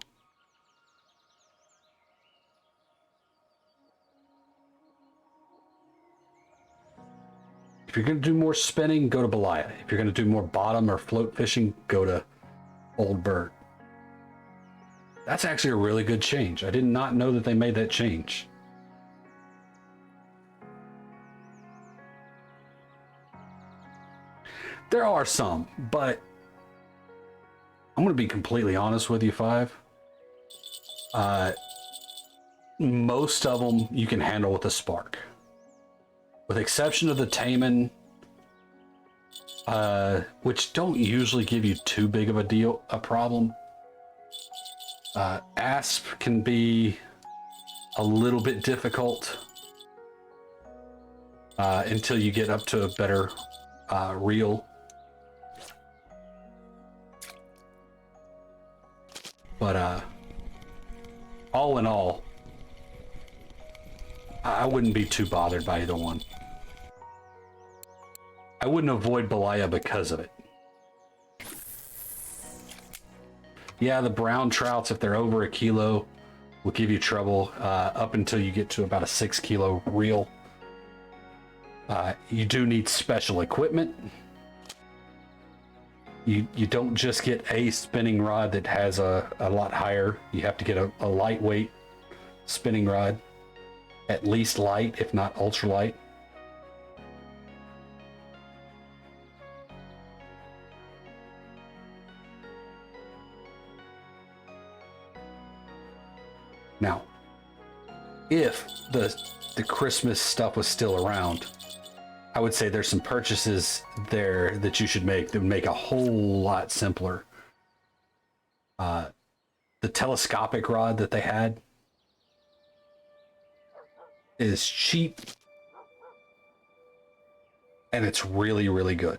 If you're going to do more spinning, go to Belaya. If you're going to do more bottom or float fishing, go to Oldburg. That's actually a really good change. I did not know that they made that change. There are some, but I'm going to be completely honest with you, Five. Most of them you can handle with a spark. With exception of the Taman, which don't usually give you too big of a problem. Asp can be a little bit difficult until you get up to a better reel. But all in all, I wouldn't be too bothered by either one. I wouldn't avoid Belaya because of it. Yeah, the brown trouts, if they're over a kilo, will give you trouble up until you get to about a 6 kilo reel. You do need special equipment. You don't just get a spinning rod that has a lot higher. You have to get a lightweight spinning rod, at least light, if not ultralight. Now, if the Christmas stuff was still around, I would say there's some purchases there that you should make that would make a whole lot simpler. The telescopic rod that they had is cheap, and it's really, really good.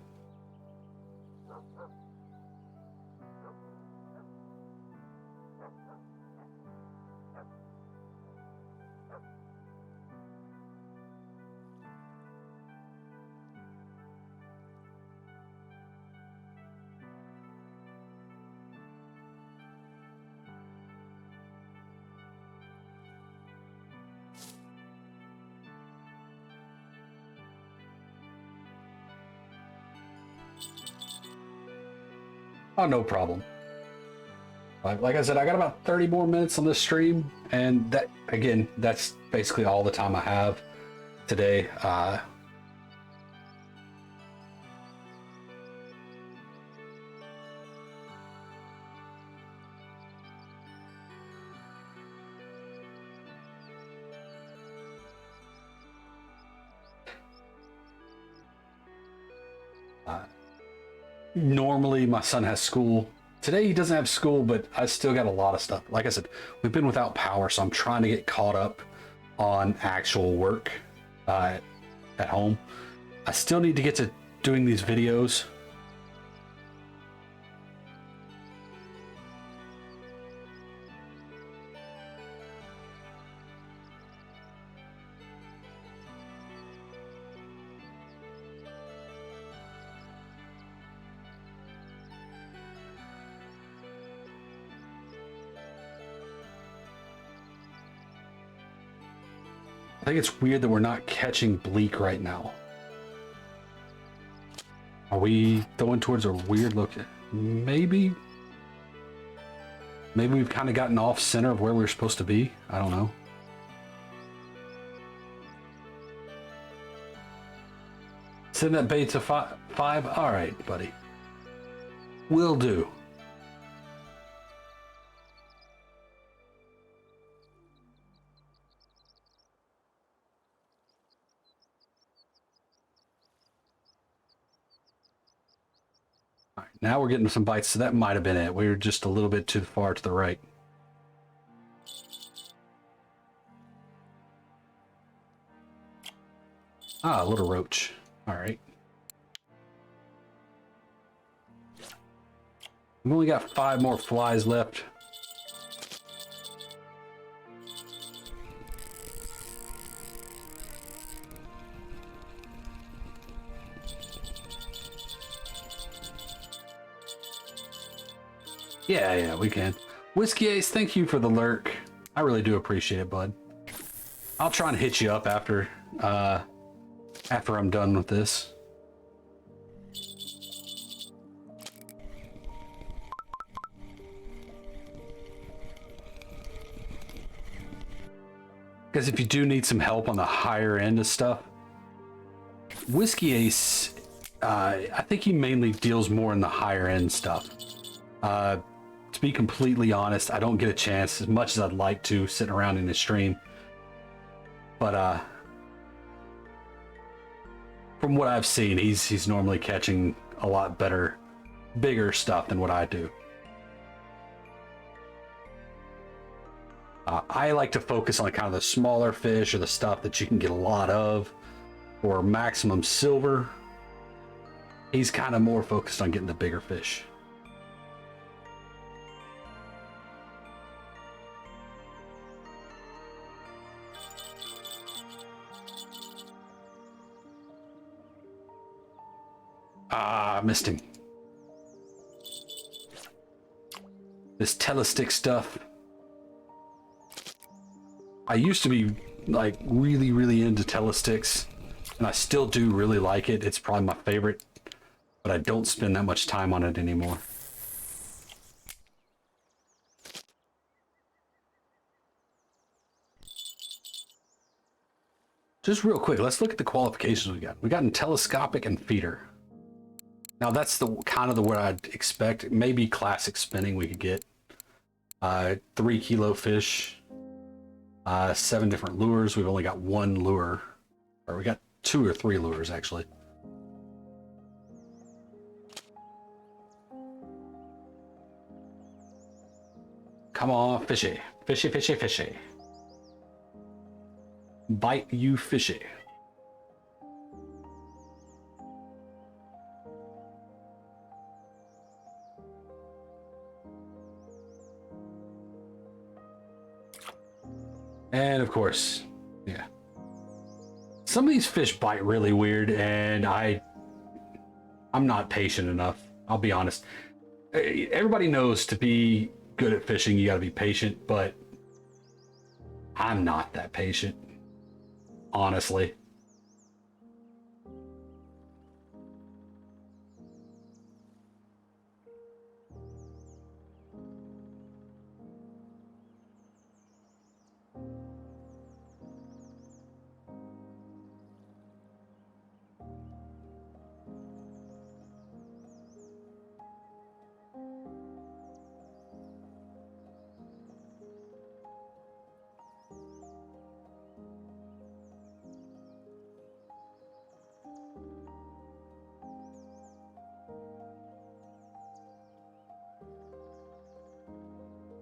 Oh, no problem. Like I said, I got about 30 more minutes on this stream, and that, again, that's basically all the time I have today. Normally my son has school. Today he doesn't have school, but I still got a lot of stuff. Like I said, we've been without power, so I'm trying to get caught up on actual work at home. I still need to get to doing these videos. I think it's weird that we're not catching bleak right now. Are we going towards a weird look? Maybe we've kind of gotten off center of where we're supposed to be. I don't know. Send that bait to five. All right, buddy. Will do. Now we're getting some bites, so that might have been it. We were just a little bit too far to the right. Ah, a little roach. All right. We've only got 5 more flies left. Yeah, we can. Whiskey Ace, thank you for the lurk. I really do appreciate it, bud. I'll try and hit you up after I'm done with this. Because if you do need some help on the higher end of stuff, Whiskey Ace, I think he mainly deals more in the higher end stuff. To be completely honest, I don't get a chance as much as I'd like to sitting around in the stream. But from what I've seen, he's normally catching a lot better, bigger stuff than what I do. I like to focus on kind of the smaller fish or the stuff that you can get a lot of for maximum silver. He's kind of more focused on getting the bigger fish. Ah, missed him. This telestick stuff. I used to be like really into telesticks, and I still do really like it. It's probably my favorite, but I don't spend that much time on it anymore. Just real quick, let's look at the qualifications we got. We got in telescopic and feeder. Now that's the kind of the word I'd expect. Maybe classic spinning we could get. 3 kilo fish. 7 different lures. We've only got 1 lure. Or we got 2 or 3 lures, actually. Come on, fishy. Fishy, fishy, fishy. Bite you, fishy. And of course, yeah. Some of these fish bite really weird, and I'm not patient enough. I'll be honest. Everybody knows to be good at fishing, you gotta be patient, but I'm not that patient, honestly.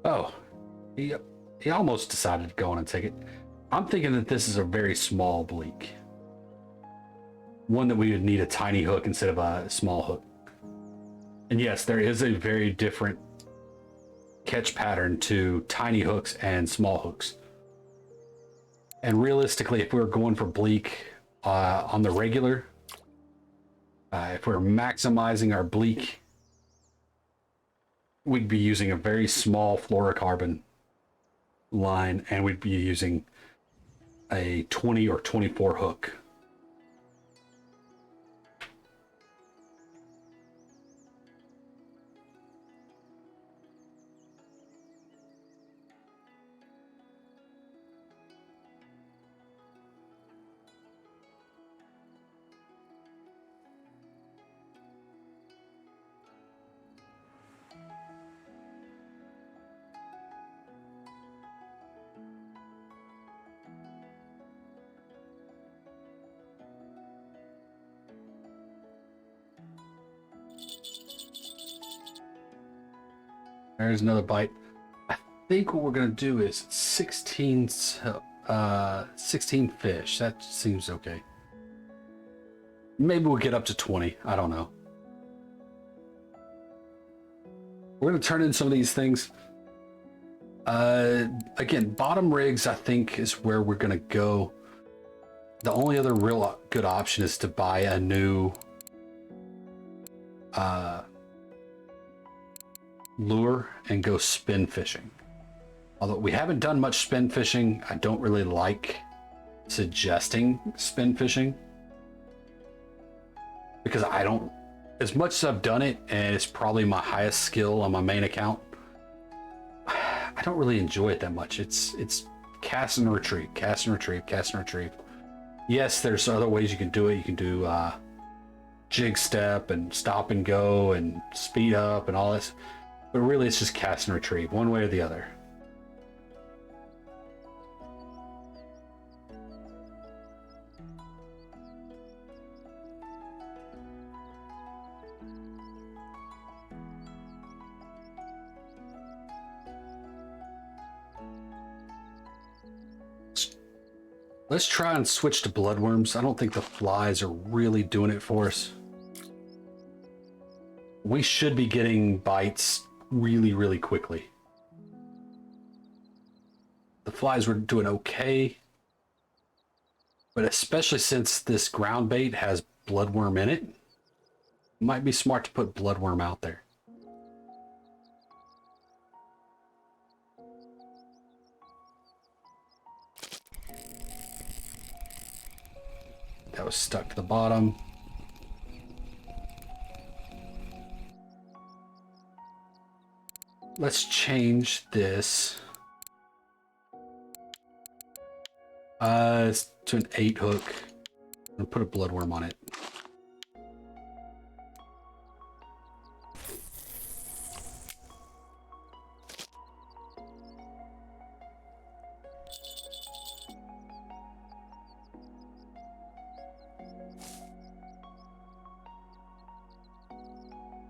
Oh, he almost decided to go on and take it. I'm thinking that this is a very small bleak. One that we would need a tiny hook instead of a small hook. And yes, there is a very different catch pattern to tiny hooks and small hooks. And realistically, if we were going for bleak on the regular, if we're maximizing our bleak, we'd be using a very small fluorocarbon line, and we'd be using a 20 or 24 hook. There's another bite. I think what we're gonna do is 16 fish. That seems okay. Maybe we'll get up to 20. I don't know. We're going to turn in some of these things. Again, bottom rigs, I think, is where we're going to go. The only other real good option is to buy a new lure and go spin fishing. Although we haven't done much spin fishing, I don't really like suggesting spin fishing. Because I don't, as much as I've done it, and it's probably my highest skill on my main account, I don't really enjoy it that much. It's cast and retrieve, cast and retrieve, cast and retrieve. Yes, there's other ways you can do it. You can do jig step and stop and go and speed up and all this. But really, it's just cast and retrieve, one way or the other. Let's try and switch to bloodworms. I don't think the flies are really doing it for us. We should be getting bites really, really quickly. The flies were doing okay. But especially since this ground bait has bloodworm in it, it might be smart to put bloodworm out there. That was stuck to the bottom. Let's change this to an 8 hook and put a bloodworm on it.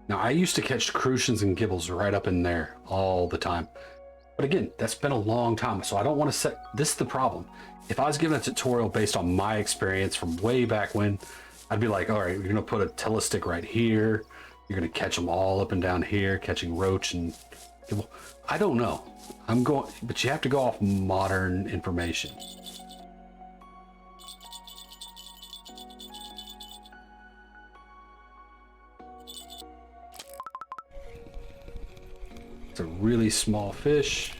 Now, I used to catch crucians and gibbles right up in there all the time. But again, that's been a long time, so I don't want to set... This is the problem. If I was given a tutorial based on my experience from way back when, I'd be like, all right, you're going to put a telestick right here. You're going to catch them all up and down here, catching roach and gibble. I don't know. I'm going... But you have to go off modern information. It's a really small fish.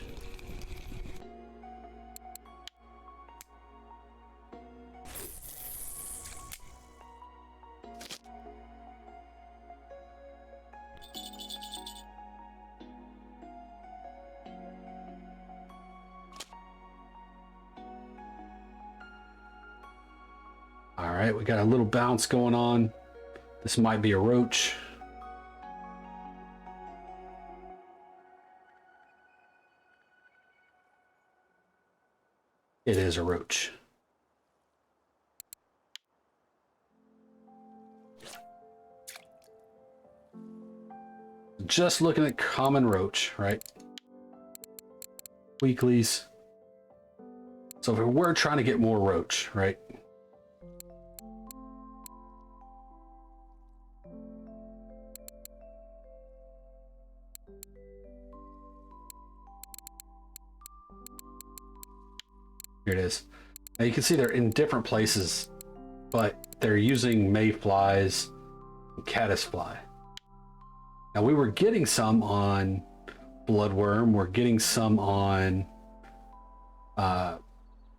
All right, we got a little bounce going on. This might be a roach. It is a roach. Just looking at common roach, right? Weeklies. So if we're trying to get more roach, right? Here it is. Now you can see they're in different places, but they're using mayflies and caddisfly. Now we were getting some on bloodworm, we're getting some on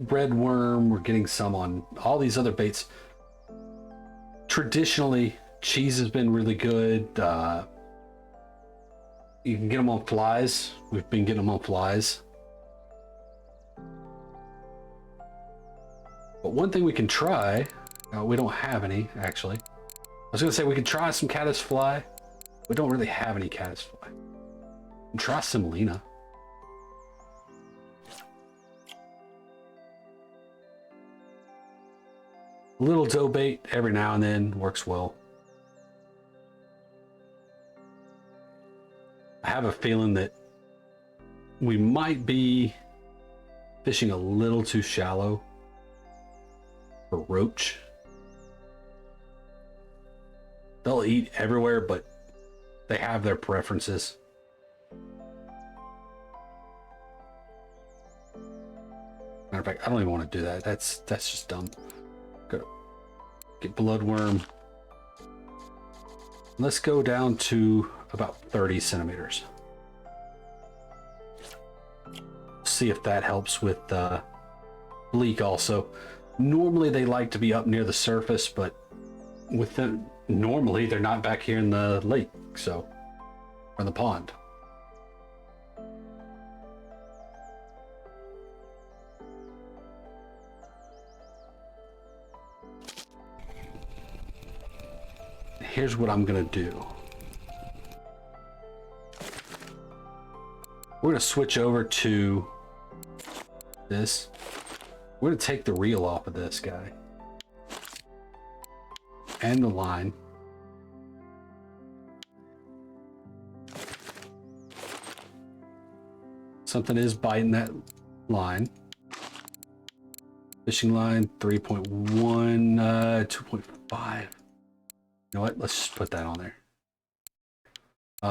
redworm, we're getting some on all these other baits. Traditionally, cheese has been really good. You can get them on flies. We've been getting them on flies. But one thing we can try, we don't have any actually. I was gonna say we could try some caddisfly. We don't really have any caddisfly. And try semolina. A little dough bait every now and then works well. I have a feeling that we might be fishing a little too shallow for roach. They'll eat everywhere, but they have their preferences. Matter of fact, I don't even want to do that. That's just dumb. Go get bloodworm. Let's go down to about 30 centimeters. See if that helps with bleak also. Normally they like to be up near the surface, but with them, normally they're not back here in the lake, so, or in the pond. Here's what I'm gonna do. We're gonna switch over to this. We're gonna take the reel off of this guy and the line. Something is biting that line. Fishing line 3.1, 2.5. You know what? Let's just put that on there.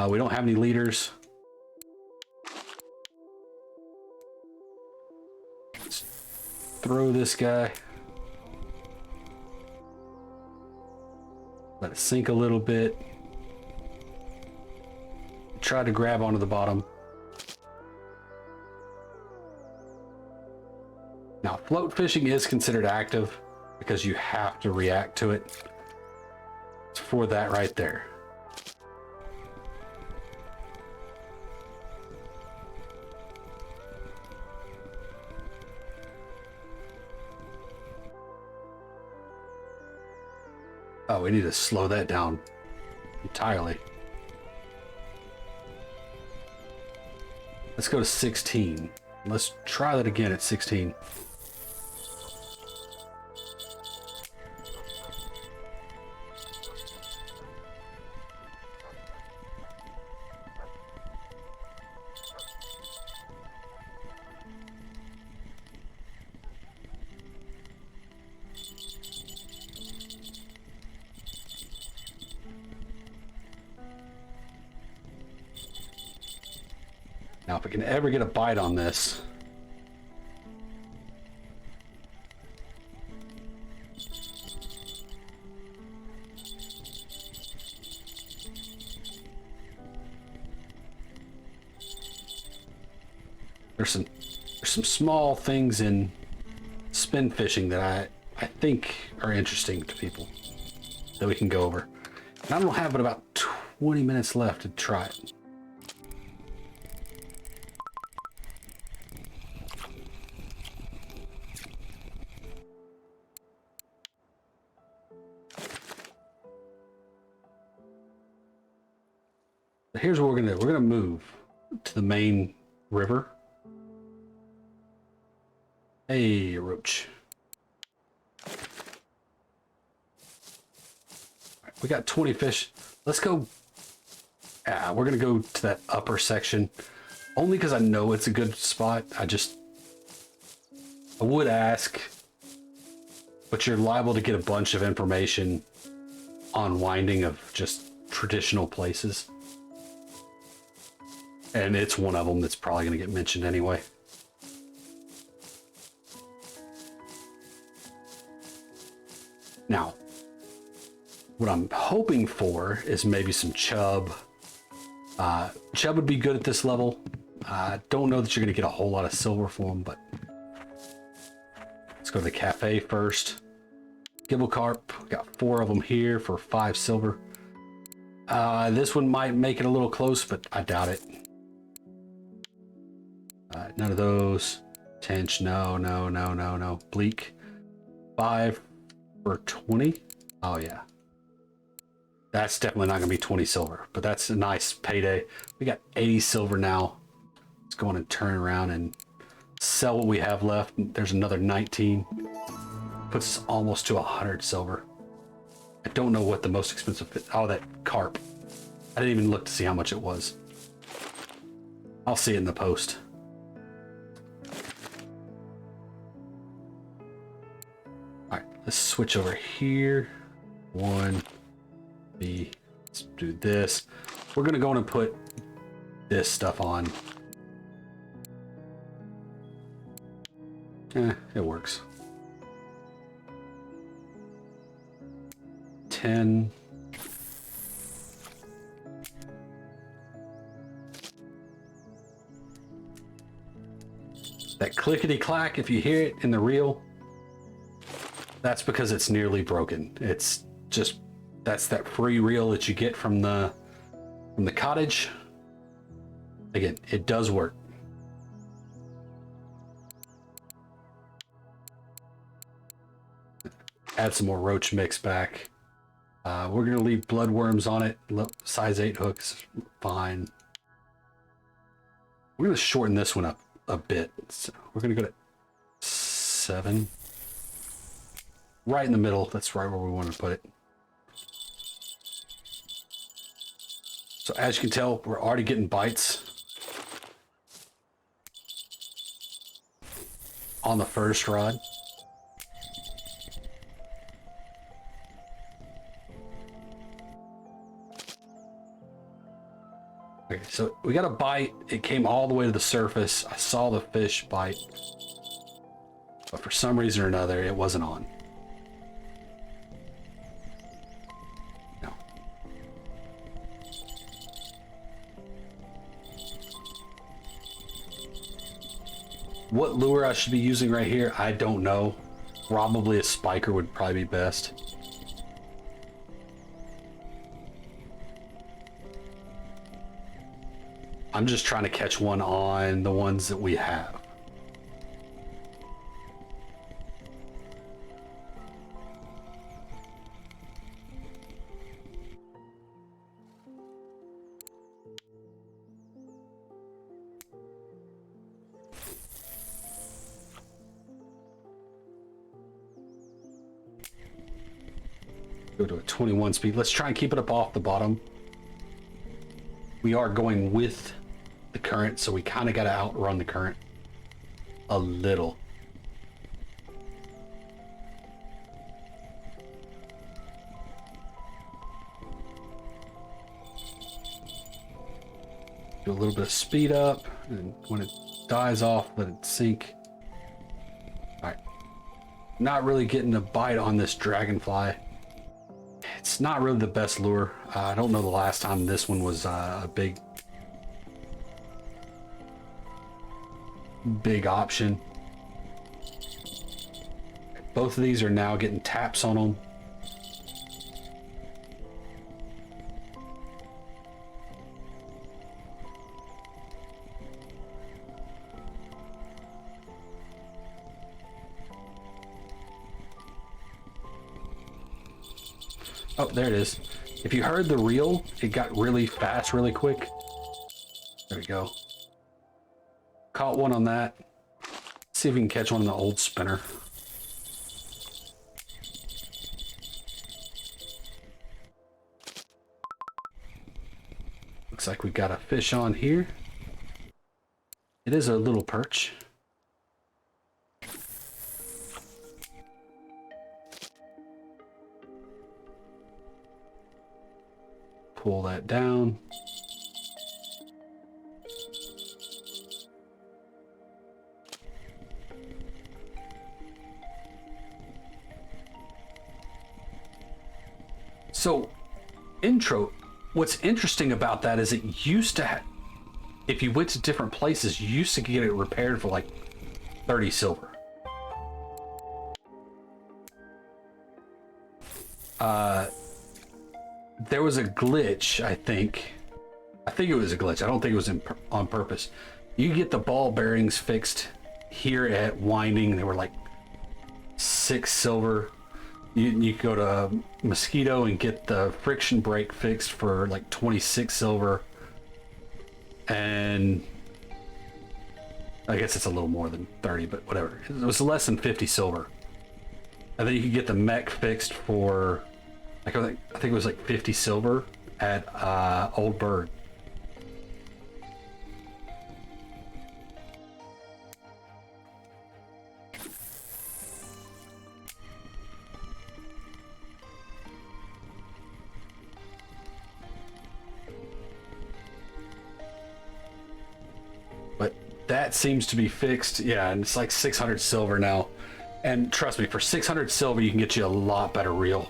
We don't have any leaders. Let's throw this guy. Let it sink a little bit. Try to grab onto the bottom. Now, float fishing is considered active because you have to react to it. It's for that right there. Oh, we need to slow that down entirely. Let's go to 16. Let's try that again at 16. Now, if we can ever get a bite on this, there's some small things in spin fishing that I think are interesting to people that we can go over. And I don't have but about 20 minutes left to try it. Here's what we're gonna do. We're gonna move to the main river. Hey, roach. Right, we got 20 fish. Let's go. We're gonna go to that upper section only because I know it's a good spot. I would ask, but you're liable to get a bunch of information on winding of just traditional places. And it's one of them that's probably going to get mentioned anyway. Now, what I'm hoping for is maybe some chub. Chub would be good at this level. I don't know that you're going to get a whole lot of silver for them, but let's go to the cafe first. Gibble carp, got 4 of them here for 5 silver. This one might make it a little close, but I doubt it. None of those. Tench, no. Bleak, 5 for 20. Oh yeah. That's definitely not gonna be 20 silver, but that's a nice payday. We got 80 silver now. Let's go on and turn around and sell what we have left. There's another 19. Puts us almost to 100 silver. I don't know what the most expensive fit. Oh, that carp. I didn't even look to see how much it was. I'll see it in the post. All right, let's switch over here. 1, Let's do this. We're gonna go in and put this stuff on. It works. 10. That clickety clack, if you hear it in the reel, that's because it's nearly broken. It's just, that's that free reel that you get from the cottage. Again, it does work. Add some more roach mix back. We're gonna leave bloodworms on it. Size 8 hooks, fine. We're gonna shorten this one up a bit. So we're gonna go to 7. Right in the middle. That's right where we want to put it. So as you can tell, we're already getting bites on the first rod. Okay, so we got a bite. It came all the way to the surface. I saw the fish bite, but for some reason or another, it wasn't on. No. What lure I should be using right here, I don't know. Probably a spiker would probably be best. I'm just trying to catch one on the ones that we have. Go to a 21 speed. Let's try and keep it up off the bottom. We are going with the current, so we kind of got to outrun the current a little. Do a little bit of speed up, and when it dies off, let it sink. All right. Not really getting a bite on this dragonfly. It's not really the best lure. I don't know the last time this one was a big option. Both of these are now getting taps on them. Oh, there it is. If you heard the reel, it got really fast, really quick. There we go. Caught one on that. Let's see if we can catch one on the old spinner. Looks like we got a fish on here. It is a little perch. Pull that down. So, intro, what's interesting about that is it used to have, if you went to different places, you used to get it repaired for like 30 silver. There was a glitch, I think. I think it was a glitch. I don't think it was on purpose. You get the ball bearings fixed here at Winding. They were like 6 silver. You go to Mosquito and get the friction brake fixed for like 26 silver. And I guess it's a little more than 30, but whatever. It was less than 50 silver. And then you could get the mech fixed for, like, I think it was like 50 silver at Old Bird. that seems to be fixed. Yeah, and it's like 600 silver now. And trust me, for 600 silver, you can get you a lot better reel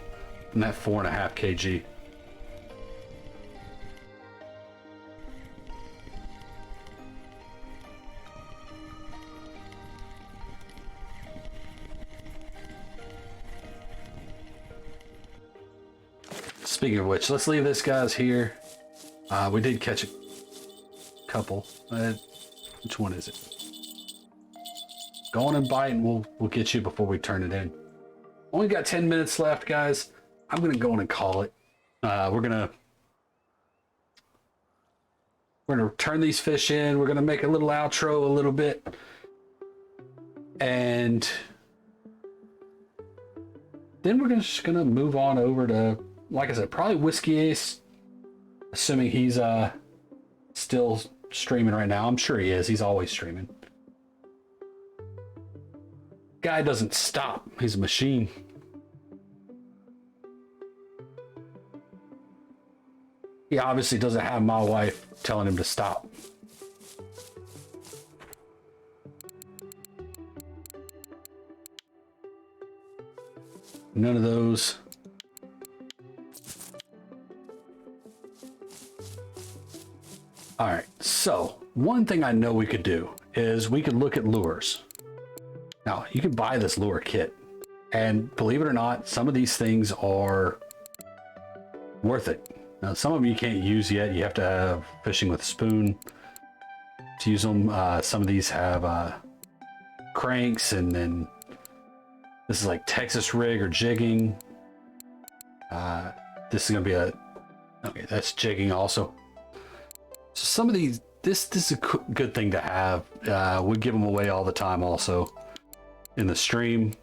than that 4.5 kg. Speaking of which, let's leave this guy's here. We did catch a couple. Which one is it? Go on and bite, and we'll get you before we turn it in. Only got 10 minutes left, guys. I'm gonna go on and call it. We're gonna turn these fish in. We're gonna make a little outro a little bit, and then we're just gonna move on over to, like I said, probably Whiskey Ace, assuming he's still streaming right now. I'm sure he is. He's always streaming. Guy doesn't stop. He's a machine. He obviously doesn't have my wife telling him to stop. None of those. All right, so one thing I know we could do is we could look at lures. Now, you can buy this lure kit, and believe it or not, some of these things are worth it. Now, some of them you can't use yet. You have to have fishing with a spoon to use them. Some of these have cranks, and then this is like Texas rig or jigging. This is gonna be okay, that's jigging also. So some of these, this is a good thing to have. We give them away all the time also in the stream.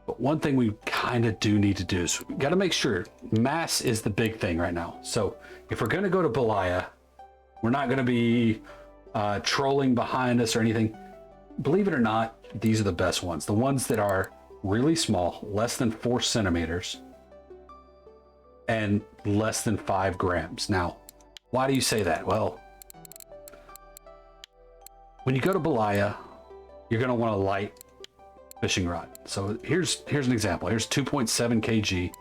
But one thing we kind of do need to do is we got to make sure mass is the big thing right now. So if we're going to go to Belaya, we're not going to be trolling behind us or anything. Believe it or not, these are the best ones. The ones that are really small, less than 4 centimeters, and less than 5 grams. Now, why do you say that? Well, when you go to Belaya, you're going to want a light fishing rod. So here's an example. Here's 2.7 kg.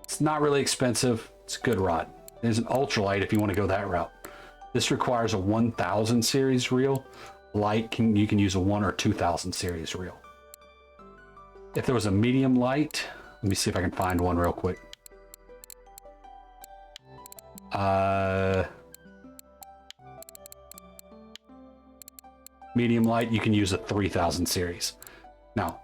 It's not really expensive. It's a good rod. There's an ultralight if you want to go that route. This requires a 1000 series reel. Light, you can use a 1 or 2000 series reel. If there was a medium light, let me see if I can find one real quick. Medium light, you can use a 3000 series. Now,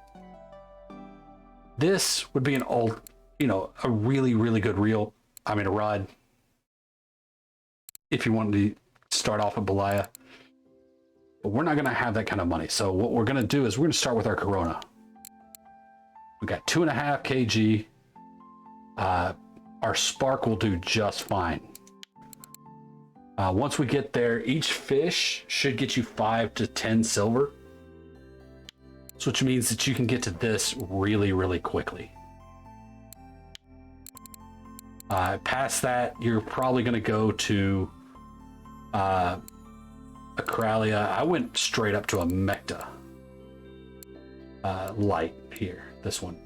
this would be an old, a really, really good reel. I mean, a rod. If you wanted to start off at Belaya. But we're not going to have that kind of money. So what we're going to do is we're going to start with our Corona. We got 2.5 kg. Our Spark will do just fine. Once we get there, each fish should get you 5 to 10 silver. So which means that you can get to this really, really quickly. Past that, you're probably going to go to Acralia. I went straight up to a Mecta light here, this one.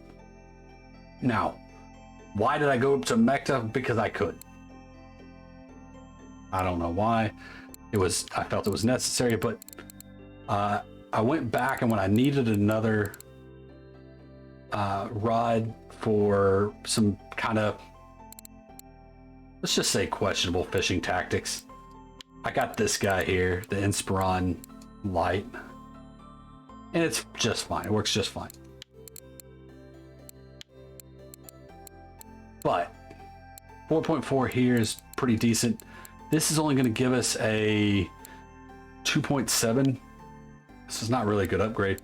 Now, why did I go up to Mecta? Because I could. I don't know why. I felt it was necessary, but I went back, and when I needed another rod for some kind of, let's just say, questionable fishing tactics, I got this guy here, the Inspiron light, and it's just fine. It works just fine. But 4.4 here is pretty decent. This is only going to give us a 2.7. This is not really a good upgrade.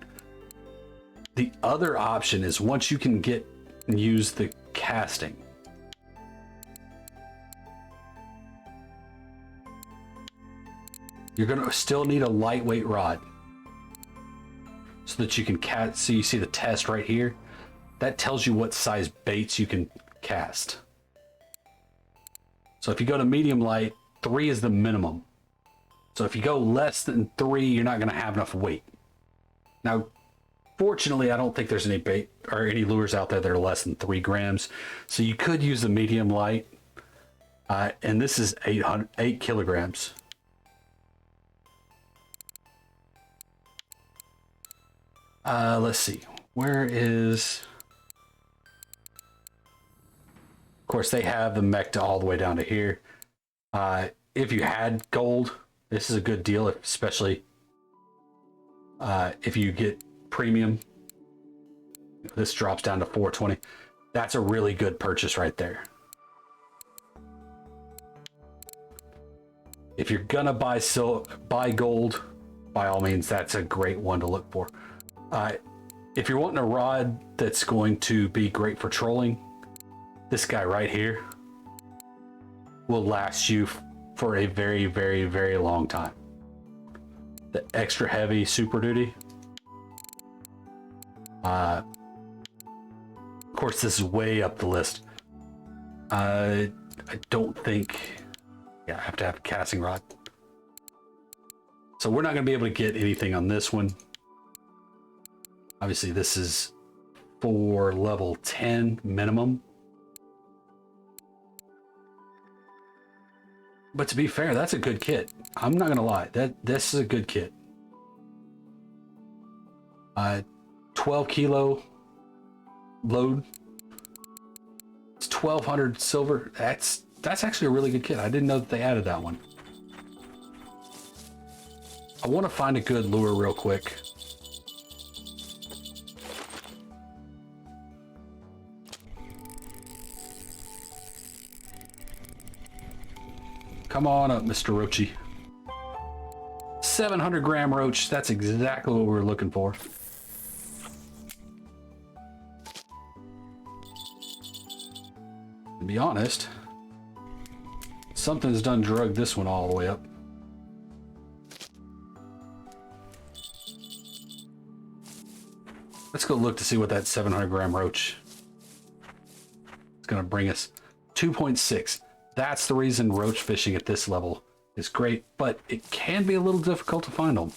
The other option is once you can get and use the casting, you're going to still need a lightweight rod so that you can cast. So you see the test right here. That tells you what size baits you can cast. So if you go to medium light, 3 is the minimum. So if you go less than 3, you're not going to have enough weight. Now, fortunately, I don't think there's any bait or any lures out there that are less than 3 grams. So you could use the medium light. And this is 8 kilograms. Let's see. Where is... Of course, they have the Mechta all the way down to here. If you had gold, this is a good deal, especially if you get premium. This drops down to 420. That's a really good purchase right there. If you're gonna buy gold, by all means, that's a great one to look for. If you're wanting a rod that's going to be great for trolling, this guy right here will last you for a very, very, very long time. The extra heavy Super Duty. Of course, this is way up the list. I don't think... Yeah, I have to have a casting rod. So we're not going to be able to get anything on this one. Obviously, this is for level 10 minimum. But to be fair, that's a good kit. I'm not going to lie. This is a good kit. 12 kilo load. It's 1,200 silver. That's actually a really good kit. I didn't know that they added that one. I want to find a good lure real quick. Come on up, Mr. Roachy. 700 gram roach. That's exactly what we were looking for. To be honest, something's done drugged this one all the way up. Let's go look to see what that 700 gram roach is going to bring us. 2.6. That's the reason roach fishing at this level is great, but it can be a little difficult to find them.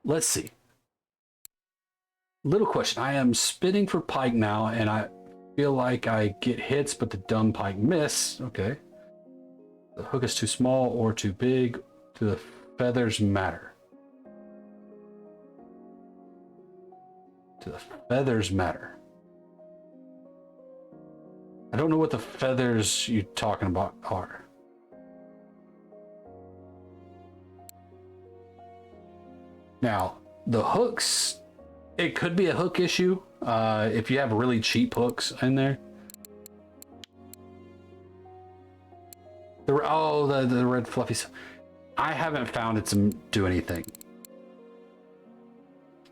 Let's see. Little question. I am spinning for pike now, and I feel like I get hits, but the dumb pike miss. Okay. The hook is too small or too big. Do the feathers matter? Do the feathers matter? I don't know what the feathers you're talking about are. Now, the hooks, it could be a hook issue if you have really cheap hooks in there. The red fluffies. I haven't found it to do anything.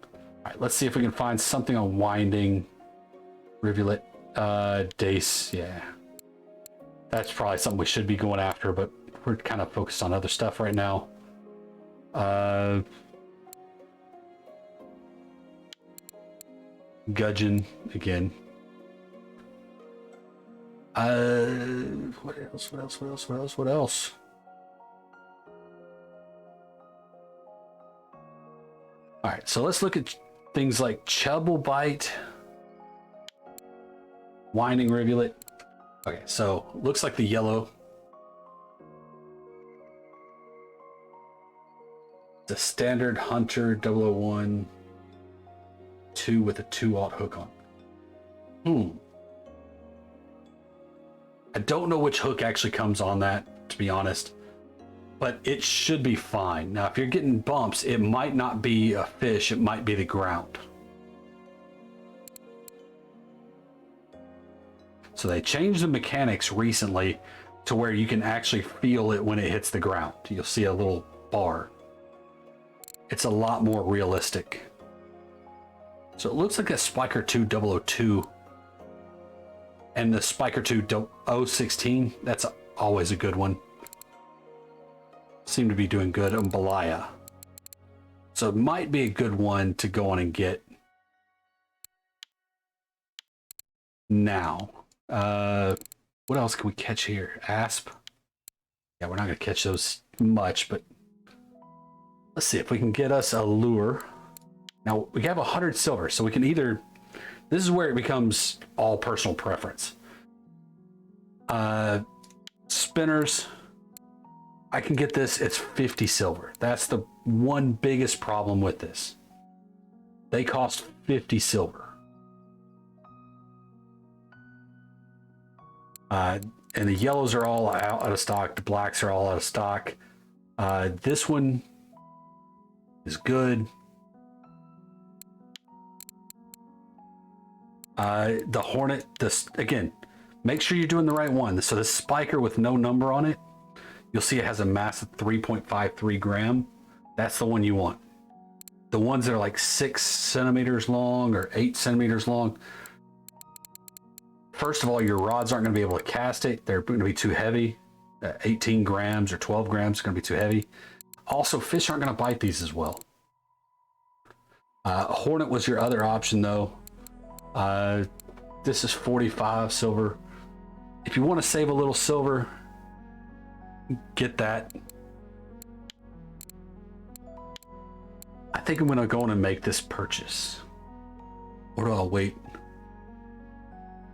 All right, let's see if we can find something on winding rivulet. Dace, yeah. That's probably something we should be going after, but we're kind of focused on other stuff right now. Gudgeon again. What else? All right, so let's look at things like Chubble Bite. Winding rivulet. Okay, so looks like the yellow. The standard Hunter 001 2 with a 2/0 hook on. I don't know which hook actually comes on that, to be honest, but it should be fine. Now, if you're getting bumps, it might not be a fish, it might be the ground. So they changed the mechanics recently to where you can actually feel it when it hits the ground. You'll see a little bar. It's a lot more realistic. So it looks like a Spiker 2 002 and the Spiker 2 016. That's always a good one. Seem to be doing good on Belaya. So it might be a good one to go on and get now. What else can we catch here? Asp. Yeah, we're not going to catch those much, but let's see if we can get us a lure. Now, we have 100 silver, so we can either... This is where it becomes all personal preference. Spinners, I can get this, it's 50 silver. That's the one biggest problem with this. They cost 50 silver. And the yellows are all out of stock. The blacks are all out of stock. This one is good. The Hornet, this again, make sure you're doing the right one. So this spiker with no number on it, you'll see it has a mass of 3.53 gram. That's the one you want. The ones that are like 6 centimeters long or 8 centimeters long, first of all, your rods aren't going to be able to cast it. They're going to be too heavy. 18 grams or 12 grams is going to be too heavy. Also, fish aren't going to bite these as well. Hornet was your other option though. This is 45 silver. If you want to save a little silver, get that. I think I'm going to go in and make this purchase. Or do I wait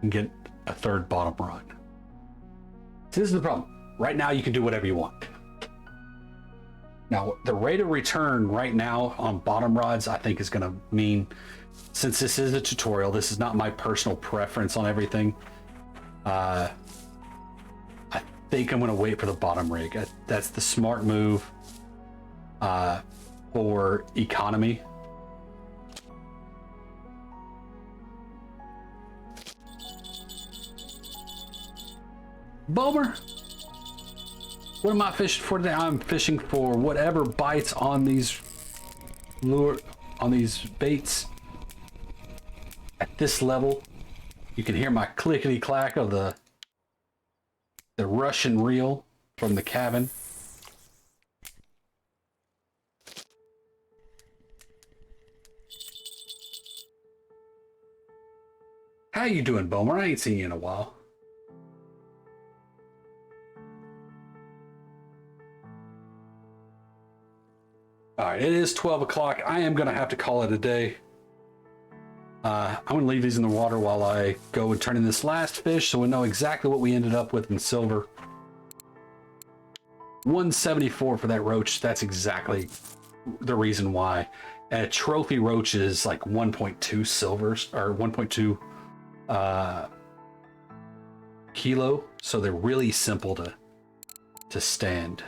and get a third bottom rod? So this is the problem. Right now, you can do whatever you want. Now, the rate of return right now on bottom rods, I think is going to mean, since this is a tutorial, this is not my personal preference on everything. I think I'm going to wait for the bottom rig. That's the smart move for economy. Bomer, what am I fishing for today? I'm fishing for whatever bites on these baits. At this level, you can hear my clickety clack of the Russian reel from the cabin. How you doing, Bomer? I ain't seen you in a while. All right, it is 12 o'clock. I am going to have to call it a day. I'm going to leave these in the water while I go and turn in this last fish so we know exactly what we ended up with in silver. 174 for that roach. That's exactly the reason why. And a trophy roach is like 1.2 silvers or 1.2 kilo. So they're really simple to stand.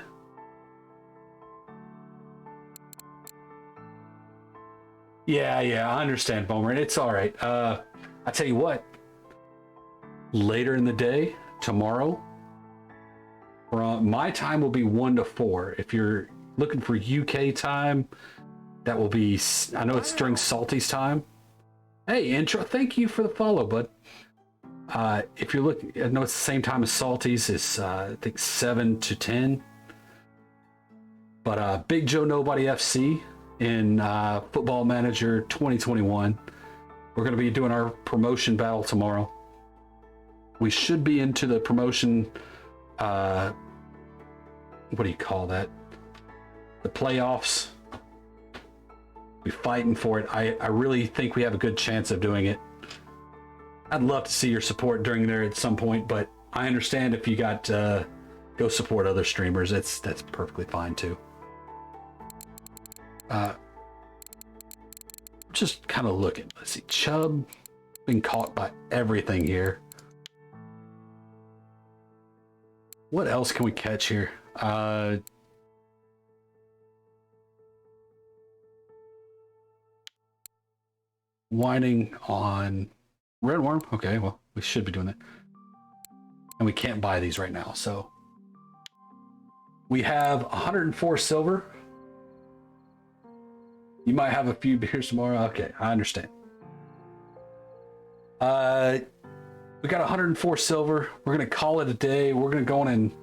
Yeah, I understand, Bomer. It's all right. I tell you what, later in the day, tomorrow, my time will be 1 to 4. If you're looking for UK time, that will be, I know it's during Salty's time. Hey, intro, thank you for the follow, bud. If you're looking, I know it's the same time as Salty's. It's, I think, 7 to 10. But Big Joe Nobody FC in Football Manager 2021. We're going to be doing our promotion battle tomorrow. We should be into the promotion, what do you call that? The playoffs. We're fighting for it. I really think we have a good chance of doing it. I'd love to see your support during there at some point, but I understand if you got go support other streamers. That's perfectly fine too. Just kind of looking. Let's see. Chub been caught by everything here. What else can we catch here? Whining on red worm. Okay, well, we should be doing that. And we can't buy these right now, so we have 104 silver. You might have a few beers tomorrow. Okay, I understand. We got 104 silver. We're gonna call it a day. We're gonna go in and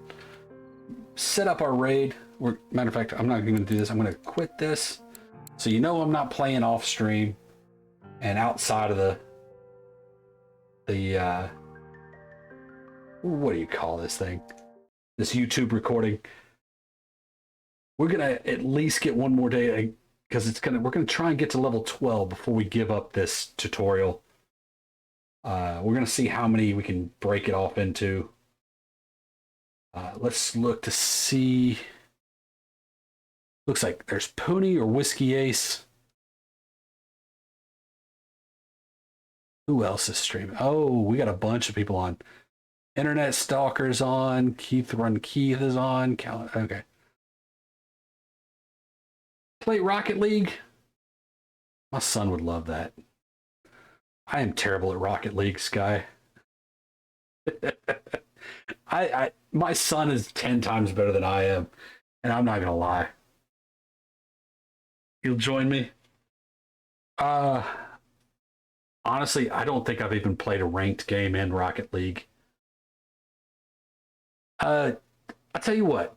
set up our raid. Matter of fact, I'm not even gonna do this. I'm gonna quit this, so you know I'm not playing off stream and outside of the what do you call this thing? this YouTube recording. We're gonna at least get one more day because we're gonna try and get to level 12 before we give up this tutorial. We're gonna see how many we can break it off into. Let's look to see. Looks like there's Pony or Whiskey Ace. Who else is streaming? Oh, we got a bunch of people on. Internet Stalker's on. Keith is on. Okay. Play Rocket League. My son would love that. I am terrible at Rocket League, Sky. My son is 10 times better than I am, and I'm not gonna lie. You'll join me? Honestly, I don't think I've even played a ranked game in Rocket League. I'll tell you what,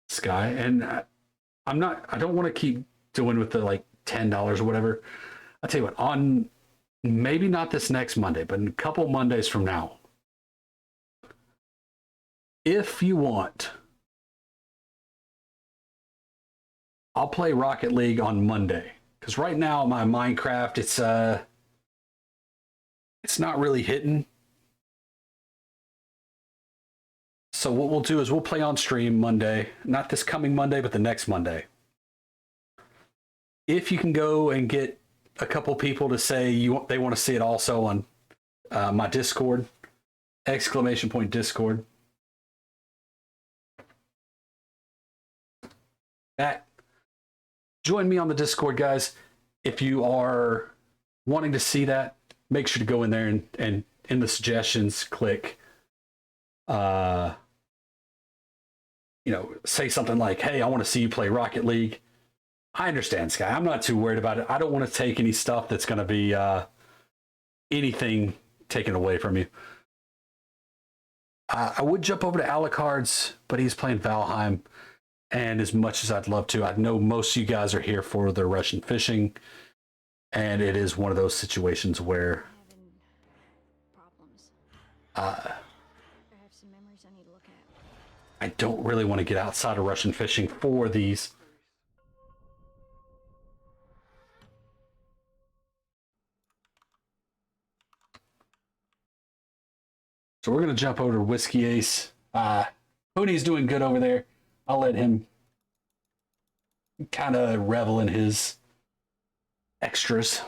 Sky, and I don't want to keep doing with the like $10 or whatever. I'll tell you what, on maybe not this next Monday, but in a couple Mondays from now, if you want, I'll play Rocket League on Monday. Because right now my Minecraft, it's not really hitting. So what we'll do is we'll play on stream Monday, not this coming Monday, but the next Monday. If you can go and get a couple people to say they want to see it also on my Discord, !Discord. Join me on the Discord, guys. If you are wanting to see that, make sure to go in there and in the suggestions, click, say something like, hey, I want to see you play Rocket League. I understand, Sky. I'm not too worried about it. I don't want to take any stuff that's going to be anything taken away from you. I would jump over to Alucard's, but he's playing Valheim. And as much as I'd love to, I know most of you guys are here for the Russian fishing. And it is one of those situations where I have some memories I need to look at. I don't really want to get outside of Russian fishing for these. So we're going to jump over to Whiskey Ace. Pony's doing good over there. I'll let him kind of revel in his extras.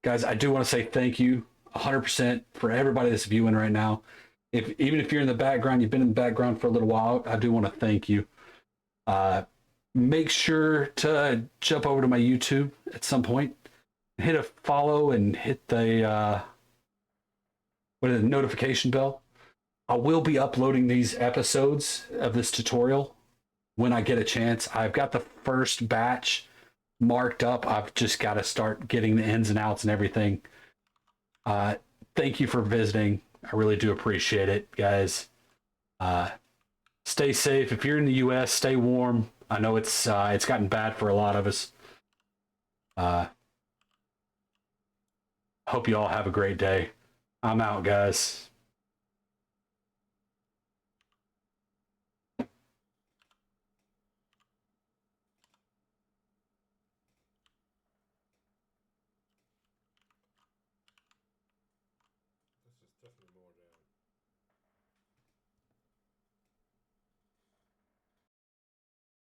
Guys, I do want to say thank you 100% for everybody that's viewing right now. Even if you're in the background, you've been in the background for a little while, I do want to thank you. Make sure to jump over to my YouTube at some point. Hit a follow and hit the notification bell. I will be uploading these episodes of this tutorial when I get a chance. I've got the first batch marked up. I've just got to start getting the ins and outs and everything. Thank you for visiting. I really do appreciate it, guys. Stay safe. If you're in the US, stay warm. I know it's gotten bad for a lot of us. Hope you all have a great day. I'm out, guys.